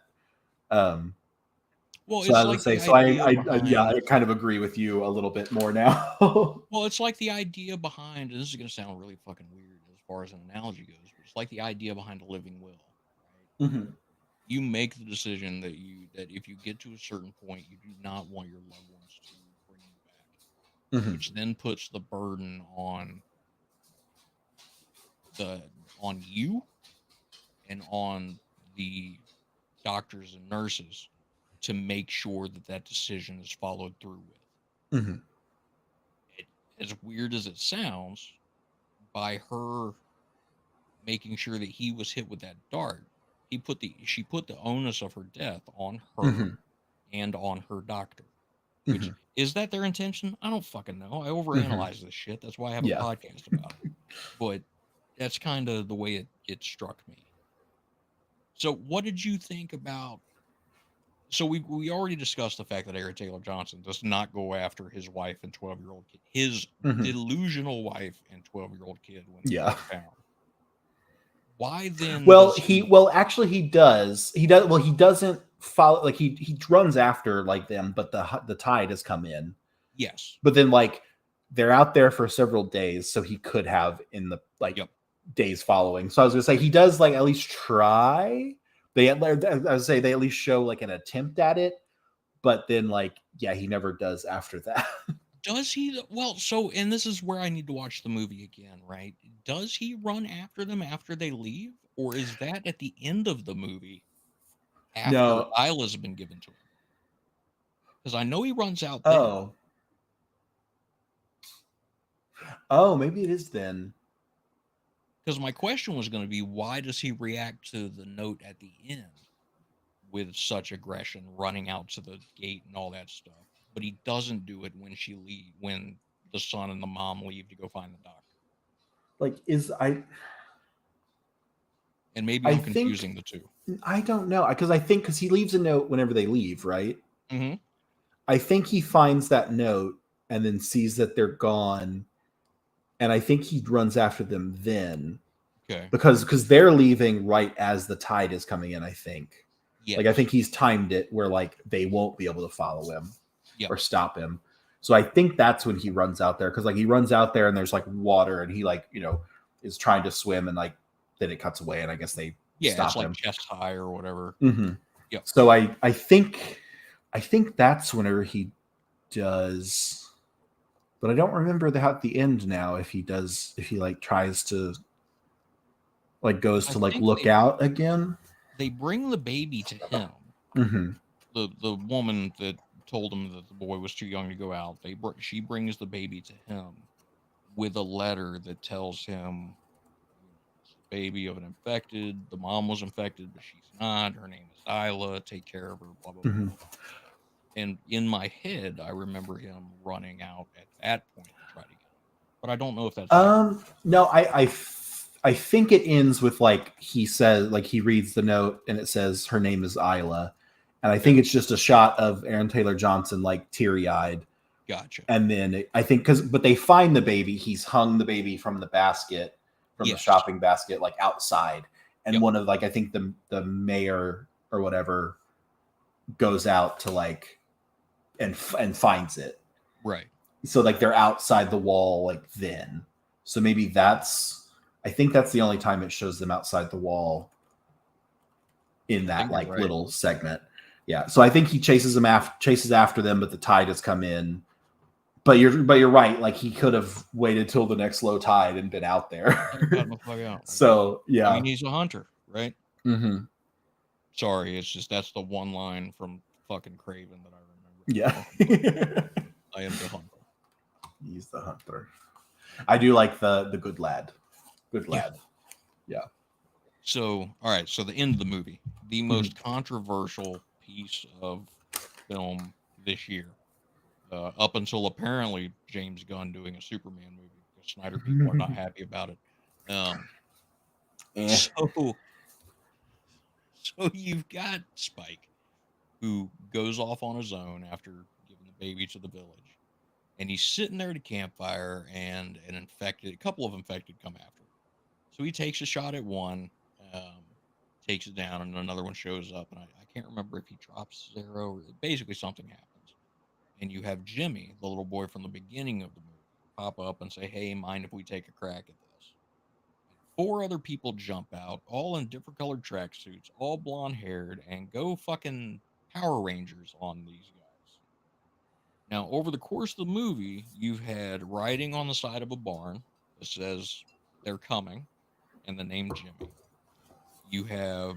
Well, so I would say, I kind of agree with you a little bit more now. Well, it's like the idea behind, and this is going to sound really fucking weird as far as an analogy goes, but it's like the idea behind a living will, right? You make the decision that if you get to a certain point, you do not want your loved ones to bring you back, which then puts the burden on you and on the doctors and nurses to make sure that decision is followed through with. As weird as it sounds, by her making sure that he was hit with that dart, she put the onus of her death on her and on her doctor. Which is that their intention? I don't fucking know. I overanalyze this shit. That's why I have a podcast about it. But that's kind of the way it struck me. So what did you think about? So we already discussed the fact that Aaron Taylor Johnson does not go after his wife and 12-year-old kid, his delusional wife and 12-year-old kid when they're found. Why then? Actually he does. He doesn't follow. He runs after them, but the tide has come in. Yes, but then they're out there for several days, so he could have in the days following. So I was gonna say he does at least try. I would say they at least show an attempt at it, but then he never does after that. Does he? Well, and this is where I need to watch the movie again, right? Does he run after them after they leave, or is that at the end of the movie after Isla's been given to him? Because I know he runs out there. Oh, maybe it is then. Because my question was going to be, why does he react to the note at the end with such aggression, running out to the gate and all that stuff? But he doesn't do it when the son and the mom leave to go find the doctor. Like, and maybe I'm confusing the two. I don't know, because he leaves a note whenever they leave, right? Mm-hmm. I think he finds that note and then sees that they're gone, and I think he runs after them then. Okay. Because they're leaving right as the tide is coming in, I think. Yes. Like, I think he's timed it where, like, they won't be able to follow him or stop him. So I think that's when he runs out there, because, like, he runs out there and there's, like, water, and he, like, is trying to swim, and, like, then it cuts away, and I guess they stop it's like him. chest high or whatever. Mm-hmm. Yeah. So I think that's whenever he does, but I don't remember at the end now if he like tries to, like, goes to, like, look out again. They bring the baby to him. Mm-hmm. The woman that told him that the boy was too young to go out, she brings the baby to him with a letter that tells him baby of an infected, the mom was infected, but she's not, her name is Isla, take care of her, blah, blah, Mm-hmm. blah. And in my head, I remember him running out at that point to try to get him. But I don't know if that's no, I think it ends with, like, he says, like, he reads the note and it says her name is Isla, and I think it's just a shot of Aaron Taylor Johnson, like, teary-eyed. Gotcha. And then I think but they find the baby, he's hung the baby from the basket, from the shopping basket, like, outside, and one of, like, I think the mayor or whatever goes out to, like, and finds it, right? So, like, they're outside the wall, like, then, so maybe I think that's the only time it shows them outside the wall in that, like, little segment. Yeah, so I think he chases after them, but the tide has come in. But you're right. Like, he could have waited till the next low tide and been out there. So yeah, I mean, he's a hunter, right? Mm-hmm. Sorry, it's just that's the one line from fucking Craven that I remember. Yeah, I am the hunter. He's the hunter. I do like the good lad. Good lad. Yeah. So, all right. So the end of the movie, the most controversial piece of film this year. Up until apparently James Gunn doing a Superman movie, because Snyder people are not happy about it. So you've got Spike, who goes off on his own after giving the baby to the village, and he's sitting there at a campfire, and a couple of infected come after him. So he takes a shot at one, takes it down, and another one shows up, and I can't remember if he drops Zero, or basically something happens. And you have Jimmy, the little boy from the beginning of the movie, pop up and say, hey, mind if we take a crack at this? And 4 other people jump out, all in different colored tracksuits, all blonde-haired, and go fucking Power Rangers on these guys. Now, over the course of the movie, you've had writing on the side of a barn that says they're coming, and the name Jimmy. You have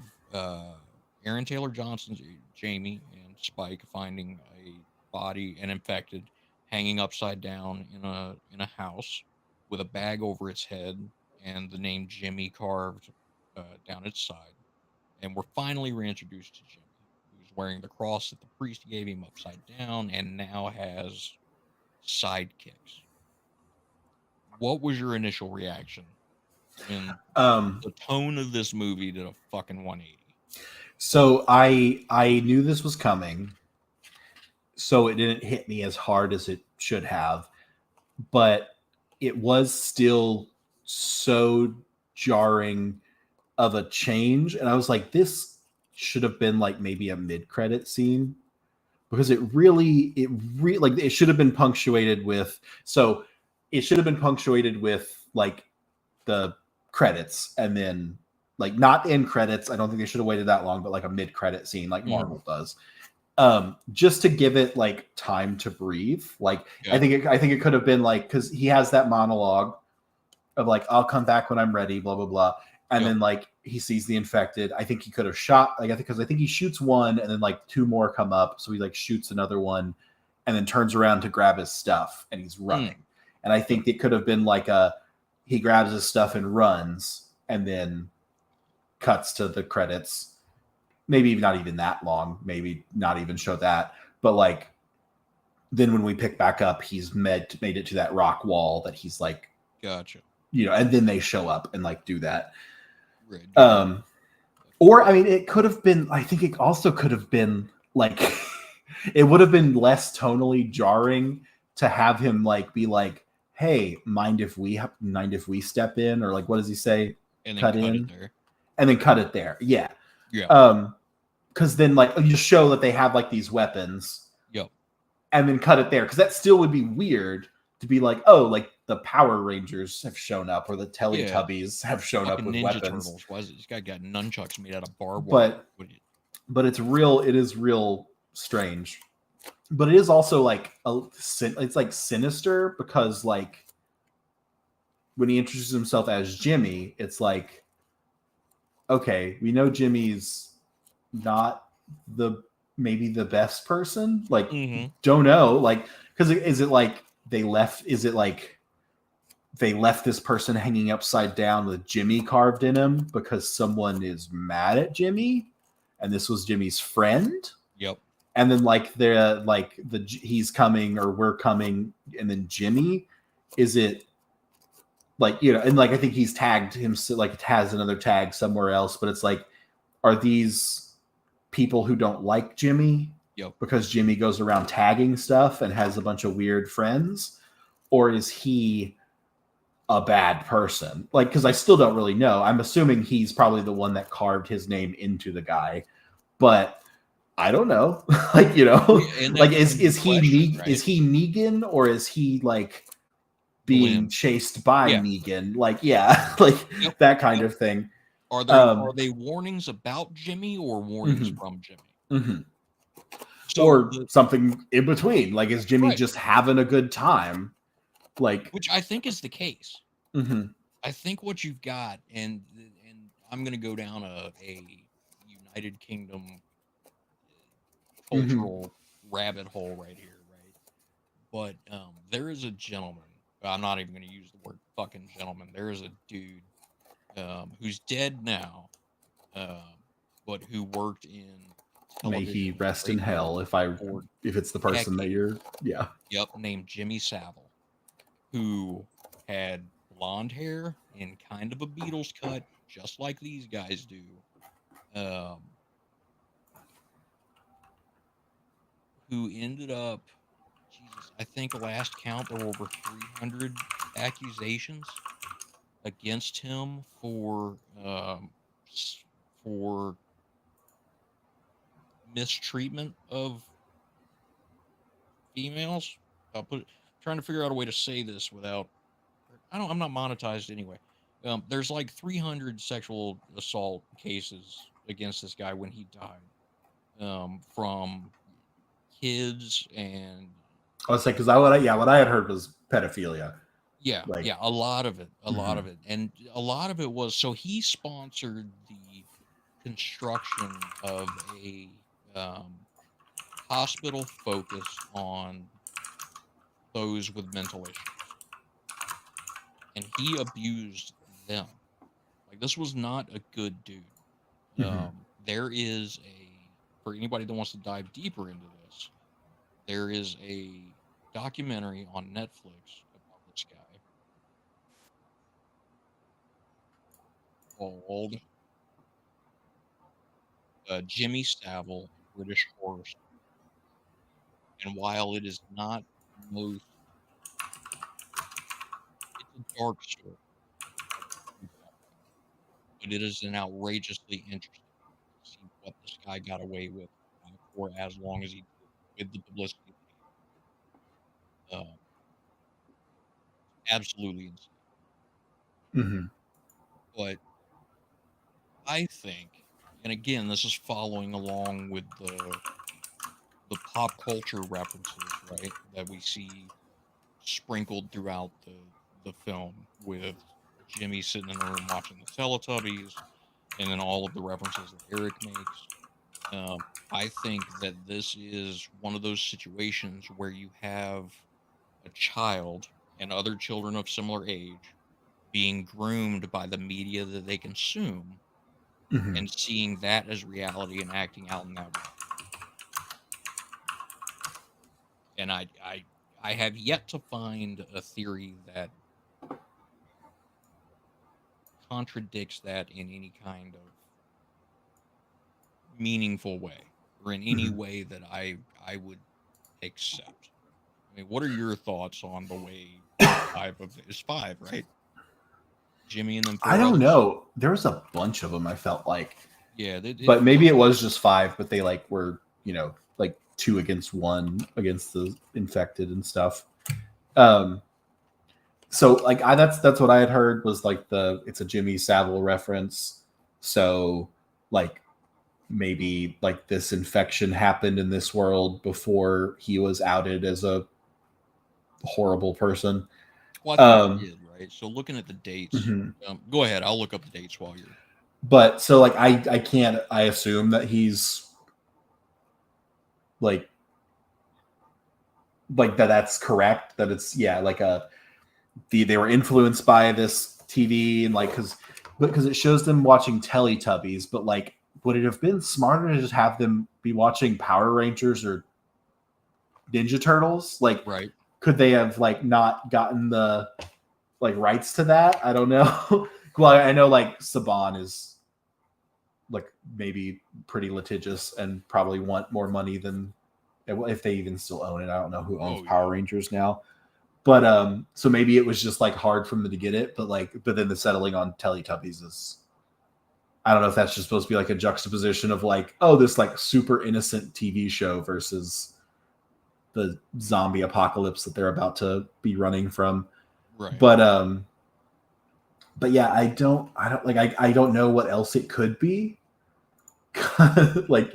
Aaron Taylor Johnson's Jamie and Spike finding a body and infected hanging upside down in a house with a bag over its head and the name Jimmy carved down its side. And we're finally reintroduced to Jimmy, who's wearing the cross that the priest gave him upside down and now has sidekicks. What was your initial reaction when the tone of this movie did a fucking 180? So I knew this was coming, so it didn't hit me as hard as it should have, but it was still so jarring of a change, and I was like, this should have been like maybe a mid-credit scene, because it should have been punctuated with like the credits, and then like not end credits. I don't think they should have waited that long, but like a mid-credit scene like Marvel does. Just to give it like time to breathe. Like, yeah. I think it could have been like, because he has that monologue of like, I'll come back when I'm ready, blah blah blah, And then like he sees the infected. I think he could have shot like I think he shoots one and then like two more come up. So he like shoots another one and then turns around to grab his stuff and he's running. And I think it could have been like he grabs his stuff and runs and then cuts to the credits. Maybe not even that long. Maybe not even show that. But like then when we pick back up, he's made it to that rock wall that he's like, gotcha. You know, and then they show up and like do that. Right. Or I mean, it could have been. I think it also could have been like, it would have been less tonally jarring to have him like be like, "Hey, mind if we step in?" Or like, what does he say? And then cut it there. And then cut it there. Yeah. Yeah. Because then like you just show that they have like these weapons. Yep. And then cut it there because that still would be weird to be like, oh, like the Power Rangers have shown up or the Teletubbies have shown up with Ninja weapons. Turtles. Why is it? This guy got nunchucks made out of barbed wire? But it's real. It is real strange. But it is also like it's like sinister because like when he introduces himself as Jimmy, it's okay, we know Jimmy's not maybe the best person. Like, don't know. Like, because is it like they left? Is it like they left this person hanging upside down with Jimmy carved in him because someone is mad at Jimmy, and this was Jimmy's friend? Yep. And then he's coming or we're coming, and then Jimmy, is it like, you know, and like I think he's tagged him, like it has another tag somewhere else, but it's like, are these people who don't like Jimmy? Yep. Because Jimmy goes around tagging stuff and has a bunch of weird friends, or is he a bad person? Like, because I still don't really know. I'm assuming he's probably the one that carved his name into the guy, but I don't know. Like, you know, like is he right? Is he Negan, or is he like being chased by Negan? Like, yeah, like that kind of thing. Are they warnings about Jimmy or warnings from Jimmy? So or something in between? Like, is Jimmy just having a good time? Like, which I think is the case. I think what you've got, and I'm going to go down a United Kingdom cultural rabbit hole right here, right? But there is a gentleman. I'm not even going to use the word fucking gentleman. There is a dude who's dead now, but who worked in may he rest in hell if it's the person that you're named Jimmy Savile, who had blonde hair and kind of a Beatles cut, just like these guys do. Who ended up, Jesus, I think last count there were over 300 accusations against him for mistreatment of females. Trying to figure out a way to say this without. I'm not monetized anyway. There's like 300 sexual assault cases against this guy when he died, from kids and. I was like, because what I had heard was pedophilia. Yeah, a lot of it, and a lot of it was so he sponsored the construction of a hospital focused on those with mental issues, and he abused them. Like, this was not a good dude. There is for anybody that wants to dive deeper into this, there is a documentary on Netflix about this guy called Jimmy Savile, British Horror Story. And while it is not most, it's a dark story, but it is an outrageously interesting to see what this guy got away with for as long as he did with the publicity. Absolutely insane. But I think, and again, this is following along with the pop culture references, right, that we see sprinkled throughout the film with Jimmy sitting in the room watching the Teletubbies, and then all of the references that Eric makes. I think that this is one of those situations where you have a child and other children of similar age being groomed by the media that they consume Mhm. and seeing that as reality and acting out in that way. And I have yet to find a theory that contradicts that in any kind of meaningful way or in any Mhm. way that I would accept. I mean, what are your thoughts on the way five of it's five, right? Jimmy and then I four don't others. know. There was a bunch of them. I felt like, Yeah, but maybe it was just five. But they like were like 2 against 1 against the infected and stuff. Um, so like that's what I had heard was like it's a Jimmy Savile reference. So like maybe like this infection happened in this world before he was outed as a horrible person. Well, I think it Um, did, right? So looking at the dates, mhm. go ahead. I'll look up the dates while you're. But so like I can't I assume that he's like that's correct, that it's like they were influenced by this TV and like because it shows them watching Teletubbies, but like would it have been smarter to just have them be watching Power Rangers or Ninja Turtles? Like Right. could they have like not gotten the like rights to that? I don't know. Well, I know like Saban is like maybe pretty litigious and probably want more money than if they even still own it. I don't know who owns Power Rangers now. But so maybe it was just like hard for them to get it, but then the settling on Teletubbies is, I don't know if that's just supposed to be like a juxtaposition of like, oh, this like super innocent TV show versus the zombie apocalypse that they're about to be running from. Right. But yeah, I don't know what else it could be. Like,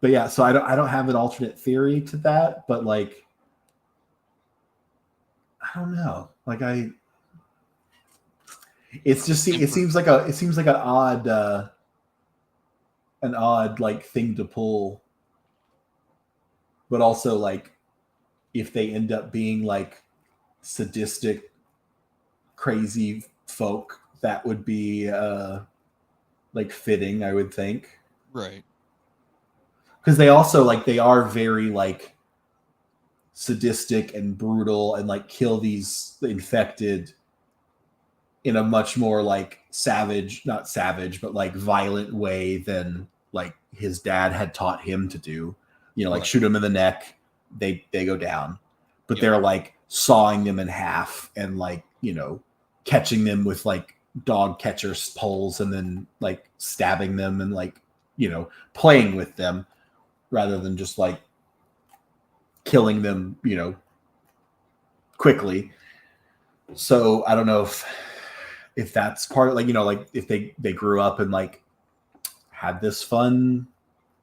but yeah, so I don't have an alternate theory to that, but like I don't know. Like it seems like an odd like thing to pull. But also like if they end up being like sadistic crazy folk, that would be like fitting, I would think. Right. Because they also like they are very like sadistic and brutal and like kill these infected in a much more like not savage, but like violent way than like his dad had taught him to do. Like shoot them in the neck, they go down. But they're like sawing them in half and like, catching them with like dog catcher poles and then like stabbing them and like, playing with them rather than just like killing them, quickly. So I don't know if that's part of like, like if they grew up and like had this fun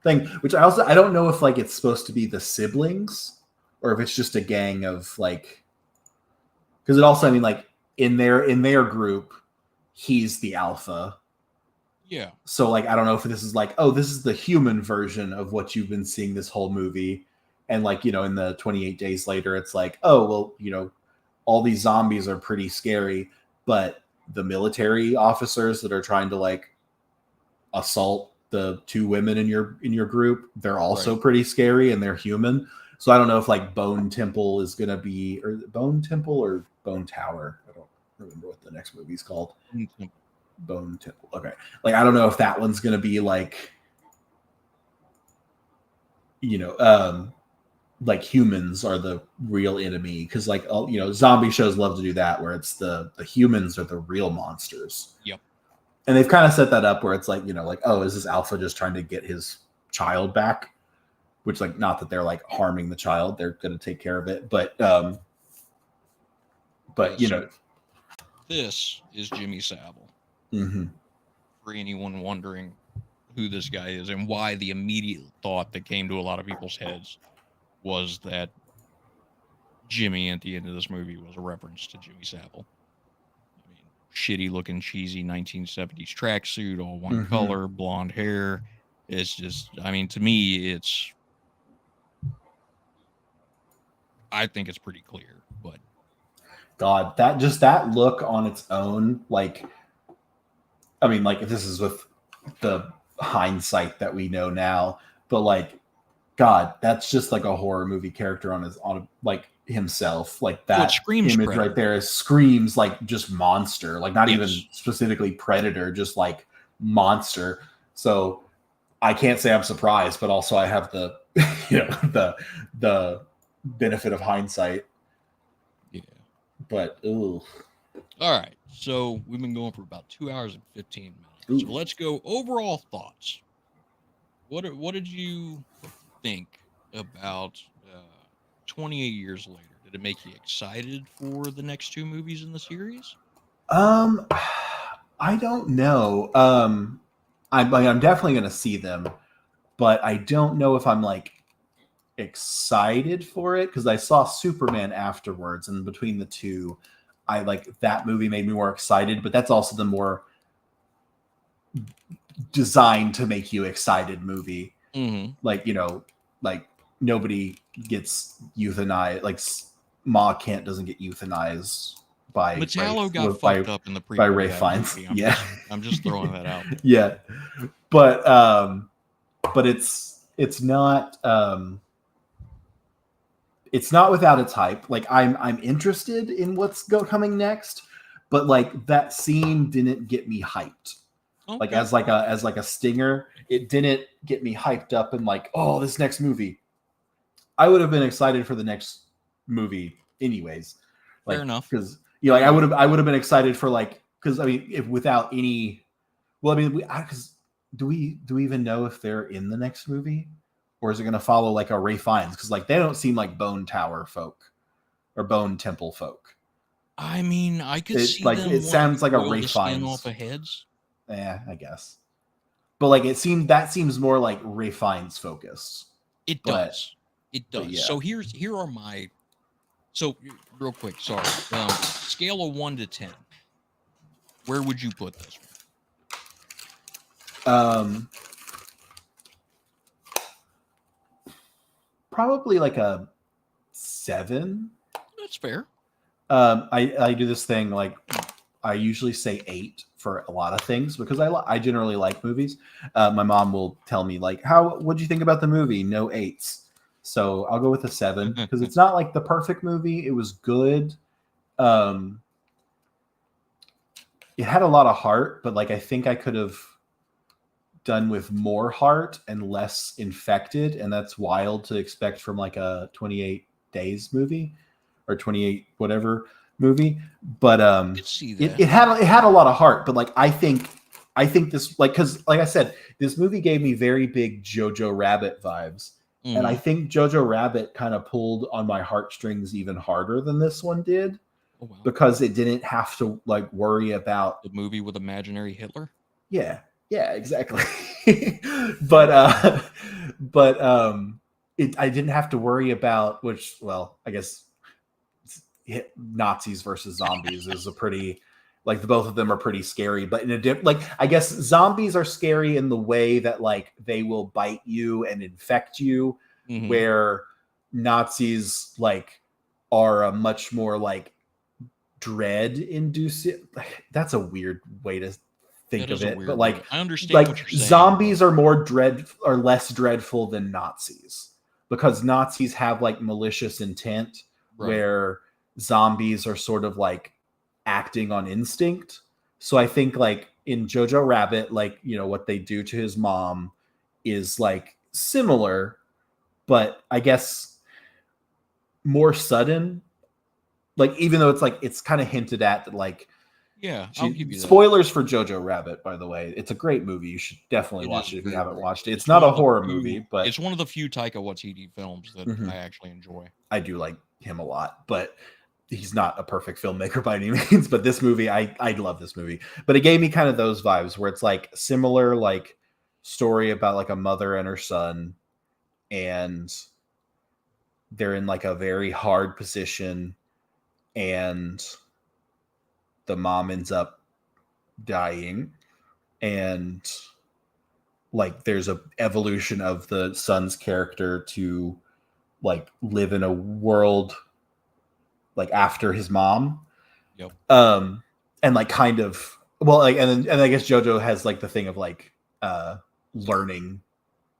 thing, which I don't know if like it's supposed to be the siblings or if it's just a gang of like, because it also, I mean, like in their group, he's the alpha. Yeah. So like, I don't know if this is like, oh, this is the human version of what you've been seeing this whole movie. And like, in the 28 days later, it's like, oh, well, all these zombies are pretty scary, but the military officers that are trying to like assault the 2 women in your group, they're also pretty scary and they're human. So I don't know if like Bone Temple is gonna be, or Bone Temple or Bone Tower. I don't remember what the next movie's called. Bone Temple. Okay. Like I don't know if that one's gonna be like, like humans are the real enemy, because like zombie shows love to do that where it's the humans are the real monsters. Yep. And they've kind of set that up where it's like, like, oh, is this alpha just trying to get his child back? Which like, not that they're like harming the child, they're going to take care of it, but this is Jimmy Savile. Mm-hmm. For anyone wondering who this guy is and why the immediate thought that came to a lot of people's heads was that Jimmy at the end of this movie was a reference to Jimmy Savile. I mean, shitty looking, cheesy 1970s tracksuit, all one color, blonde hair. It's just, I mean, to me, I think it's pretty clear, but God, that look on its own, like, I mean, like, this is with the hindsight that we know now, but like, God, that's just like a horror movie character on like himself. Like that screams image Predator. right there screams like just monster, like not Yes. even specifically Predator, just like monster. So I can't say I'm surprised, but also I have the the benefit of hindsight. Yeah. But ooh. All right. So we've been going for about 2 hours and 15 minutes. Ooh. So let's go overall thoughts. What did you think about 28 years later? Did it make you excited for the next two movies in the series? I don't know. I'm definitely going to see them, but I don't know if I'm like excited for it because I saw Superman afterwards, and between the two, I like that movie made me more excited. But that's also the more designed to make you excited movie. Mm-hmm. Like, like nobody gets euthanized. Like Ma Kent doesn't get euthanized by Metallo got by, fucked up in the prequel by Ray to that Fiennes. movie. I'm just throwing that out there. Yeah, but it's not without its hype. Like I'm interested in what's coming next, but like that scene didn't get me hyped. Okay. Like as like a stinger, it didn't get me hyped up and like, oh, this next movie. I would have been excited for the next movie anyways. Like, fair enough. Because like I would have been excited for like, because I mean, if without any, well, I mean, because do we even know if they're in the next movie, or is it going to follow like a Ray Fiennes? Because like they don't seem like Bone Tower folk or Bone Temple folk. I mean, I could see like them it sounds like a boil Ray the skin Fiennes off of heads. Yeah, I guess. But like that seems more like Ray Fiennes focused. It does. Yeah. So here are my. So real quick, sorry. Scale of 1 to 10. Where would you put this one? Probably like a 7. That's fair. I do this thing like I usually say 8 for a lot of things because I generally like movies. My mom will tell me like, what'd you think about the movie? No 8s. So I'll go with a 7 because it's not like the perfect movie. It was good. It had a lot of heart, but like I think I could have done with more heart and less infected, and that's wild to expect from like a 28 Days movie or 28 whatever movie. But it had a lot of heart, but like I think this, like, because like I said, this movie gave me very big Jojo Rabbit vibes. Mm-hmm. And I think Jojo Rabbit kind of pulled on my heartstrings even harder than this one did. Oh, wow. Because it didn't have to like worry about the movie with imaginary Hitler. Yeah, exactly. but I didn't have to worry about which. Well, I guess Nazis versus zombies is a pretty like the both of them are pretty scary, but in a like I guess zombies are scary in the way that like they will bite you and infect you, mm-hmm. where Nazis like are a much more like dread inducing. That's a weird way to think of it, but like I understand like what you're saying. Zombies are less dreadful than Nazis because Nazis have like malicious intent, right. Where zombies are sort of like acting on instinct. So I think like in Jojo Rabbit, like, what they do to his mom is like similar, but I guess more sudden. Like, even though it's kind of hinted at that, like, yeah, I'll give you that. Spoilers for Jojo Rabbit, by the way. It's a great movie. You should definitely watch it if you haven't watched it. It's not a horror movie, but it's one of the few Taika Waititi films that I actually enjoy. I do like him a lot, but he's not a perfect filmmaker by any means. But this movie, I love this movie. But it gave me kind of those vibes where it's like similar, like story about like a mother and her son, and they're in like a very hard position, and the mom ends up dying, and like there's a evolution of the son's character to like live in a world like after his mom. Yep. And like kind of well like and I guess Jojo has like the thing of like learning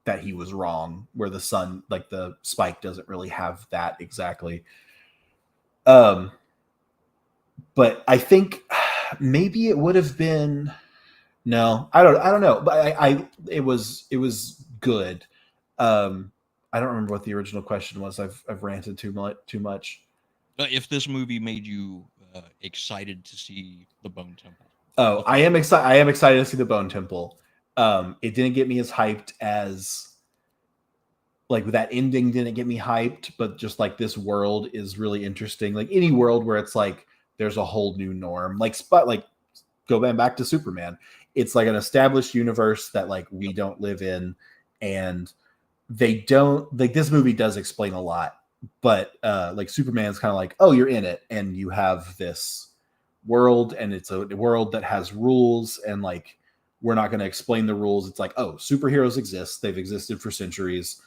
that he was wrong, where the son, like the Spike, doesn't really have that exactly. But I think maybe it would have been no, I don't know, but it was good. I don't remember what the original question was. I've ranted too much. If this movie made you excited to see the Bone Temple. Oh, I am excited. I am excited to see the Bone Temple. It didn't get me as hyped as like that ending didn't get me hyped, but just like this world is really interesting. Like any world where it's like there's a whole new norm. Like go back to Superman. It's like an established universe that like we don't live in, and they don't like this movie does explain a lot, but like Superman's kind of like, oh, you're in it and you have this world and it's a world that has rules, and like we're not going to explain the rules. It's like, oh, superheroes exist. They've existed for centuries.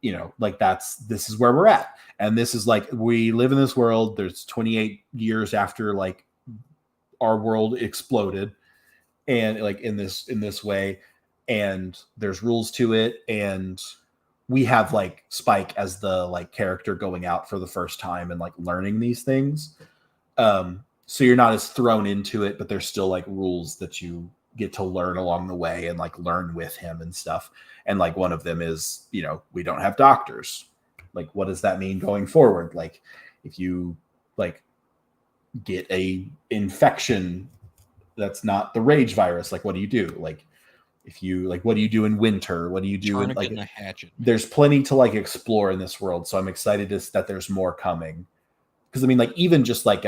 You know, like this is where we're at. And this is like, we live in this world. There's 28 years after like our world exploded, and like in this way, and there's rules to it, and we have like Spike as the like character going out for the first time and like learning these things. So you're not as thrown into it, but there's still like rules that you get to learn along the way and like learn with him and stuff. And like one of them is, you know, we don't have doctors. Like, what does that mean going forward? Like, if you like get a infection that's not the rage virus, like what do you do? Like, if you like, what do you do in winter? What do you do in like a hatchet? There's plenty to like explore in this world. So I'm excited that there's more coming. Because I mean, like even just like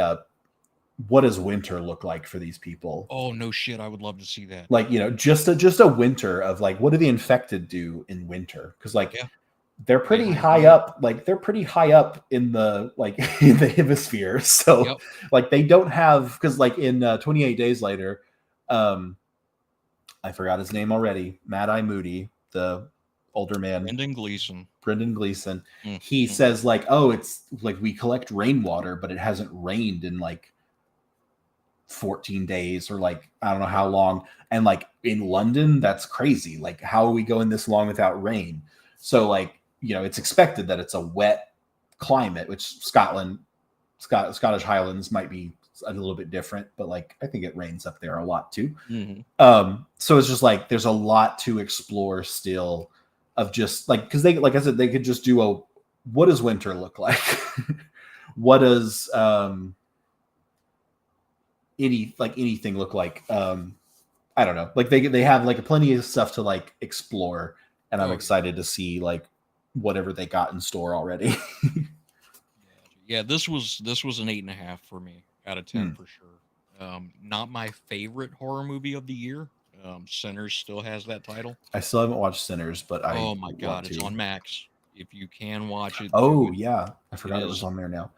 what does winter look like for these people? Oh no shit, I would love to see that. Like, you know, just a winter of like, what do the infected do in winter? Because like they're pretty high up, like they're pretty high up in the like in the hemisphere. So like they don't have, because like in 28 Days Later, I forgot his name already. Mad Eye Moody, the older man. Brendan Gleeson. Mm-hmm. He says like, oh, it's like we collect rainwater, but it hasn't rained in like 14 days or like I don't know how long. And like in London, that's crazy. Like, how are we going this long without rain? So like, you know, it's expected that it's a wet climate, which Scottish Highlands might be a little bit different, but like I think it rains up there a lot too. Mm-hmm. So it's just like there's a lot to explore still, of just like, because they, like I said, they could just do what does winter look like? What does anything look like? I don't know. Like they have like plenty of stuff to like explore, and I'm excited to see like whatever they got in store already. Yeah, this was an 8.5 for me out of 10 for sure. Not my favorite horror movie of the year. Sinners still has that title. I still haven't watched Sinners, but oh my god, it's on Max. If you can watch it. Oh yeah, I forgot it was on there now.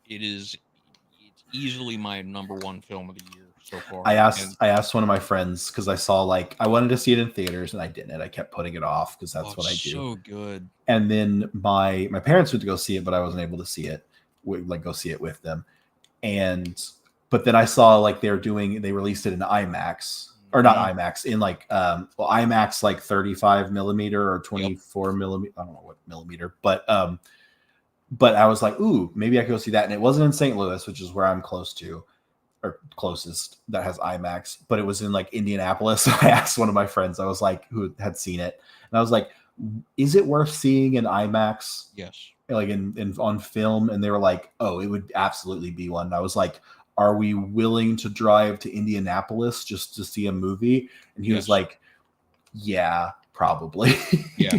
It's easily my number one film of the year so far. I asked one of my friends, because I saw like I wanted to see it in theaters and I didn't. I kept putting it off because that's what I do. So good. And then my parents went to go see it, but I wasn't able to see it. Like go see it with them. But then I saw like they released it in IMAX, or not IMAX, in like IMAX like 35 millimeter or 24 millimeter. I don't know what millimeter, but I was like, ooh, maybe I could go see that. And it wasn't in St. Louis, which is where I'm closest that has IMAX, but it was in like Indianapolis. So I asked one of my friends, I was like, who had seen it, and I was like, is it worth seeing in IMAX? Yes. Like in on film? And they were like, oh, it would absolutely be one. And I was like, are we willing to drive to Indianapolis just to see a movie? And he was like, yeah, probably. Yeah.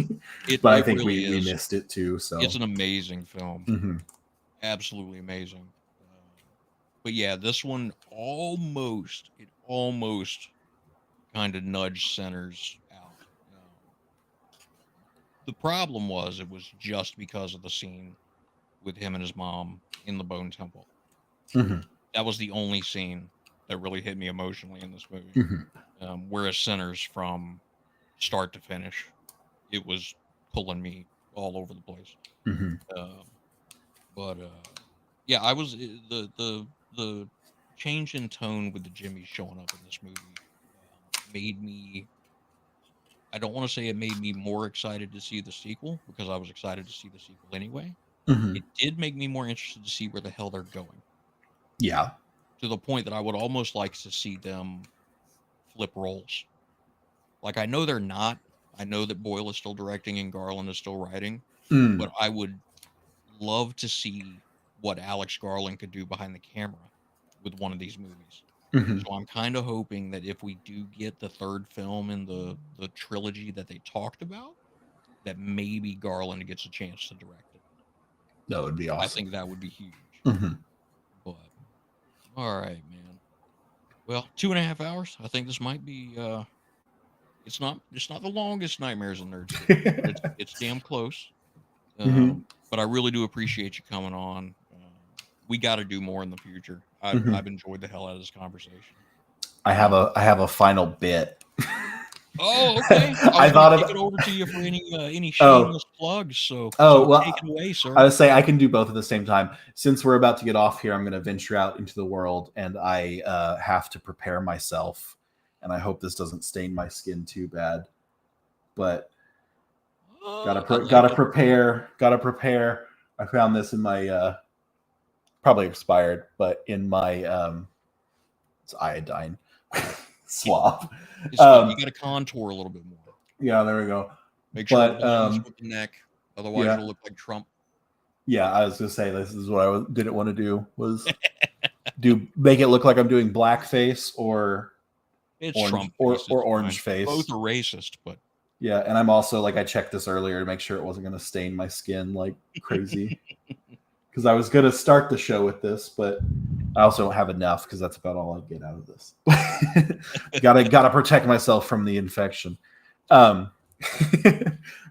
But I think we missed it too. So it's an amazing film. Mm-hmm. Absolutely amazing. But yeah, this one almost kind of nudged Sinners out. The problem was it was just because of the scene with him and his mom in the Bone Temple. Mhm. That was the only scene that really hit me emotionally in this movie. Whereas Sinners, from start to finish, it was pulling me all over the place. But yeah, I was the change in tone with the Jimmy showing up in this movie made me. I don't want to say it made me more excited to see the sequel, because I was excited to see the sequel anyway. It did make me more interested to see where the hell they're going. Yeah. To the point that I would almost like to see them flip roles. Like, I know they're not. I know that Boyle is still directing and Garland is still writing, but I would love to see what Alex Garland could do behind the camera with one of these movies. So I'm kind of hoping that if we do get the third film in the trilogy that they talked about, that maybe Garland gets a chance to direct it. That would be awesome. I think that would be huge. But all right, man. Well, 2.5 hours. I think this might be. It's not the longest Nightmares and Nerds did, but it's damn close. But I really do appreciate you coming on. We got to do more in the future. I've enjoyed the hell out of this conversation. I have a final bit. Oh, okay. I thought to kick it over to you for any shameless plugs. So well, take it away, sir. I would say I can do both at the same time. Since we're about to get off here, I'm going to venture out into the world, and I have to prepare myself. And I hope this doesn't stain my skin too bad. But gotta prepare. I found this in my probably expired, but in my it's iodine swab. You got to contour a little bit more. Yeah, there we go. Make sure it blends with the neck, otherwise you'll look like Trump. Yeah, I was gonna say this is what I didn't want to do, was make it look like I'm doing blackface or orange, Trump or orange face. Both are racist, but yeah, and I'm also I checked this earlier to make sure it wasn't gonna stain my skin like crazy. Because I was gonna start the show with this, but I also don't have enough, because that's about all I get out of this. gotta protect myself from the infection. But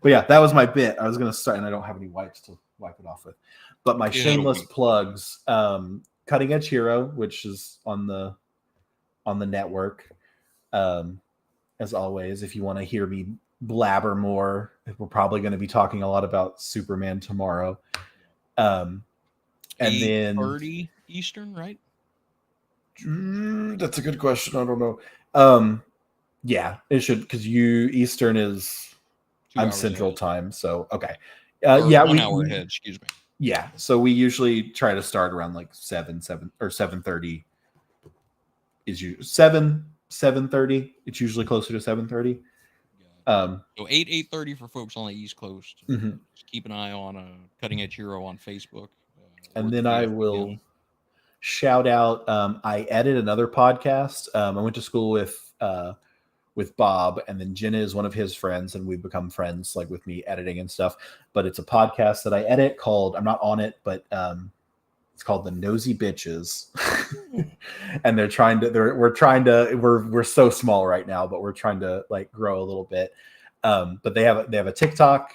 yeah, that was my bit. I was gonna start, and I don't have any wipes to wipe it off with. But my shameless plugs: Cutting Edge Hero, which is on the network. As always, if you want to hear me blabber more, we're probably going to be talking a lot about Superman tomorrow. And then 8:30 Eastern, right? That's a good question. I don't know. Yeah, it should, because Eastern is I'm Central Time, so okay. Yeah, 1 hour ahead. Excuse me. Yeah, so we usually try to start around like 7 or 7:30. Is you 7:30? It's usually closer to 7:30. So 8:30 for folks on the East Coast. Just keep an eye on Cutting Edge Hero on Facebook. And then I will shout out. I edit another podcast. I went to school with Bob, and then Jenna is one of his friends, and we've become friends, like with me editing and stuff. But it's a podcast that I edit called, I'm not on it, but it's called The Nosy Bitches. And we're so small right now, but we're trying to like grow a little bit. But they have a TikTok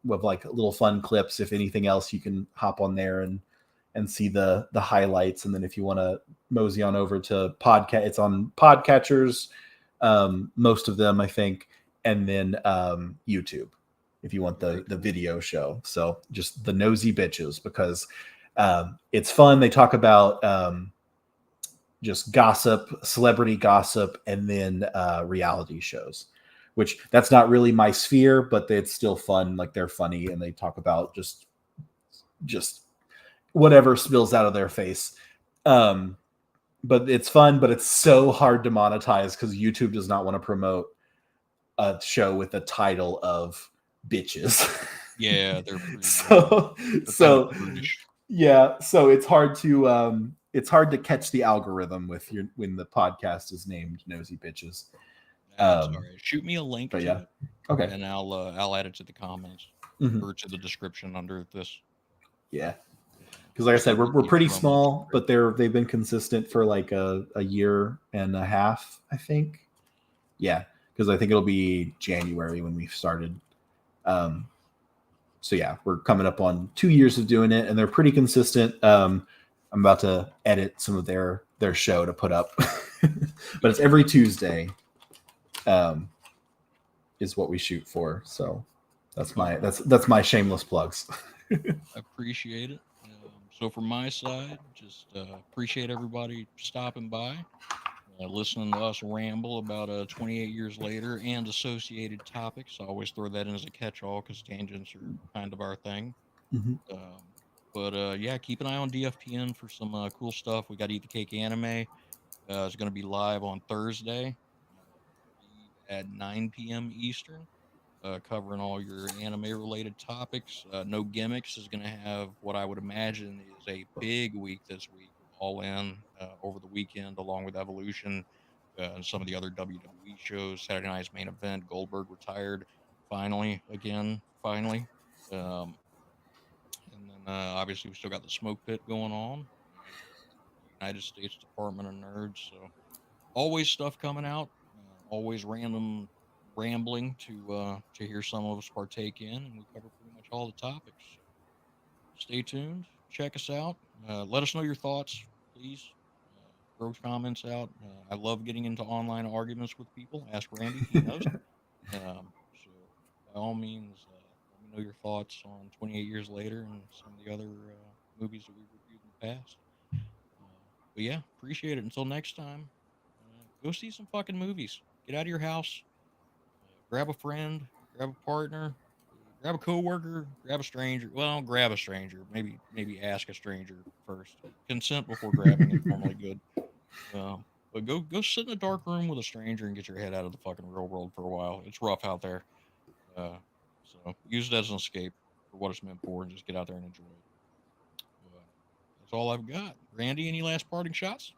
with like little fun clips. If anything else, you can hop on there and see the highlights. And then if you want to mosey on over to podcast, it's on podcatchers, most of them, I think, and then YouTube if you want the video show. So just The Nosy Bitches, because it's fun. They talk about just gossip, celebrity gossip, and then reality shows, which that's not really my sphere, but it's still fun. Like, they're funny, and they talk about just whatever spills out of their face. But it's fun, but it's so hard to monetize because YouTube does not want to promote a show with a title of bitches. Yeah, they're so yeah, so it's hard to catch the algorithm when the podcast is named Nosy Bitches. Shoot me a link. But yeah, okay, and I'll add it to the comments or to the description under this. Yeah, because like I said, we're pretty small, but they've been consistent for like a year and a half, I think. Yeah, because I think it'll be January when we started. yeah, we're coming up on 2 years of doing it, and they're pretty consistent. I'm about to edit some of their show to put up, but it's every Tuesday. Is what we shoot for. So that's my shameless plugs. I appreciate it. So from my side, just appreciate everybody stopping by, listening to us ramble about 28 years later and associated topics. I always throw that in as a catch-all because tangents are kind of our thing. But yeah, keep an eye on DFPN for some cool stuff. We got Eat the Cake Anime. It's going to be live on Thursday at 9 p.m. Eastern. Covering all your anime-related topics. No Gimmicks is going to have what I would imagine is a big week this week with All In over the weekend, along with Evolution and some of the other WWE shows. Saturday Night's Main Event, Goldberg retired finally. Um, and then obviously we still got the Smoke Pit going on. United States Department of Nerds. So always stuff coming out. Always random rambling to hear some of us partake in, and we cover pretty much all the topics. So stay tuned, check us out, let us know your thoughts, please. Throw comments out. I love getting into online arguments with people. Ask Randy, he knows. So by all means, let me know your thoughts on 28 Years Later and some of the other movies that we've reviewed in the past. But yeah, appreciate it. Until next time, go see some fucking movies. Get out of your house. Grab a friend, grab a partner, grab a coworker, grab a stranger. Well, grab a stranger. Maybe ask a stranger first. Consent before grabbing is normally good. But go sit in a dark room with a stranger and get your head out of the fucking real world for a while. It's rough out there. So use it as an escape for what it's meant for, and just get out there and enjoy it. That's all I've got. Randy, any last parting shots?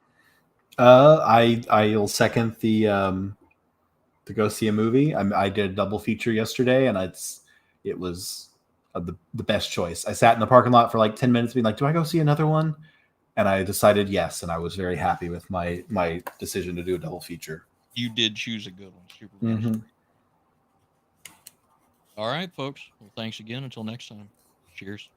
I'll second the to go see a movie. I did a double feature yesterday, and it was the best choice. I sat in the parking lot for like 10 minutes, being like, "Do I go see another one?" And I decided yes, and I was very happy with my decision to do a double feature. You did choose a good one. Super. All right, folks. Well, thanks again. Until next time. Cheers.